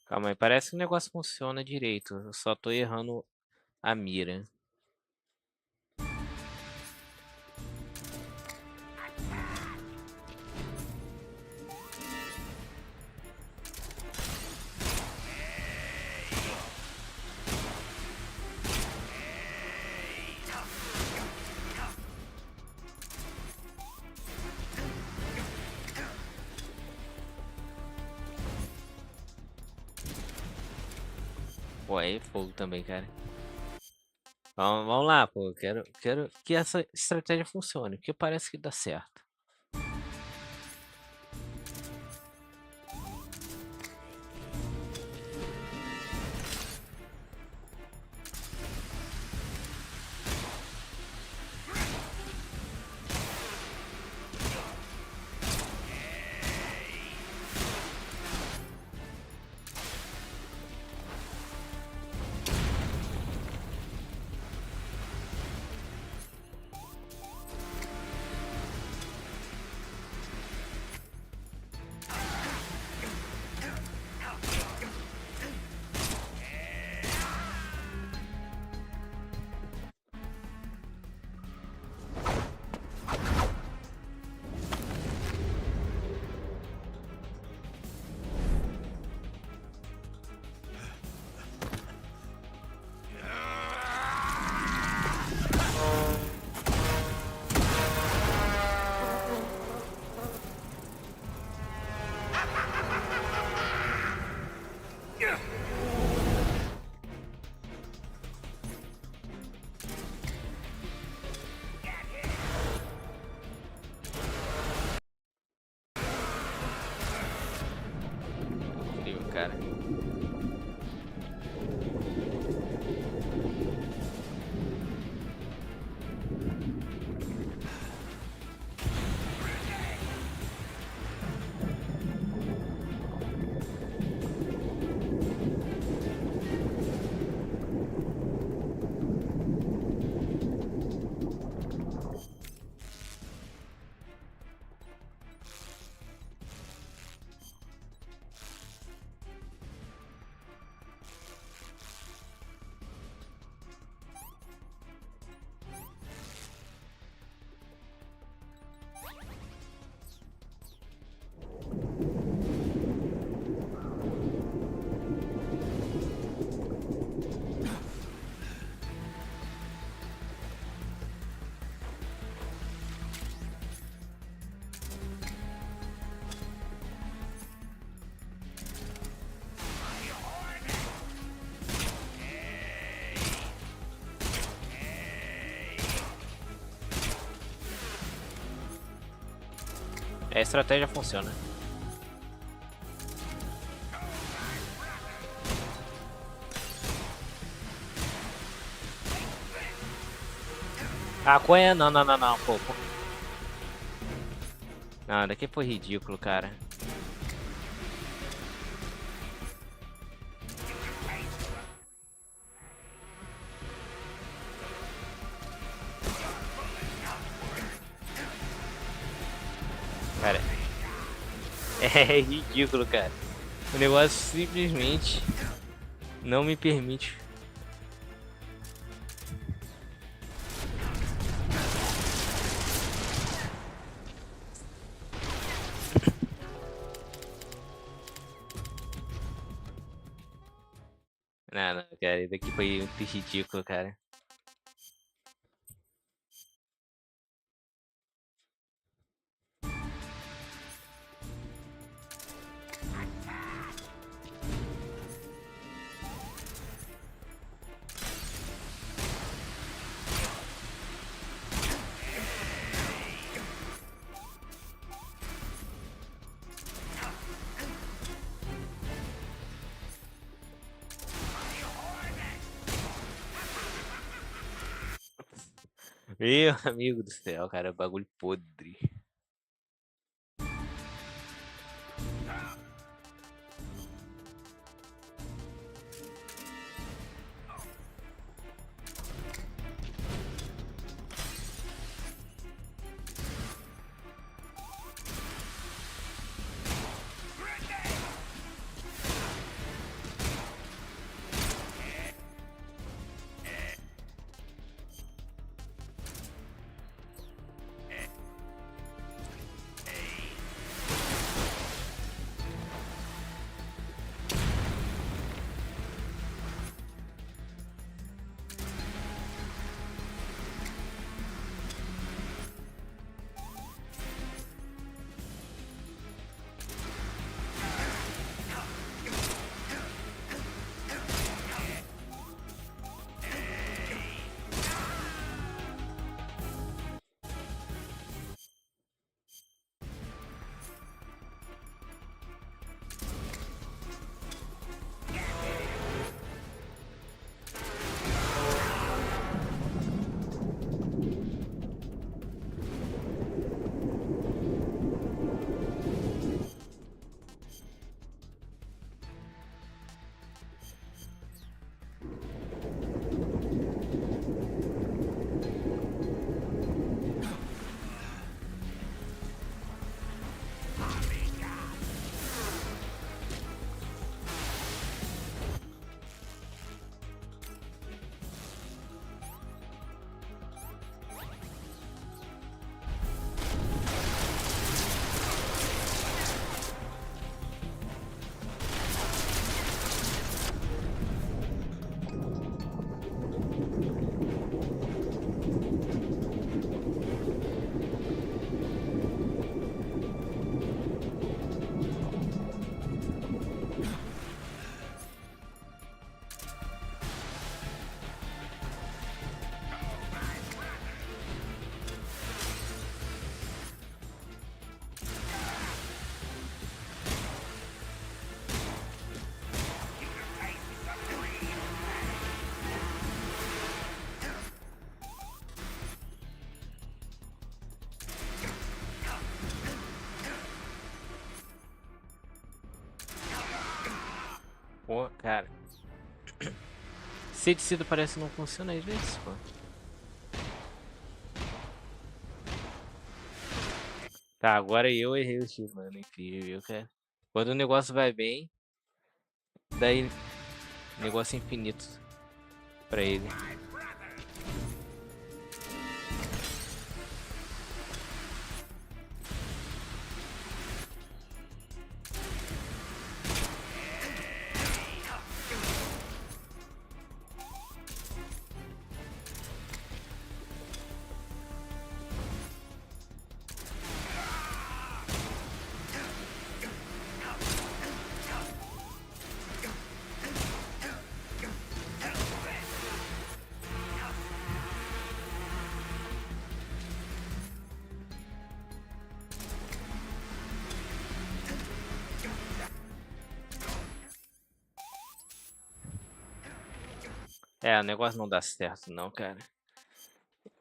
Calma aí, parece que o negócio funciona direito. Eu só tô errando a mira. Pô, aí é fogo também, cara. Vamos lá, pô. Quero que essa estratégia funcione, porque parece que dá certo. A estratégia funciona. Ah, Coen, não, pô. Não, daqui foi ridículo, cara. Cara, é ridículo, cara. O negócio simplesmente não me permite. Não, cara, daqui foi muito ridículo, cara. Meu amigo do céu, cara, bagulho podre. Pô, cara. Inseticida parece que não funciona às vezes, pô. Tá, agora eu errei o X, mano. Incrível, cara. Quando o negócio vai bem, daí negócio infinito pra ele. É, o negócio não dá certo não, cara.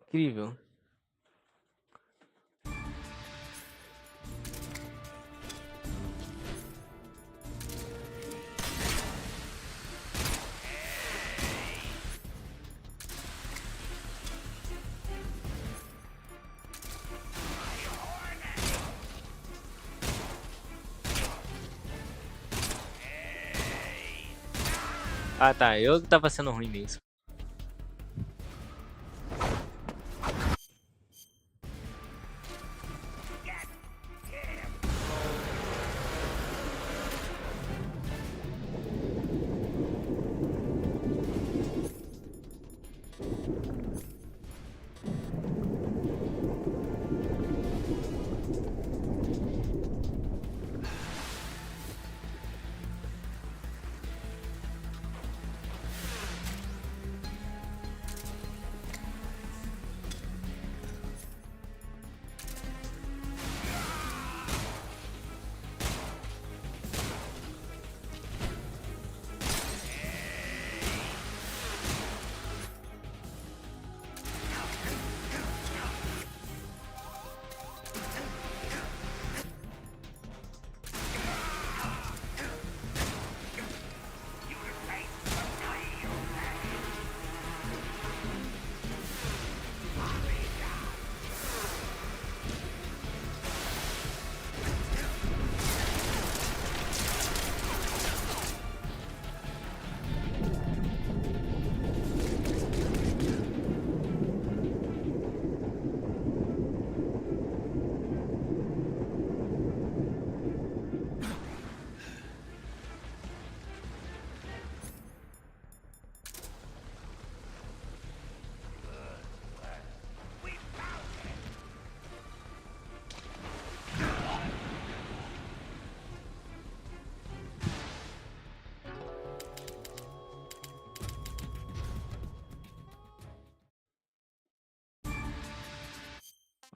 Incrível. Ah tá, eu que tava sendo ruim mesmo.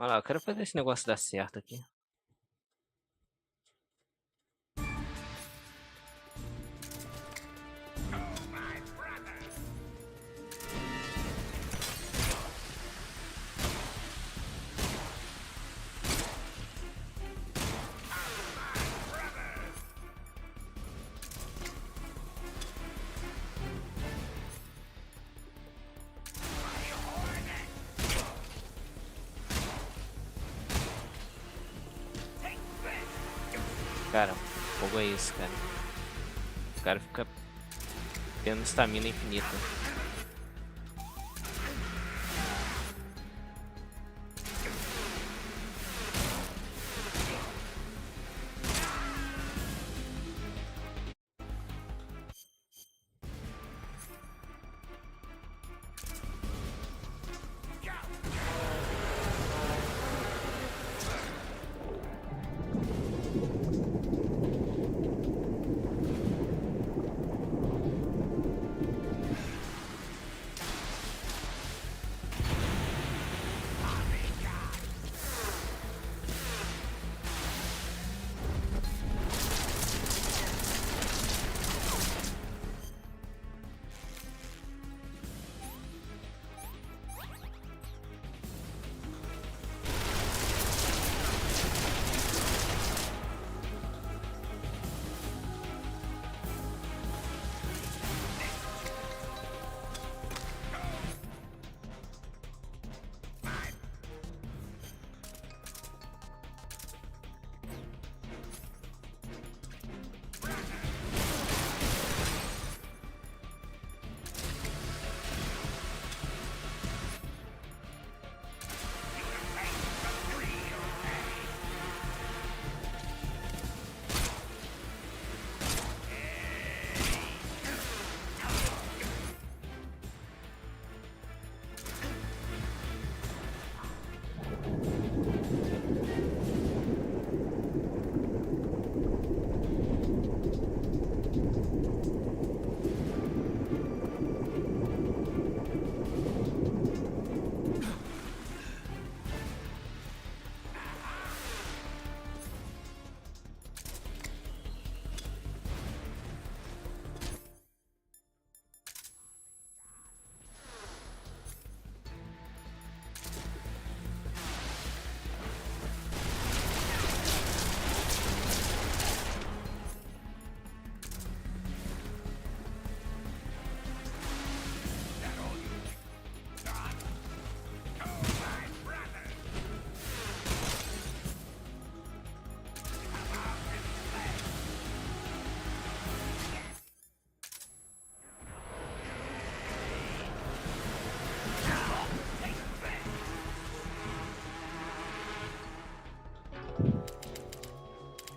Olha lá, eu quero fazer esse negócio dar certo aqui. Cara, fogo é isso, cara. O cara fica tendo estamina infinita.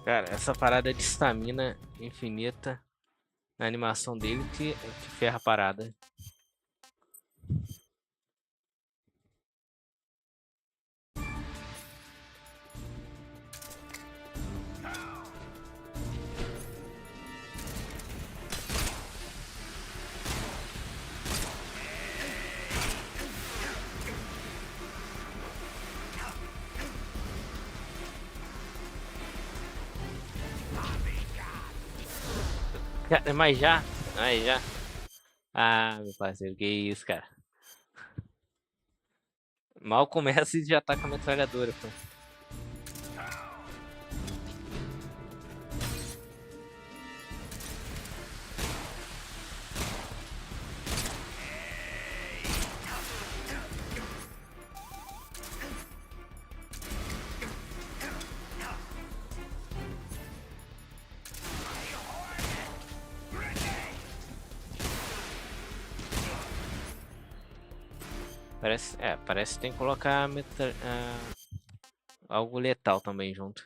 Cara, essa parada de estamina infinita na animação dele que ferra a parada. Mas já? Aí já? Ah, meu parceiro, que isso, cara. Mal começa e já tá com a metralhadora, pô. Parece que tem que colocar algo letal também junto.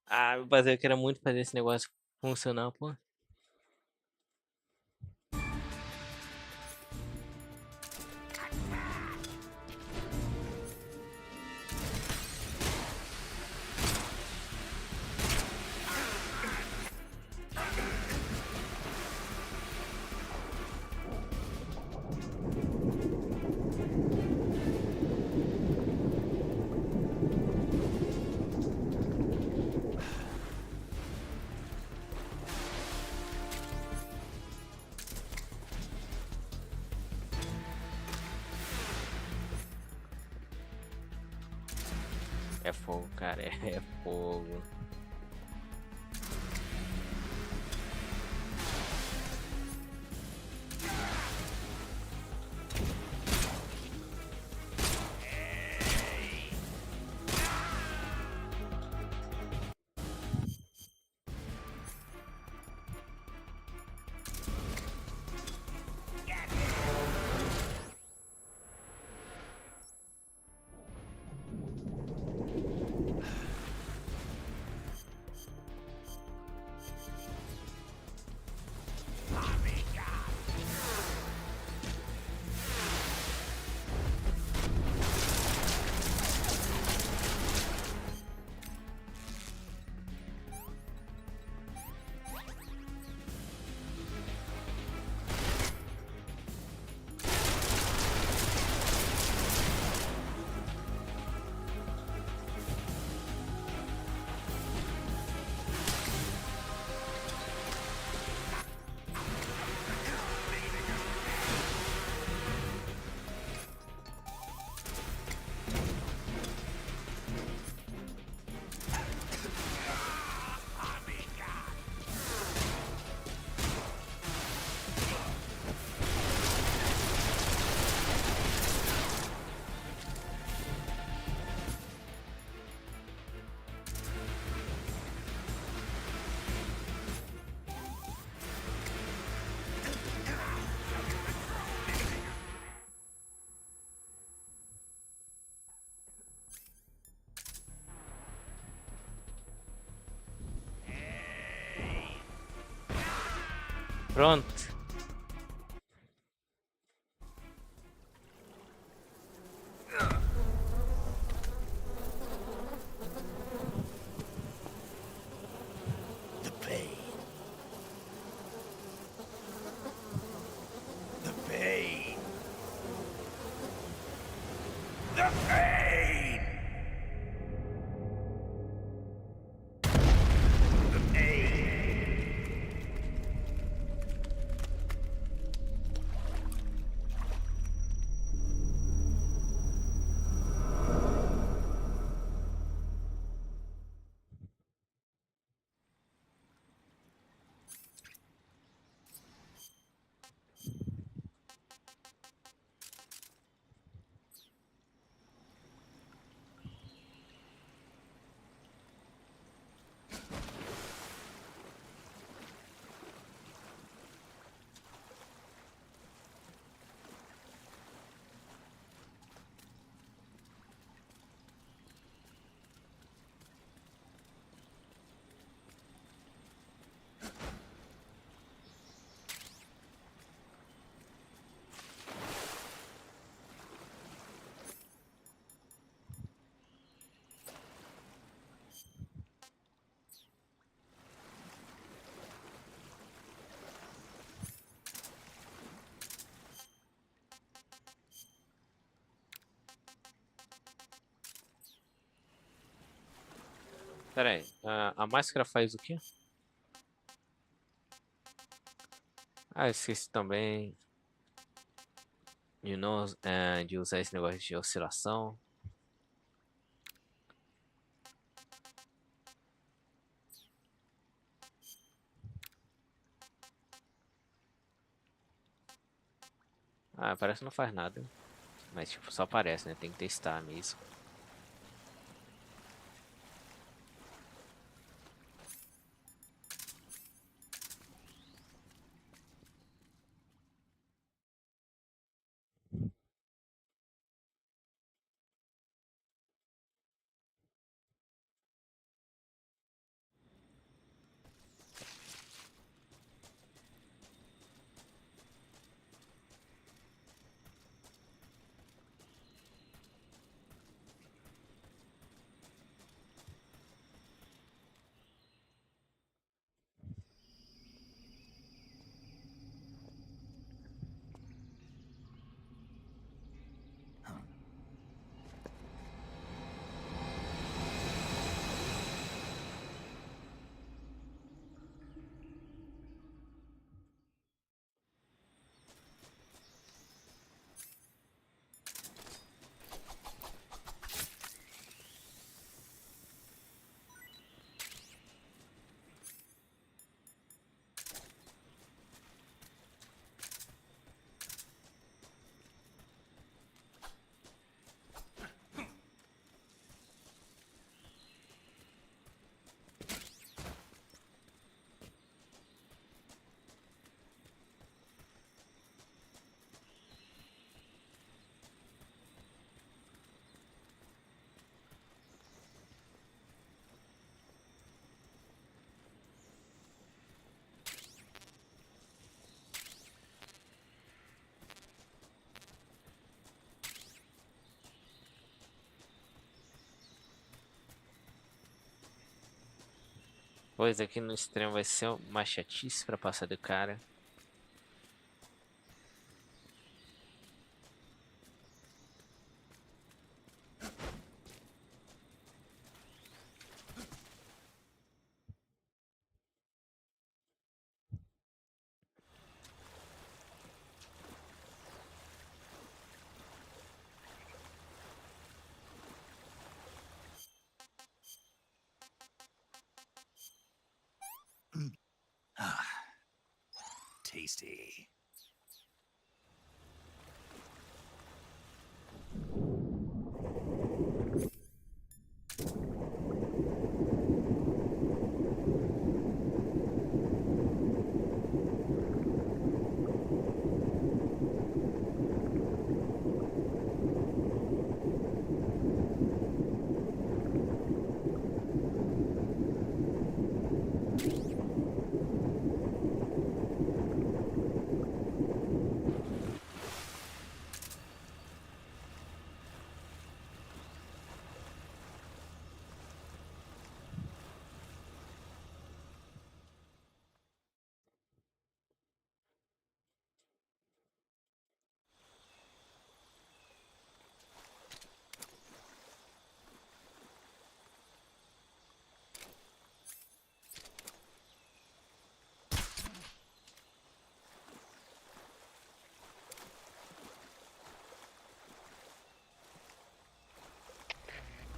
Ah, meu parceiro, eu queria muito fazer esse negócio funcionar, pô. É fogo, cara, é fogo. Pronto. Pera aí, a máscara faz o quê? Ah, eu esqueci também de, não, de usar esse negócio de oscilação. Ah, parece que não faz nada. Mas tipo, só parece, né? Tem que testar mesmo. Pois aqui no extremo vai ser uma chatice pra passar do cara. Tasty.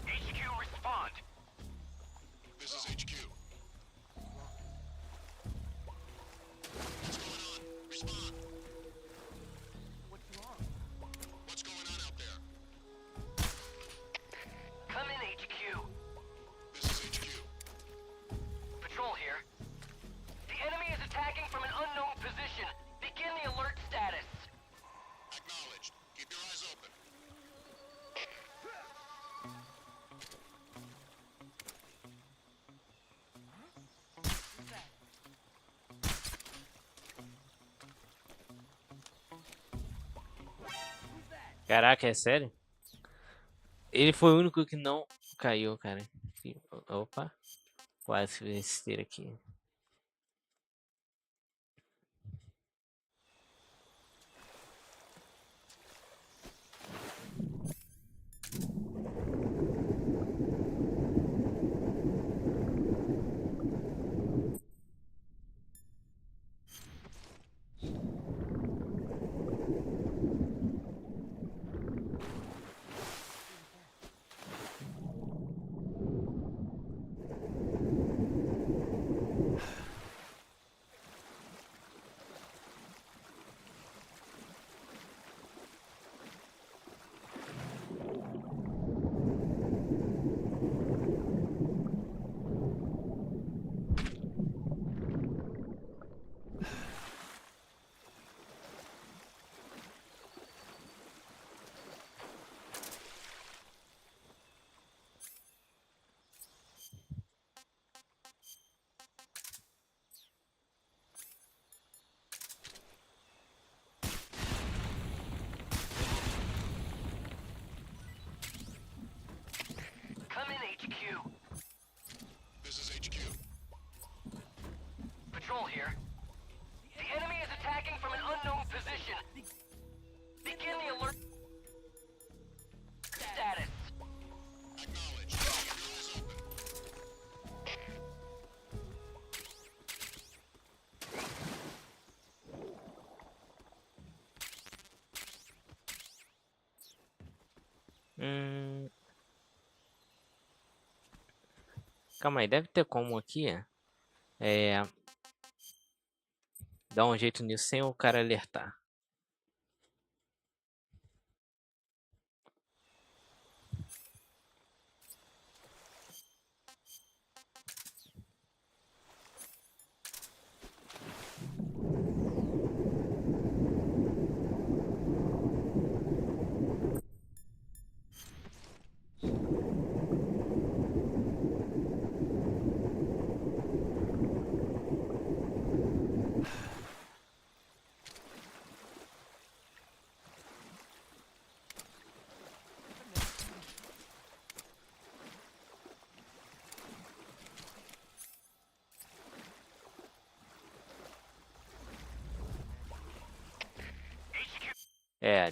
HQ, respond. This is HQ. What's going on? Respond. What's wrong? What's going on out there? Come in, HQ. This is HQ. Patrol here. The enemy is attacking from an unknown position. Begin the alert status. Acknowledged. Keep your eyes open. Caraca, é sério? Ele foi o único que não caiu, cara. Opa. Quase vencer aqui. control here. The enemy is attacking from an unknown position. Begin the alert status. Calma aí, deve ter como aqui. Dar um jeito nisso sem o cara alertar.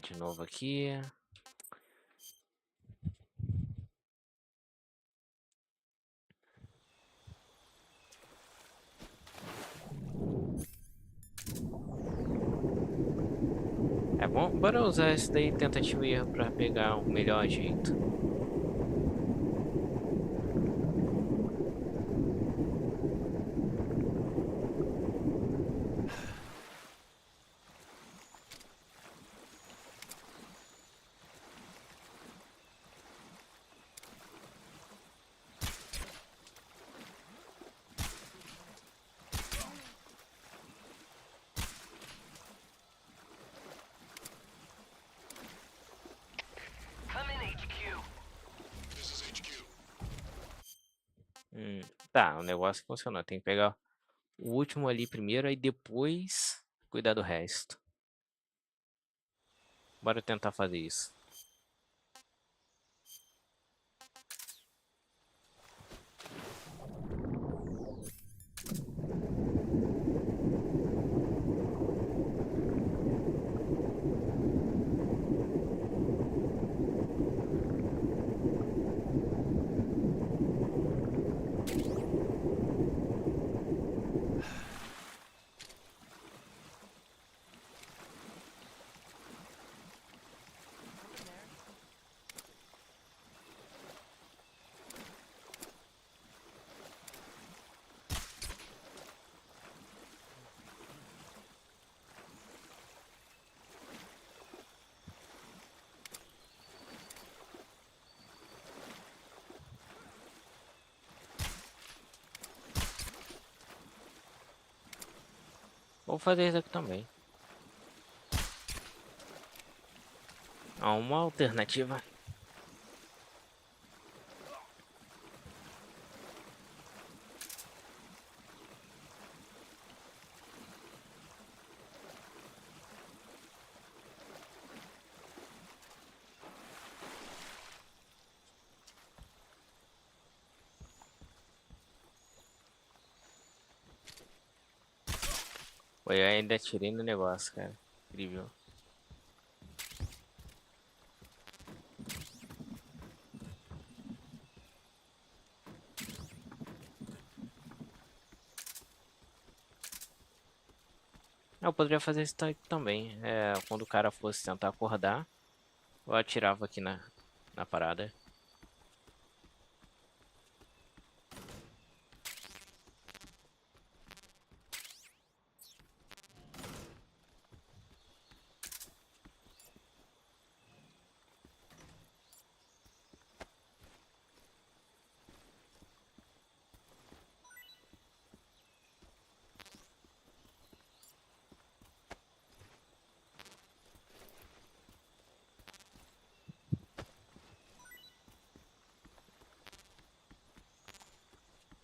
De novo aqui. Bom, bora usar esse daí, tentativa e erro, pra pegar o melhor jeito. Tá, o negócio funcionou. Tem que pegar o último ali primeiro, aí depois cuidar do resto. Bora tentar fazer isso. Vou fazer isso aqui também. Há uma alternativa. Pô, eu ainda atirei no negócio, cara. Incrível. Eu poderia fazer isso aqui também. Quando o cara fosse tentar acordar, eu atirava aqui na parada.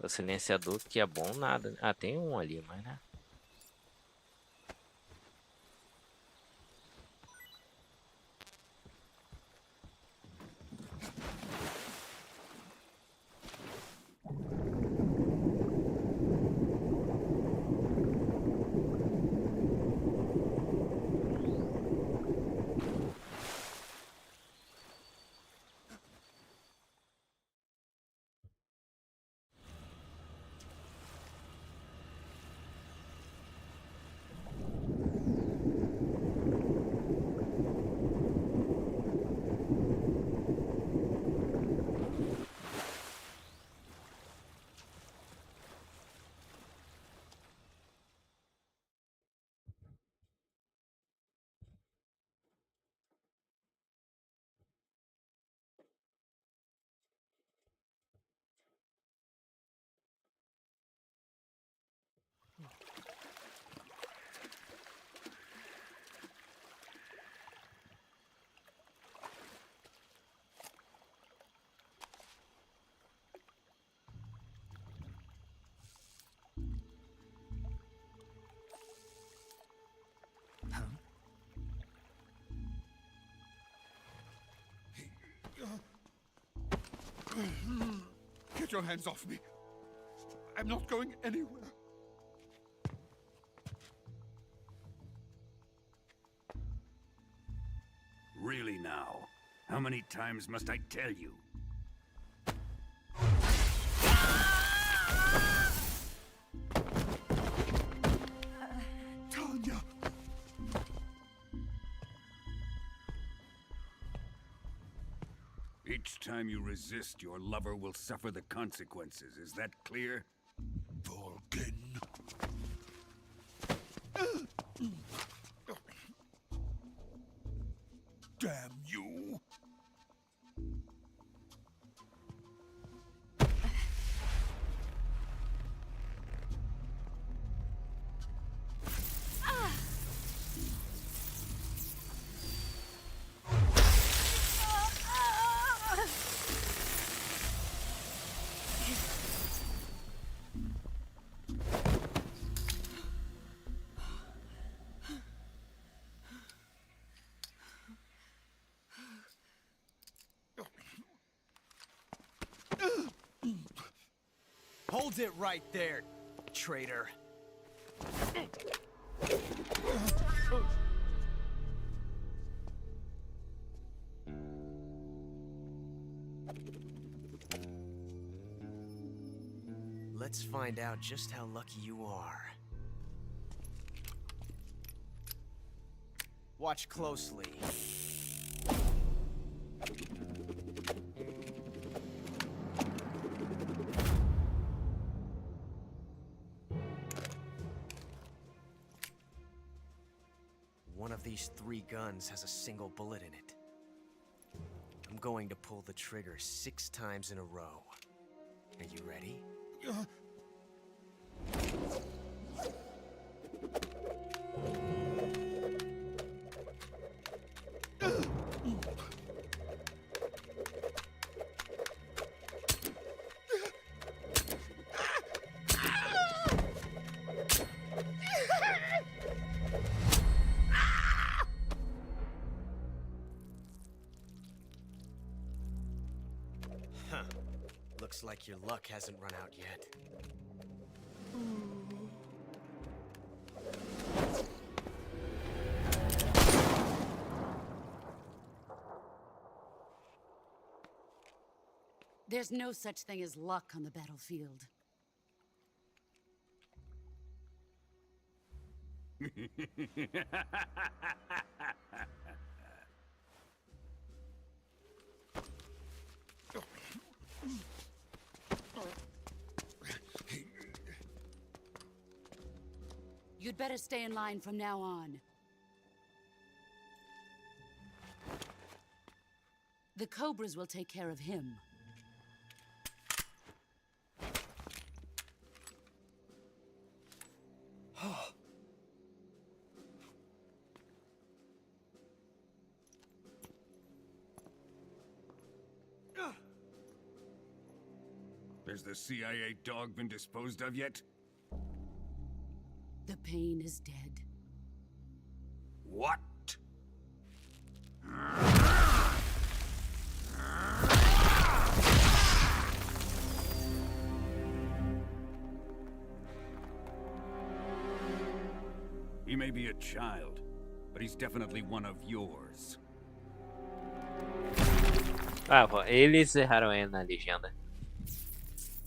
O silenciador que é bom nada. Ah, tem um ali, mas né? Get your hands off me. I'm not going anywhere. Really now? How many times must I tell you? Tanya! Each time you resist, your lover will suffer the consequences. Is that clear? Volgin. Damn you! Hold it right there, traitor. Let's find out just how lucky you are. Watch closely. One of these 3 guns has a single bullet in it. I'm going to pull the trigger 6 times in a row. Are you ready? Huh. Looks like your luck hasn't run out yet. There's no such thing as luck on the battlefield. You'd better stay in line from now on. The Cobras will take care of him. Has the CIA dog been disposed of yet? The pain is dead. What? He may be a child, but he's definitely one of yours. Ah, pô, eles erraram aí na legenda.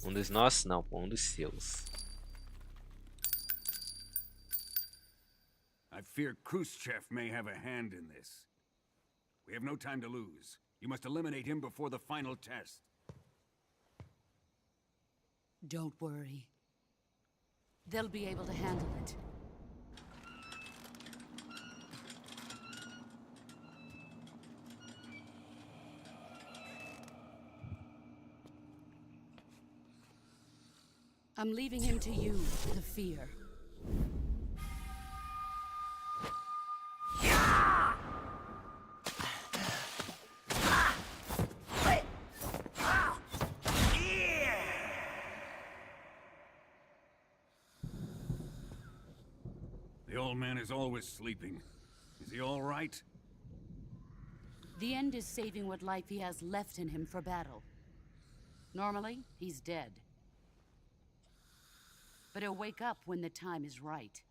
Um dos nossos não, pô, um dos seus. I fear Khrushchev may have a hand in this. We have no time to lose. You must eliminate him before the final test. Don't worry. They'll be able to handle it. I'm leaving him to you, the fear. The old man is always sleeping. Is he all right? The end is saving what life he has left in him for battle. Normally, he's dead. But he'll wake up when the time is right.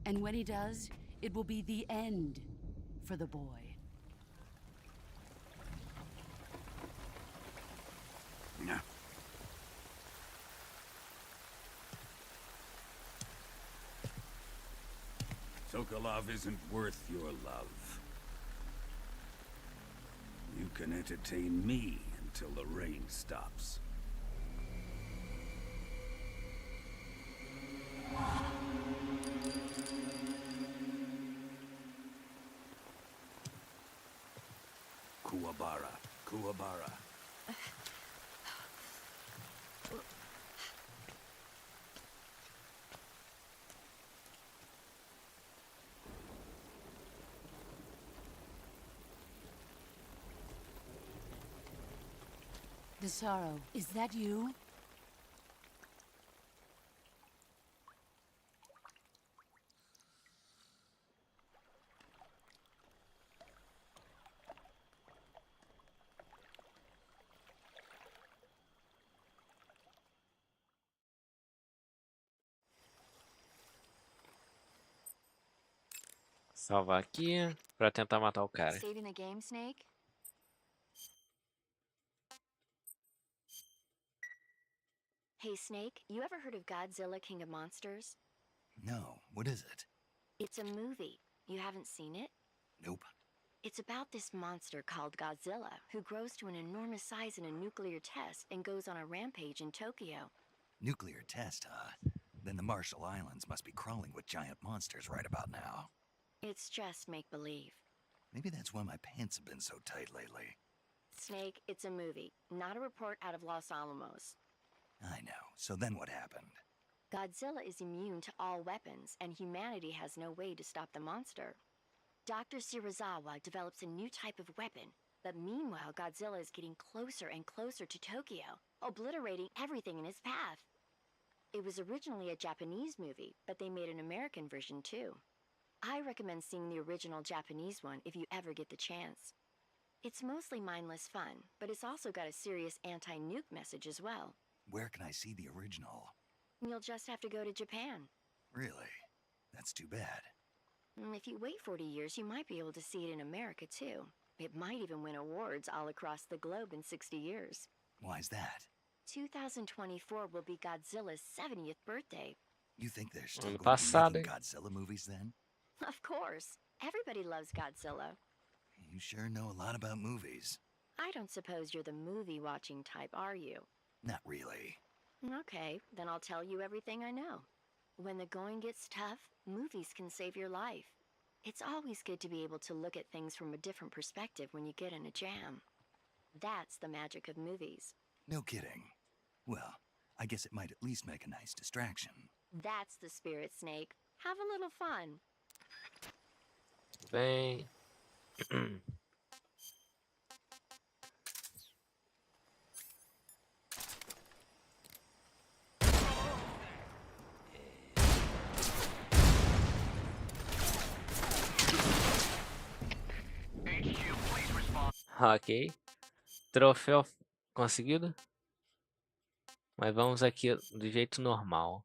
And when he does, it will be the end for the boy. No. Sokolov isn't worth your love. You can entertain me until the rain stops. Kuwabara. Kuwabara. Desaro, is that you? Salvar aqui pra tentar matar o cara. Saving the game, Snake? Hey, Snake, you ever heard of Godzilla King of Monsters? No, what is it? It's a movie. You haven't seen it? Nope. It's about this monster called Godzilla, who grows to an enormous size in a nuclear test and goes on a rampage in Tokyo. Nuclear test, huh? Then the Marshall Islands must be crawling with giant monsters right about now. It's just make-believe. Maybe that's why my pants have been so tight lately. Snake, it's a movie, not a report out of Los Alamos. I know. So then what happened? Godzilla is immune to all weapons, and humanity has no way to stop the monster. Dr. Shirazawa develops a new type of weapon, but meanwhile Godzilla is getting closer and closer to Tokyo, obliterating everything in his path. It was originally a Japanese movie, but they made an American version too. I recommend seeing the original Japanese one if you ever get the chance. It's mostly mindless fun, but it's also got a serious anti-nuke message as well. Where can I see the original? You'll just have to go to Japan. Really? That's too bad. If you wait 40 years, you might be able to see it in America too. It might even win awards all across the globe in 60 years. Why's that? 2024 will be Godzilla's 70th birthday. You think they're still Ano going to be passado, making hein? Godzilla movies then? Of course. Everybody loves Godzilla. You sure know a lot about movies. I don't suppose you're the movie-watching type, are you? Not really. Okay, then I'll tell you everything I know. When the going gets tough, movies can save your life. It's always good to be able to look at things from a different perspective when you get in a jam. That's the magic of movies. No kidding. Well, I guess it might at least make a nice distraction. That's the spirit, Snake. Have a little fun. Vem. Ok. Troféu conseguido. Mas vamos aqui do jeito normal.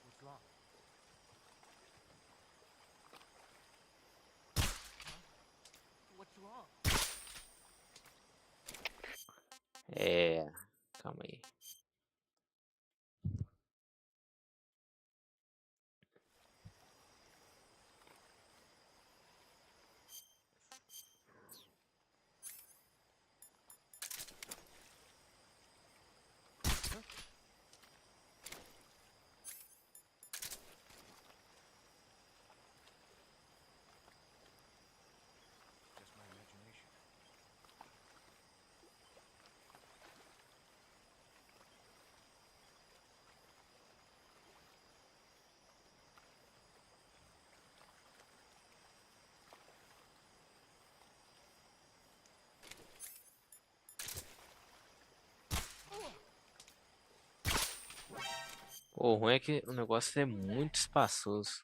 What's wrong? What's wrong? É. Calma aí. O ruim é que o negócio é muito espaçoso.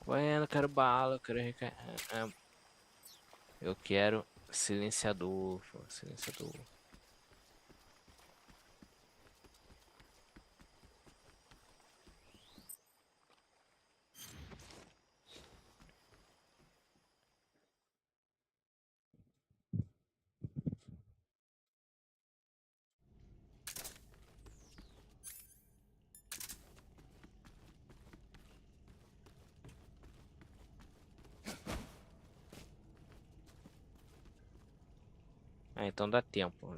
Ué, eu não quero bala, eu quero eu quero silenciador, pô, silenciador. Ah, então dá tempo.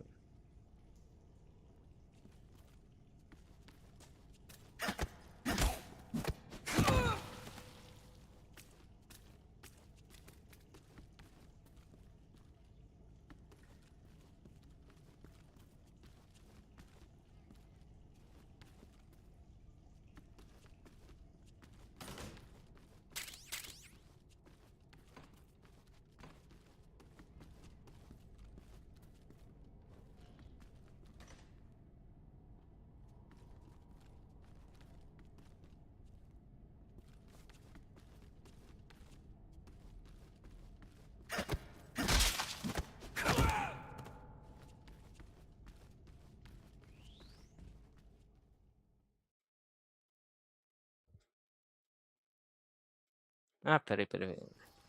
Ah, peraí.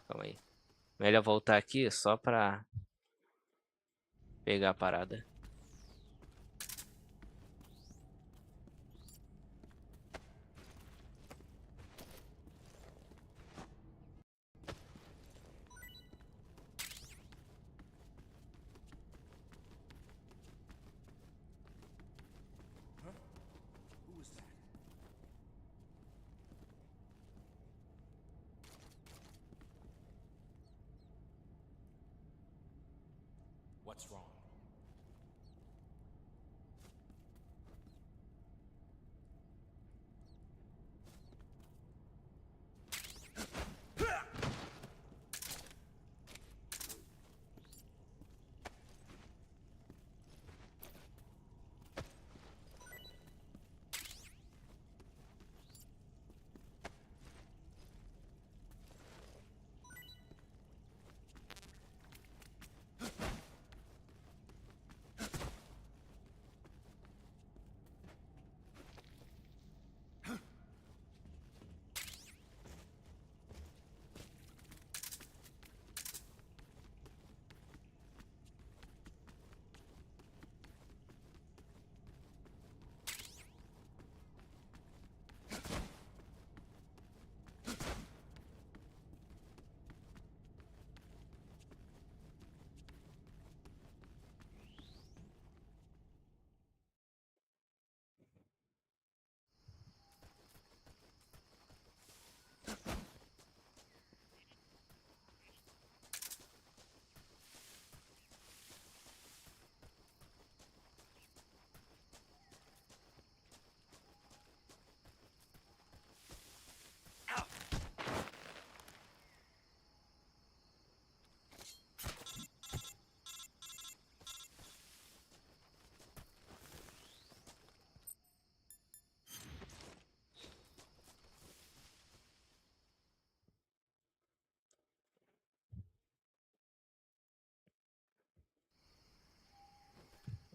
Calma aí. Melhor voltar aqui só pra pegar a parada. Who was that? What's wrong?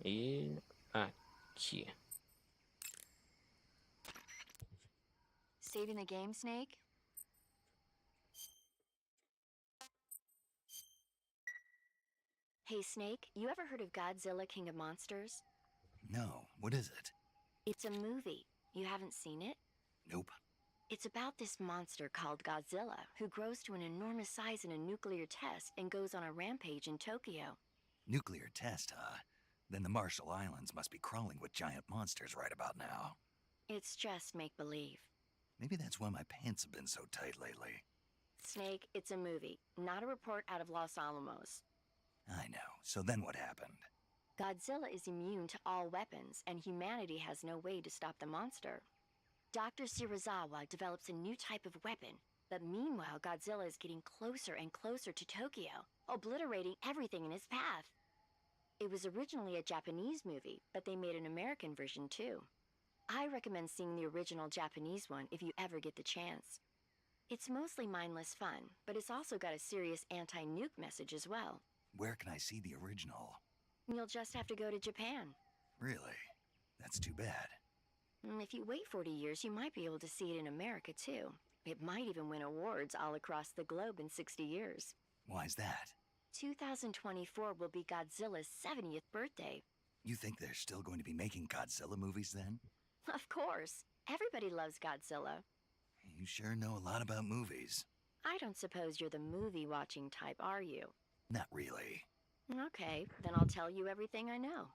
E aqui. Saving the game, Snake? Hey, Snake, you ever heard of Godzilla King of Monsters? No, what is it? It's a movie. You haven't seen it? Nope. It's about this monster called Godzilla, who grows to an enormous size in a nuclear test and goes on a rampage in Tokyo. Nuclear test, huh? Then the Marshall Islands must be crawling with giant monsters right about now. It's just make-believe. Maybe that's why my pants have been so tight lately. Snake, it's a movie, not a report out of Los Alamos. I know. So then what happened? Godzilla is immune to all weapons, and humanity has no way to stop the monster. Dr. Shirazawa develops a new type of weapon, but meanwhile Godzilla is getting closer and closer to Tokyo, obliterating everything in his path. It was originally a Japanese movie, but they made an American version too. I recommend seeing the original Japanese one if you ever get the chance. It's mostly mindless fun, but it's also got a serious anti-nuke message as well. Where can I see the original? You'll just have to go to Japan. Really? That's too bad. If you wait 40 years, you might be able to see it in America too. It might even win awards all across the globe in 60 years. Why's that? 2024 will be Godzilla's 70th birthday. You think they're still going to be making Godzilla movies then? Of course. Everybody loves Godzilla. You sure know a lot about movies. I don't suppose you're the movie-watching type, are you? Not really. Okay, then I'll tell you everything I know.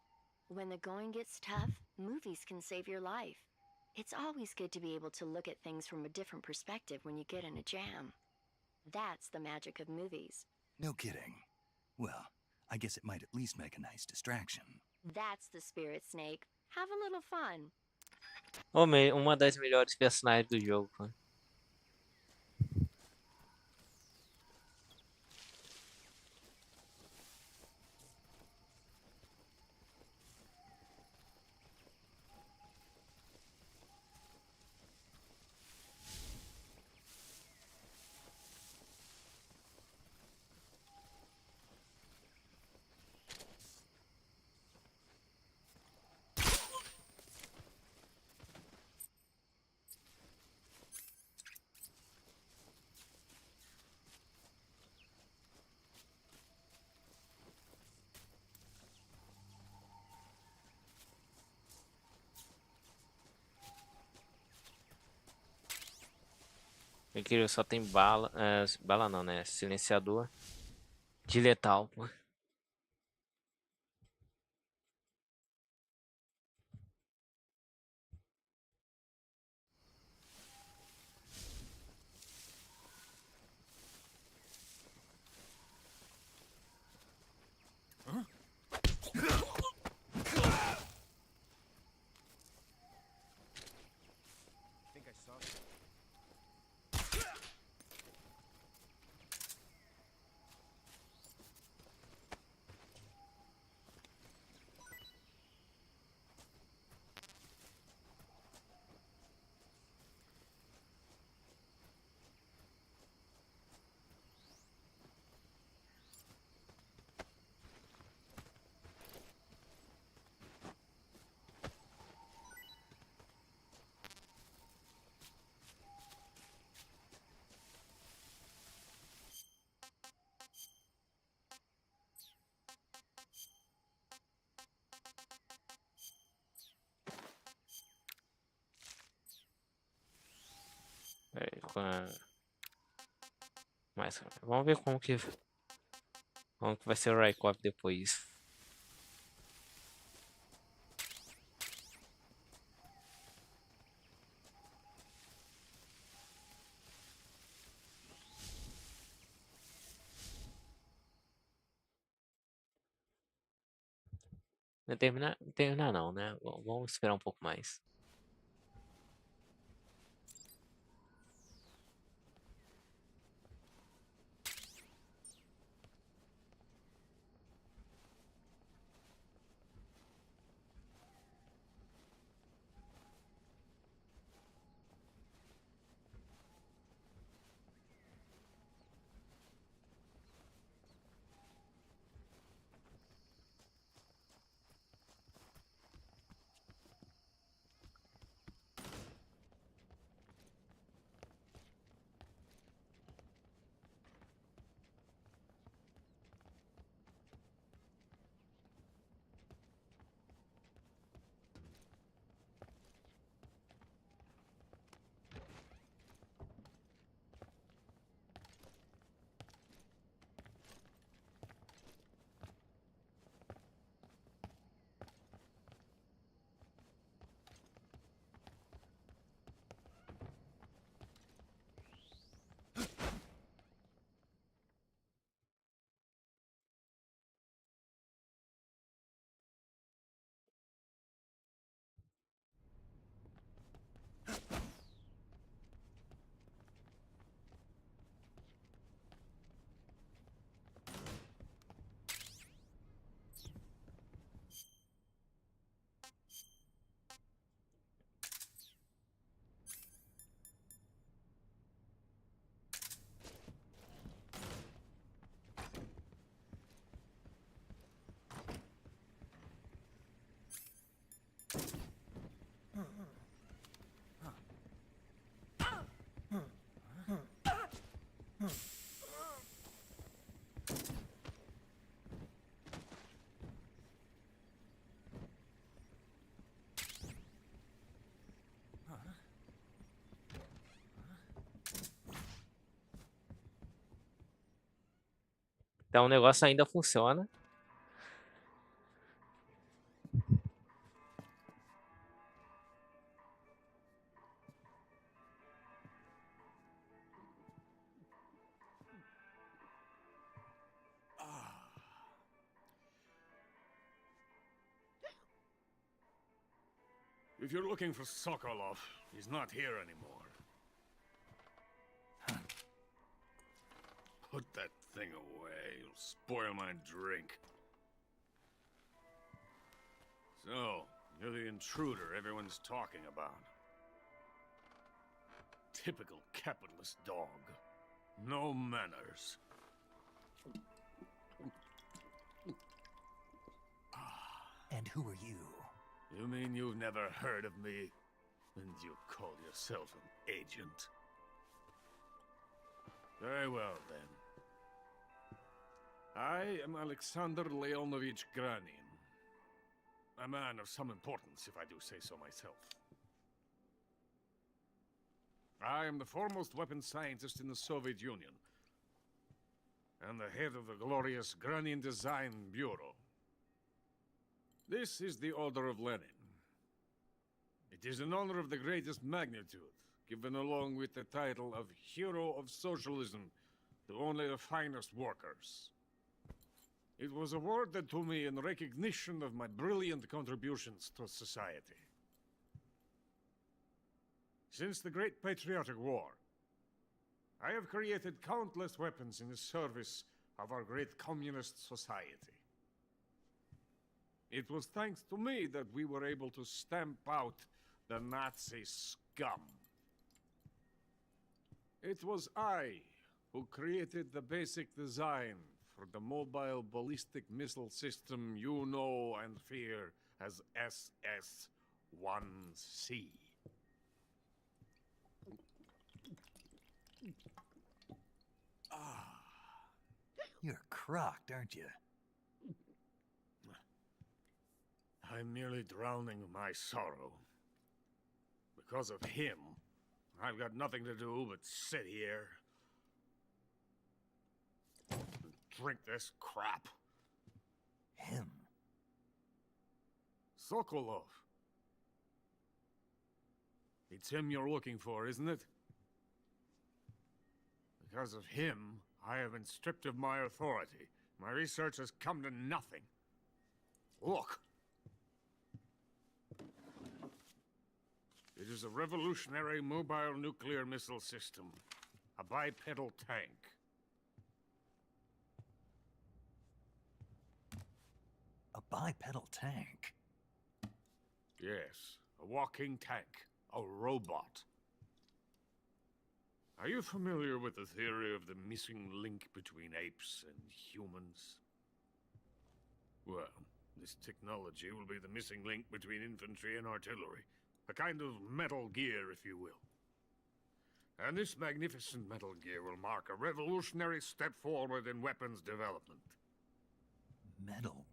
When the going gets tough, movies can save your life. It's always good to be able to look at things from a different perspective when you get in a jam. That's the magic of movies. No kidding. Well, I guess it might at least make a nice distraction. That's the spirit, Snake. Have a little fun. Uma das melhores personagens do jogo, cara. Meu querido, só tem bala. Bala não, né? Silenciador de letal, pô. Mas vamos ver como que vai ser o Raikkonen depois. Não terminar não, né? Vamos esperar um pouco mais. Então o negócio ainda funciona. If you're looking for Sokolov, he's not here anymore. Put that thing away. You'll spoil my drink. So, you're the intruder everyone's talking about. Typical capitalist dog. No manners. And who are you? You mean you've never heard of me? And you call yourself an agent? Very well, then. I am Alexander Leonovich Granin. A man of some importance, if I do say so myself. I am the foremost weapons scientist in the Soviet Union, and the head of the glorious Granin Design Bureau. This is the Order of Lenin. It is an honor of the greatest magnitude, given along with the title of Hero of Socialism to only the finest workers. It was awarded to me in recognition of my brilliant contributions to society. Since the Great Patriotic War, I have created countless weapons in the service of our great communist society. It was thanks to me that we were able to stamp out the Nazi scum. It was I who created the basic design for the mobile ballistic missile system you know and fear as SS-1C. You're crocked, aren't you? I'm merely drowning my sorrow. Because of him, I've got nothing to do but sit here and drink this crap. Him? Sokolov. It's him you're looking for, isn't it? Because of him, I have been stripped of my authority. My research has come to nothing. Look, It is a revolutionary mobile nuclear missile system. A bipedal tank. A bipedal tank? Yes, a walking tank. A robot. Are you familiar with the theory of the missing link between apes and humans? Well, this technology will be the missing link between infantry and artillery. A kind of Metal Gear, if you will. And this magnificent Metal Gear will mark a revolutionary step forward in weapons development. Metal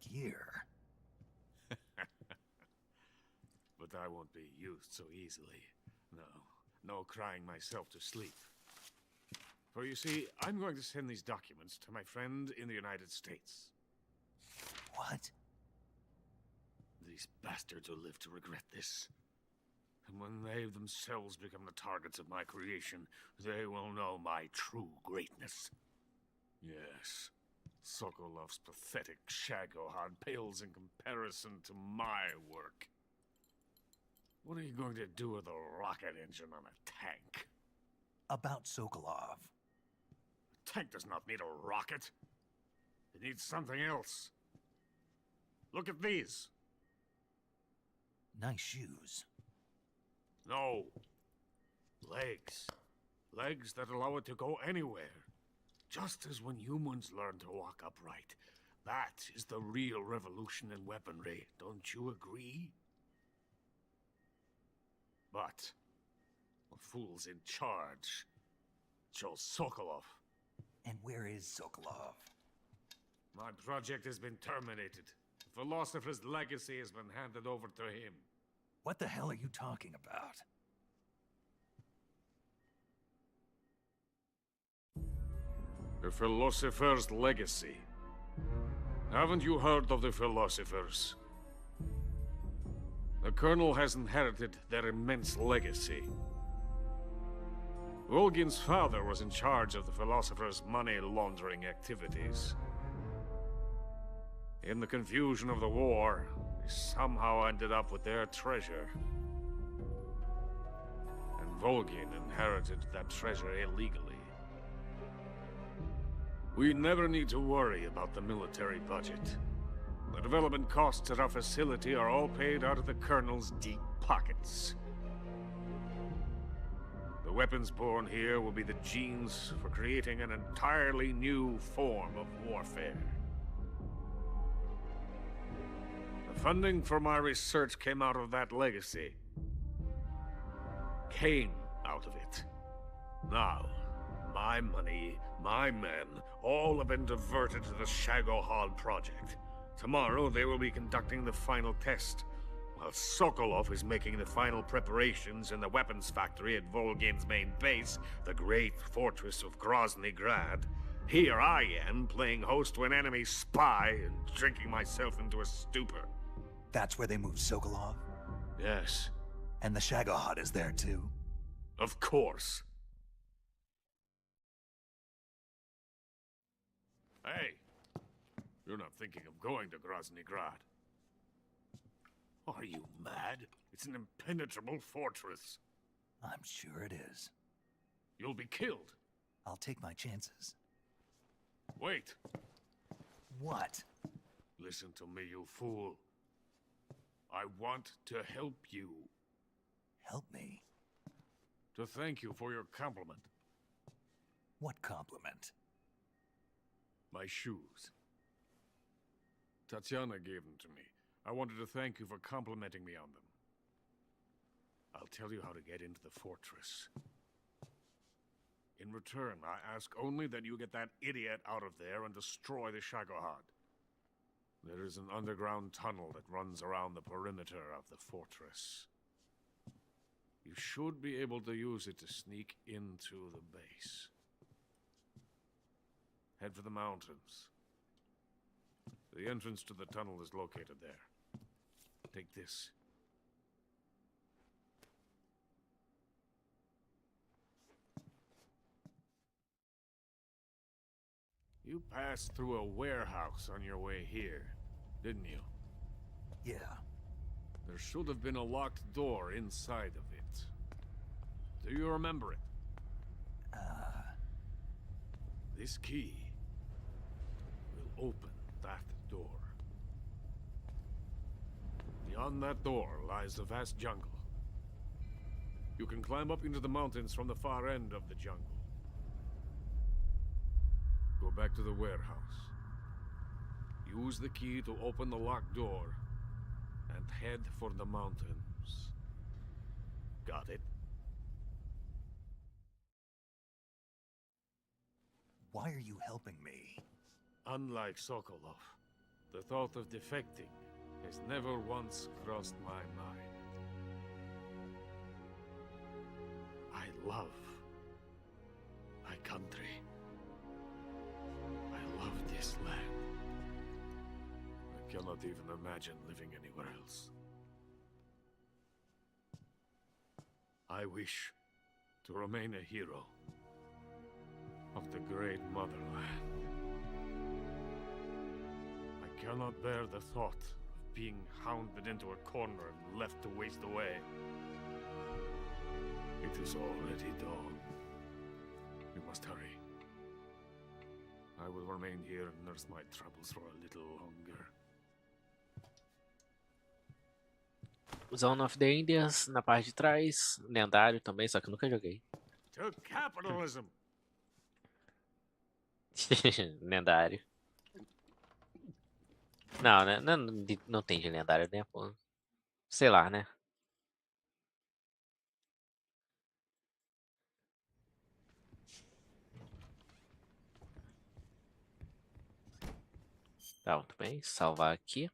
Gear? But I won't be used so easily. No crying myself to sleep. For you see, I'm going to send these documents to my friend in the United States. What? These bastards will live to regret this. And when they themselves become the targets of my creation, they will know my true greatness. Yes, Sokolov's pathetic Shagohod pales in comparison to my work. What are you going to do with a rocket engine on a tank? About Sokolov. A tank does not need a rocket. It needs something else. Look at these. Nice shoes. No. Legs. Legs that allow it to go anywhere. Just as when humans learn to walk upright. That is the real revolution in weaponry. Don't you agree? But the fool's in charge. Chose Sokolov. And where is Sokolov? My project has been terminated. The Philosopher's legacy has been handed over to him. What the hell are you talking about? The Philosopher's legacy. Haven't you heard of the Philosophers? The Colonel has inherited their immense legacy. Volgin's father was in charge of the Philosophers' money laundering activities. In the confusion of the war, they somehow ended up with their treasure. And Volgin inherited that treasure illegally. We never need to worry about the military budget. The development costs at our facility are all paid out of the Colonel's deep pockets. The weapons born here will be the genes for creating an entirely new form of warfare. The funding for my research came out of that legacy. Came out of it. Now, my money, my men, all have been diverted to the Shagohod project. Tomorrow they will be conducting the final test, while Sokolov is making the final preparations in the weapons factory at Volgin's main base, the great fortress of Grozny Grad. Here I am, playing host to an enemy spy and drinking myself into a stupor. That's where they moved Sokolov? Yes. And the Shagohod is there too? Of course. Hey, you're not thinking of going to Grozny Grad. Are you mad? It's an impenetrable fortress. I'm sure it is. You'll be killed. I'll take my chances. Wait. What? Listen to me, you fool. I want to help you. Help me? To thank you for your compliment. What compliment? My shoes. Tatiana gave them to me. I wanted to thank you for complimenting me on them. I'll tell you how to get into the fortress. In return, I ask only that you get that idiot out of there and destroy the Shagohod. There is an underground tunnel that runs around the perimeter of the fortress. You should be able to use it to sneak into the base. Head for the mountains. The entrance to the tunnel is located there. Take this. You passed through a warehouse on your way here, didn't you? Yeah. There should have been a locked door inside of it. Do you remember it? This key will open that door. Beyond that door lies a vast jungle. You can climb up into the mountains from the far end of the jungle. Go back to the warehouse. Use the key to open the locked door and head for the mountains. Got it? Why are you helping me? Unlike Sokolov, the thought of defecting has never once crossed my mind. I love my country. I love this land. I cannot even imagine living anywhere else. I wish to remain a hero of the great motherland. I cannot bear the thought of being hounded into a corner and left to waste away. It is already dawn. We must hurry. I will remain here and nurse my troubles for a little longer. Zone of the Indians na parte de trás, lendário também, só que eu nunca joguei. To capitalism. Lendário. Não, né? Não tem de lendário, né? Pô. Sei lá, né? Tá, muito bem. Salvar aqui.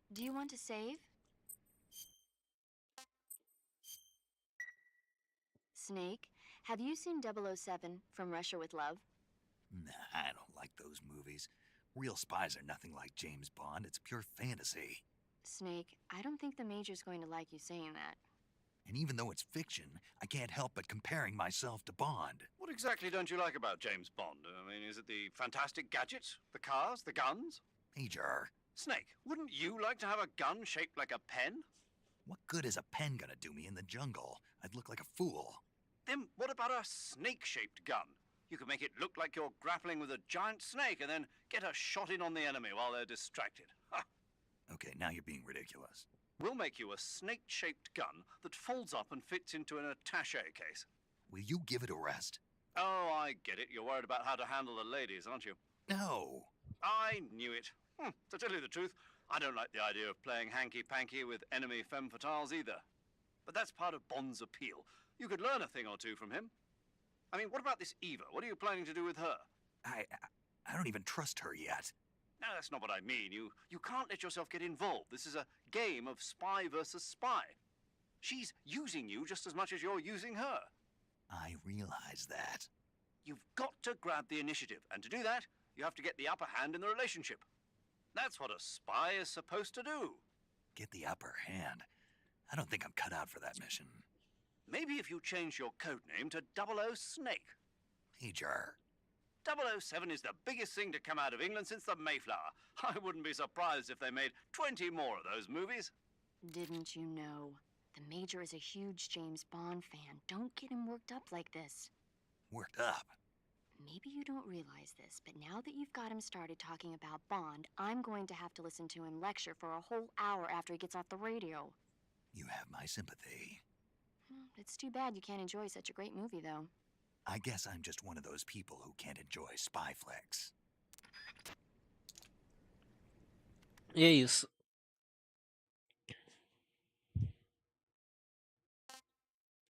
Do you want to save? Snake, have you seen 007 from Russia with Love? Nah, I don't like those movies. Real spies are nothing like James Bond. It's pure fantasy. Snake, I don't think the Major's going to like you saying that. And even though it's fiction, I can't help but comparing myself to Bond. What exactly don't you like about James Bond? I mean, is it the fantastic gadgets, the cars, the guns? Major. Snake, wouldn't you like to have a gun shaped like a pen? What good is a pen gonna do me in the jungle? I'd look like a fool. Then what about a snake-shaped gun? You could make it look like you're grappling with a giant snake and then get a shot in on the enemy while they're distracted. Ha! Okay, now you're being ridiculous. We'll make you a snake-shaped gun that folds up and fits into an attaché case. Will you give it a rest? Oh, I get it. You're worried about how to handle the ladies, aren't you? No. I knew it. To tell you the truth, I don't like the idea of playing hanky-panky with enemy femme fatales either. But that's part of Bond's appeal. You could learn a thing or two from him. I mean, what about this Eva? What are you planning to do with her? I don't even trust her yet. No, that's not what I mean. You can't let yourself get involved. This is a game of spy versus spy. She's using you just as much as you're using her. I realize that. You've got to grab the initiative, and to do that, you have to get the upper hand in the relationship. That's what a spy is supposed to do. Get the upper hand? I don't think I'm cut out for that mission. Maybe if you change your codename to 00 Snake. Major. 007 is the biggest thing to come out of England since the Mayflower. I wouldn't be surprised if they made 20 more of those movies. Didn't you know? The Major is a huge James Bond fan. Don't get him worked up like this. Worked up? Maybe you don't realize this, but now that you've got him started talking about Bond, I'm going to have to listen to him lecture for a whole hour after he gets off the radio. You have my sympathy. It's too bad you can't enjoy such a great movie, though. I guess I'm just one of those people who can't enjoy spy flicks. E é isso.